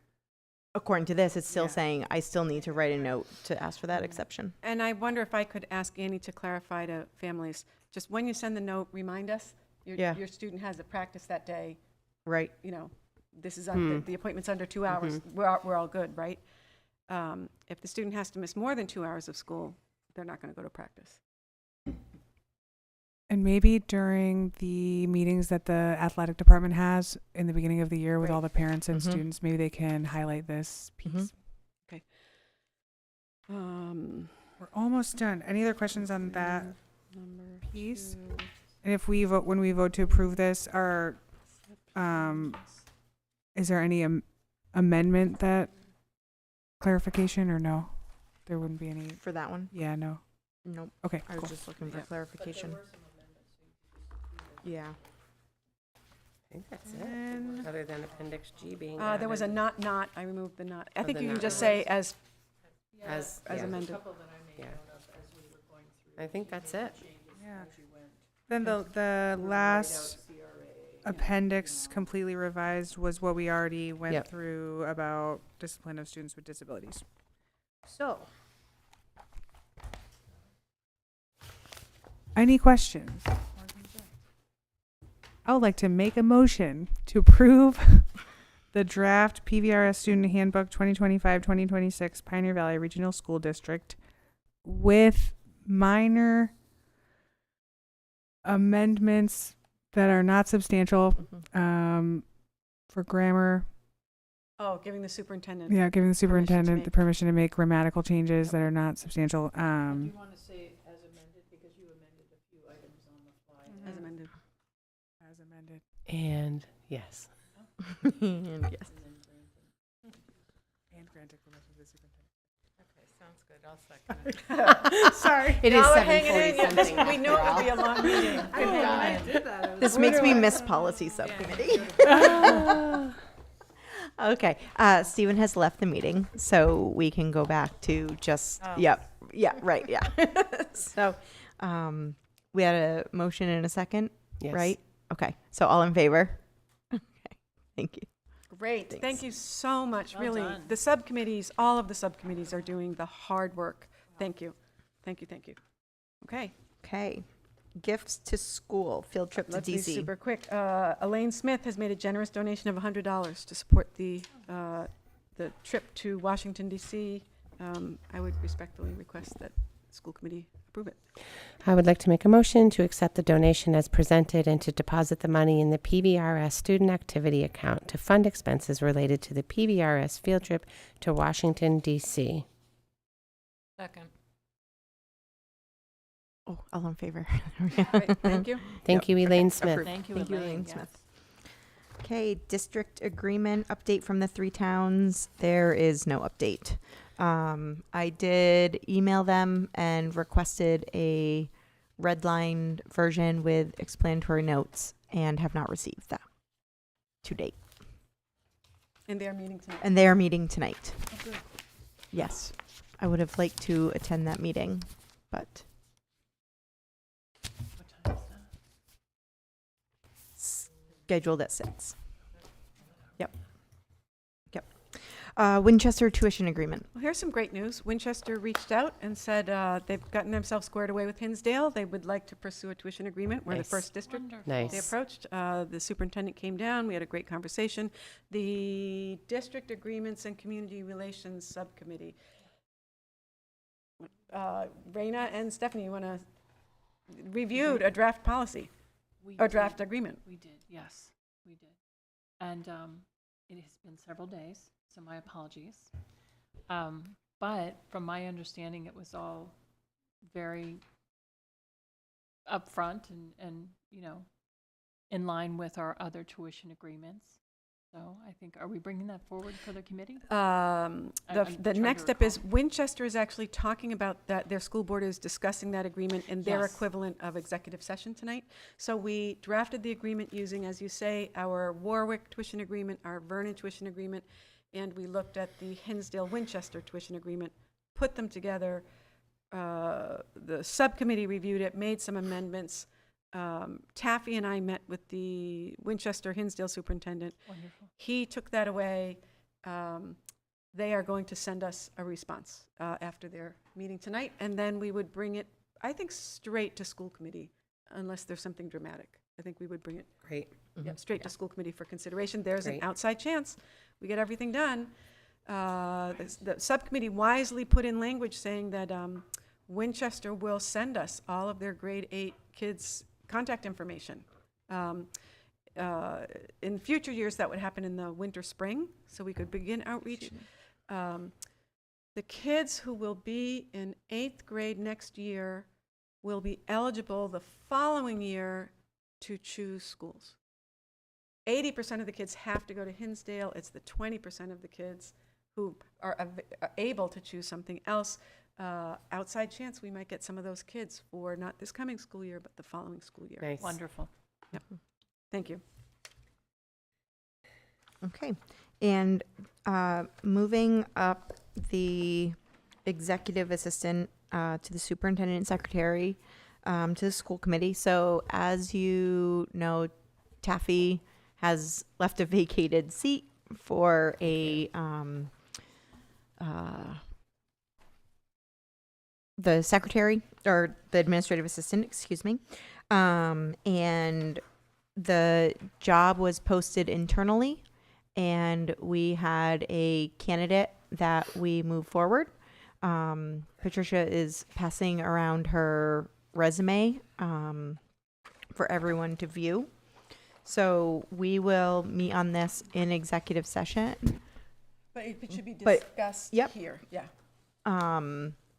According to this, it's still Yeah. saying I still need to write a note to ask for that exception. And I wonder if I could ask Annie to clarify to families, just when you send the note, remind us, Yeah. your student has a practice that day, Right. you know, this is, the appointment's under 2 hours, we're all good, right? If the student has to miss more than 2 hours of school, they're not going to go to practice. And maybe during the meetings that the athletic department has in the beginning of the year with Right. all the parents and Mhm. students, maybe they can highlight this piece. Um, We're almost done. Any other questions on that number piece? 2. And if we vote, when we vote to approve this, is there any amendment that clarification or no? There wouldn't be any. For that one? Yeah, no. Nope. Okay, I was cool. just looking for Yeah. clarification. Yeah. I think that's And- it, other than Appendix G being There was a added not, I removed the not. I Oh, think the you can not just was- say as as yeah, amended. yeah. I think that's it. Yeah. Then the last appendix completely revised was what we already went Yep. through about discipline of students with disabilities. So. Any questions? I would like to make a motion to approve the draft PVRS Student Handbook 2025-2026 Pioneer Valley Regional School District with minor amendments that are not substantial, for grammar. Oh, giving the superintendent. Yeah, giving the superintendent make. the permission to make grammatical changes that are not substantial. As amended. As amended. And yes. And yes. And granted permission to the superintendent. Okay, sounds good. I'll second it. Sorry. It is Now we're hanging in. 7:40 Yeah, this- something We knew it after would be a long meeting. Good God. This makes me miss policy subcommittee. Okay, Stephen has left the meeting, so we can go back to just, yep, yeah, right, yeah. So, we had a motion and a second, Yes. right? Okay, so all in favor? Okay, thank you. Great. Thanks. Thank you so much, Well really. done. The subcommittees, all of the subcommittees are doing the hard work. Thank you. Thank you, thank you. Okay. Okay, gifts to school, field trip to Let's be DC. super quick. Elaine Smith has made a generous donation of $100 to support the trip to Washington DC. I would respectfully request that the school committee approve it. I would like to make a motion to accept the donation as presented and to deposit the money in the PVRS student activity account to fund expenses related to the PVRS field trip to Washington, D.C. Second. Oh, all in favor. Great, thank you. Thank you, Elaine Smith. Approved. Thank you, Thank you, Elaine. Elaine Yes. Smith. Okay, district agreement update from the 3 towns. There is no update. I did email them and requested a redlined version with explanatory notes and have not received that to date. And they're meeting tonight. And they are meeting tonight. Oh, good. Yes, I would have liked to attend that meeting, but What time is that? scheduled at 6. Yep. Winchester tuition agreement. Well, here's some great news. Winchester reached out and said they've gotten themselves squared away with Hinsdale. They would like to pursue a tuition agreement. We're the Nice. first district Wonderful. they Nice. approached. The superintendent came down. We had a great conversation. The District Agreements and Community Relations Subcommittee. Raina and Stephanie, you want to reviewed a draft policy We or did. draft agreement? We did, yes, we did. And it has been several days, so my apologies. But from my understanding, it was all very upfront and, you know, in line with our other tuition agreements. So I think, are we bringing that forward for the committee? The I'm trying to next step is recall. Winchester is actually talking about that, their school board is discussing that agreement in their Yes. equivalent of executive session tonight. So we drafted the agreement using, as you say, our Warwick tuition agreement, our Vernon tuition agreement, and we looked at the Hinsdale-Winchester tuition agreement, put them together. The subcommittee reviewed it, made some amendments. Taffy and I met with the Winchester-Hinsdale superintendent. Wonderful. He took that away. They are going to send us a response after their meeting tonight, and then we would bring it, I think, straight to school committee, unless there's something dramatic. I think we would bring it Great. straight to school committee for consideration. There's an Great. outside chance we get everything done. The subcommittee wisely put in language saying that Winchester will send us all of their grade 8 kids' contact information. In future years, that would happen in the winter, spring, so we could begin outreach. The kids who will be in 8th grade next year will be eligible the following year to choose schools. 80% of the kids have to go to Hinsdale. It's the 20% of the kids who are able to choose something else. Outside chance, we might get some of those kids for not this coming school year, but the following school year. Nice. Wonderful. Thank you. Okay, and moving up the executive assistant to the superintendent and secretary to the school committee. So as you know, Taffy has left a vacated seat for a the secretary or the administrative assistant, excuse me. And the job was posted internally, and we had a candidate that we moved forward. Patricia is passing around her resume for everyone to view. So we will meet on this in executive session. But it should be But- discussed yep. here, yeah,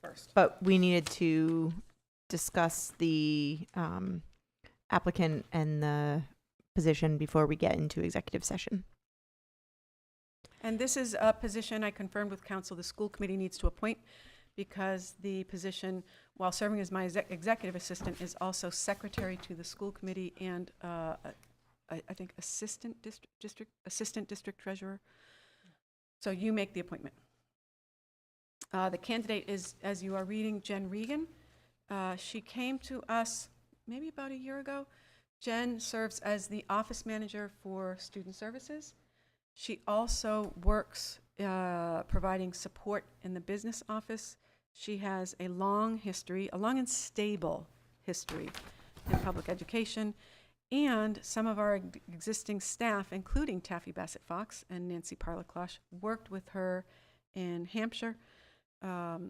first. But we needed to discuss the applicant and the position before we get into executive session. And this is a position I confirmed with council the school committee needs to appoint, because the position, while serving as my executive assistant, is also secretary to the school committee and I think assistant district treasurer. So you make the appointment. The candidate is, as you are reading, Jen Regan. She came to us maybe about a year ago. Jen serves as the office manager for student services. She also works providing support in the business office. She has a long and stable history in public education. And some of our existing staff, including Taffy Bassett-Fox and Nancy Parlaclosh, worked with her in Hampshire. I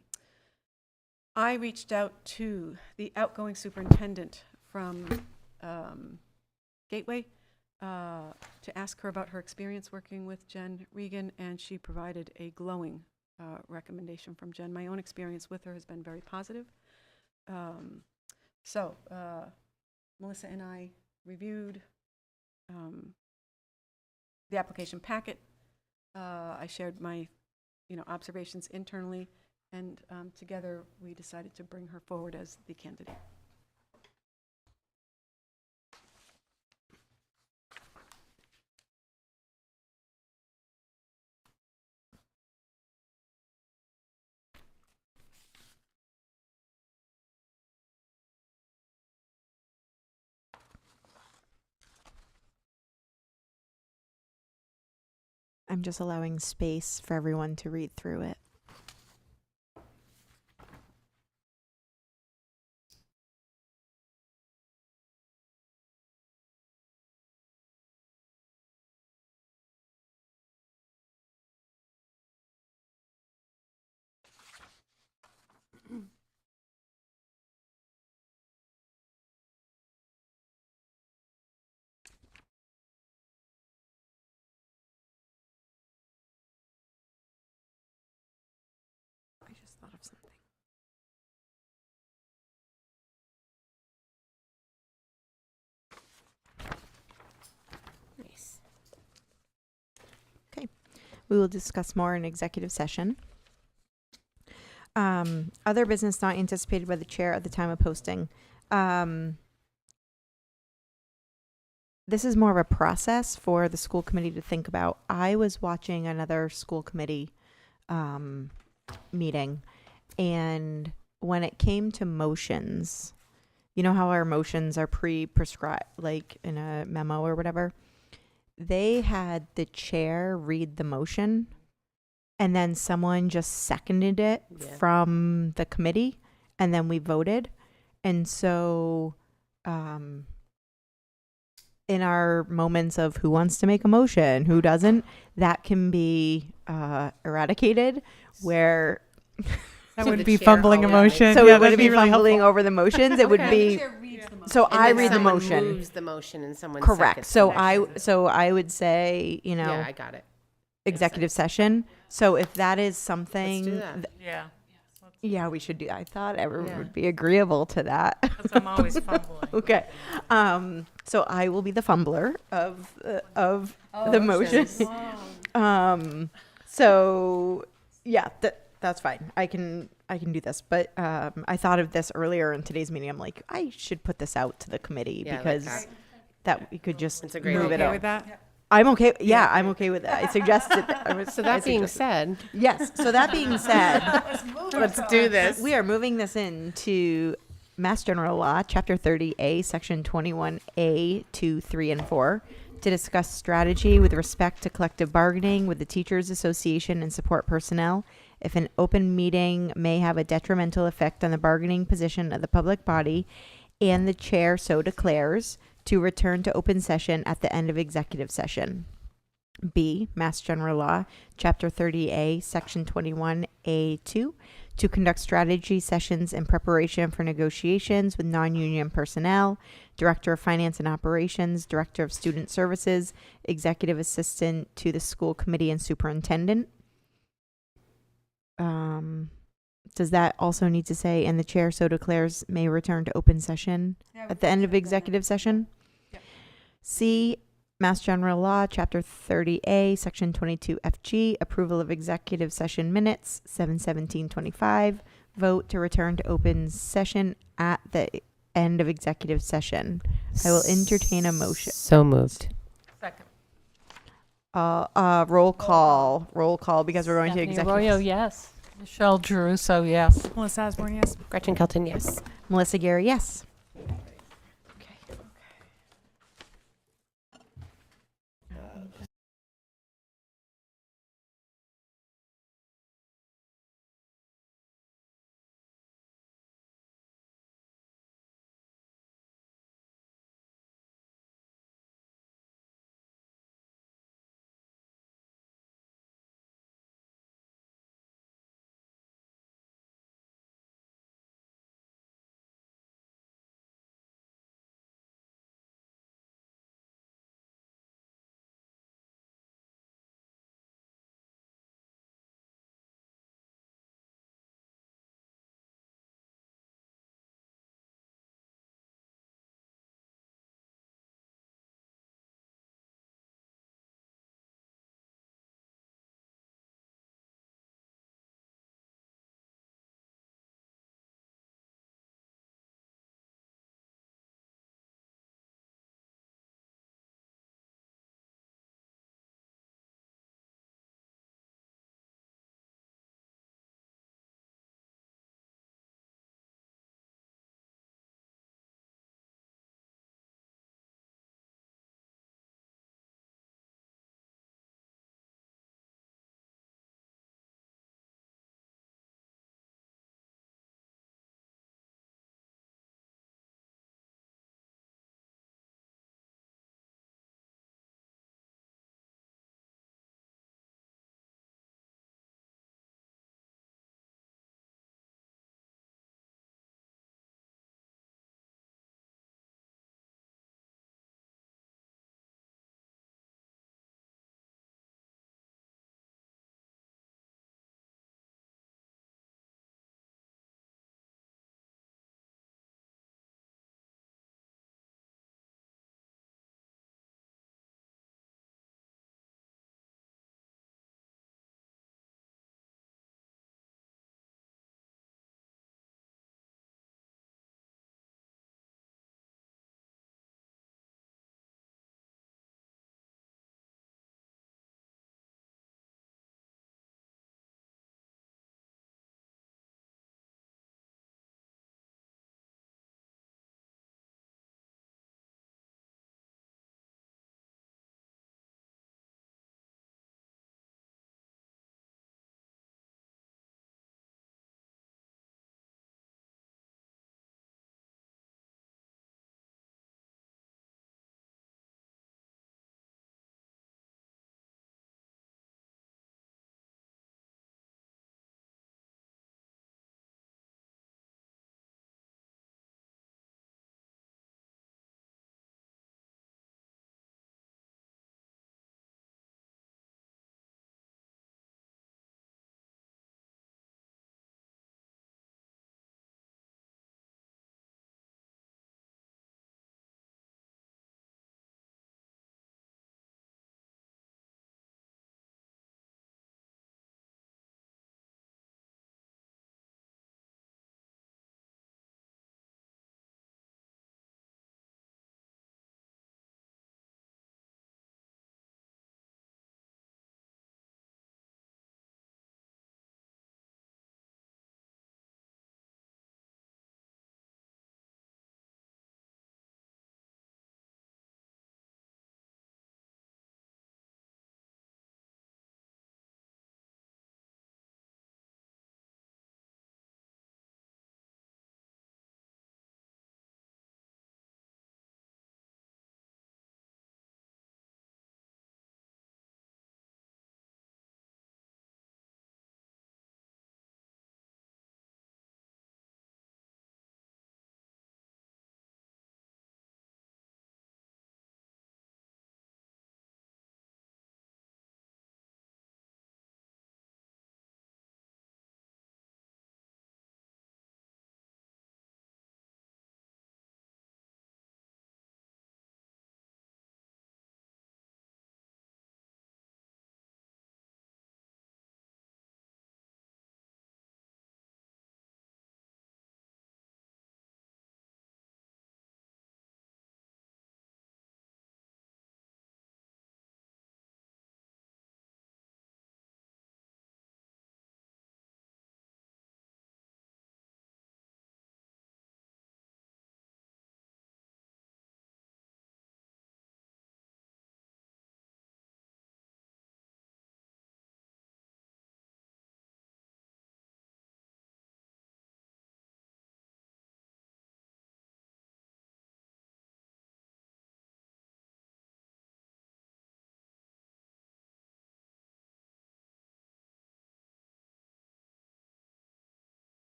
reached out to the outgoing superintendent from Gateway to ask her about her experience working with Jen Regan, and she provided a glowing recommendation from Jen. My own experience with her has been very positive. So Melissa and I reviewed the application packet. I shared my observations internally, and together we decided to bring her forward as the candidate. I'm just allowing space for everyone to read through it. I just thought of something. Nice. We will discuss more in executive session. Other business not anticipated by the chair at the time of posting. This is more of a process for the school committee to think about. I was watching another school committee meeting, and when it came to motions, you know how our motions are pre-prescribed, like in a memo or whatever? They had the chair read the motion, and then someone just seconded it from the committee, and then we voted. And so in our moments of who wants to make a motion, who doesn't, that can be eradicated, where That So would the be chair fumbling a always- motion. so Yeah, it wouldn't that'd be really fumbling helpful. over the motions. It would be so And I then read the someone motion. moves the motion and someone Correct. seconds So the motion. I would say, Yeah, I got it. executive session. So if that is something, Let's do that. Yeah, yeah, we should do. I thought everyone Yeah. would be agreeable to that. because I'm always fumbling. Okay. So I will be the fumbler of Oh, the motion. So yeah, that's fine. I can do this. But I thought of this earlier in today's meeting. I'm like, I should put this out to the committee Yeah, I like because that we could just It's a great move it idea. out. Okay with that? I'm okay. Yeah, I'm okay with that. I suggested that. So that being said, yes. So that being said, let's do this. we are moving this into Mass General Law, Chapter 30A, Section 21A, 2, 3, and 4, to discuss strategy with respect to collective bargaining with the Teachers Association and support personnel. If an open meeting may have a detrimental effect on the bargaining position of the public body, and the chair so declares, to return to open session at the end of executive session. B, Mass General Law, Chapter 30A, Section 21A2, to conduct strategy sessions in preparation for negotiations with non-union personnel, Director of Finance and Operations, Director of Student Services, Executive Assistant to the School Committee and Superintendent. Does that also need to say, and the chair so declares may return to open session at the end of executive session? C, Mass General Law, Chapter 30A, Section 22FG, approval of executive session minutes, 7/17/25. Vote to return to open session at the end of executive session. I will entertain a motion. So moved. Second. Roll call, because we're going to Stephanie executive. Arroyo, yes. Michelle Jeruso, yes. Melissa Osborne, yes. Gretchen Kelton, yes. Melissa Gary, yes.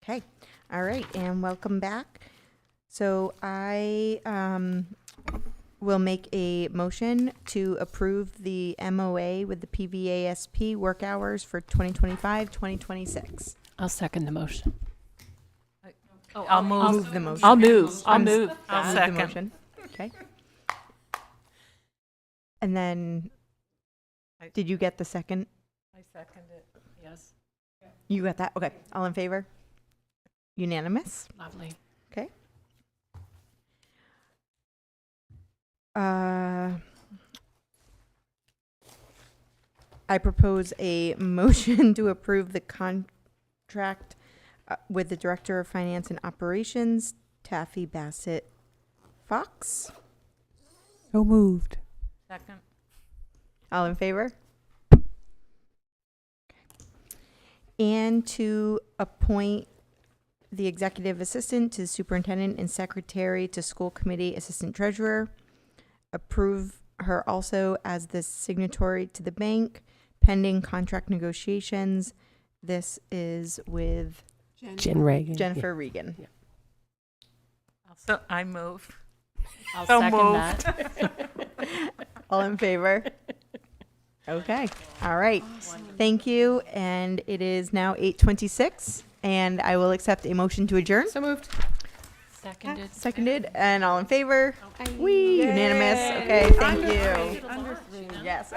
Okay, all right, and welcome back. So I will make a motion to approve the MOA with the PVASP work hours for 2025, 2026. I'll second the motion. I'll Move the motion. I'll move. I'll I'm s- move. I'll Move the second. motion. Okay. And then, did you get the second? I second it. Yes. You got that? Okay. All in favor? Unanimous? Lovely. Okay. I propose a motion to approve the contract with the Director of Finance and Operations, Taffy Bassett Fox. So moved. Second. All in favor? And to appoint the executive assistant to superintendent and secretary to school committee assistant treasurer. Approve her also as the signatory to the bank pending contract negotiations. This is with Jen Reagan. Jennifer Regan. So I move. I'll So second moved. that. All in favor? Okay. All right. Thank you. And it is now 8:26, and I will accept a motion to adjourn. So moved. Seconded. Seconded, and all in favor? We unanimous. Okay, thank you. Yes.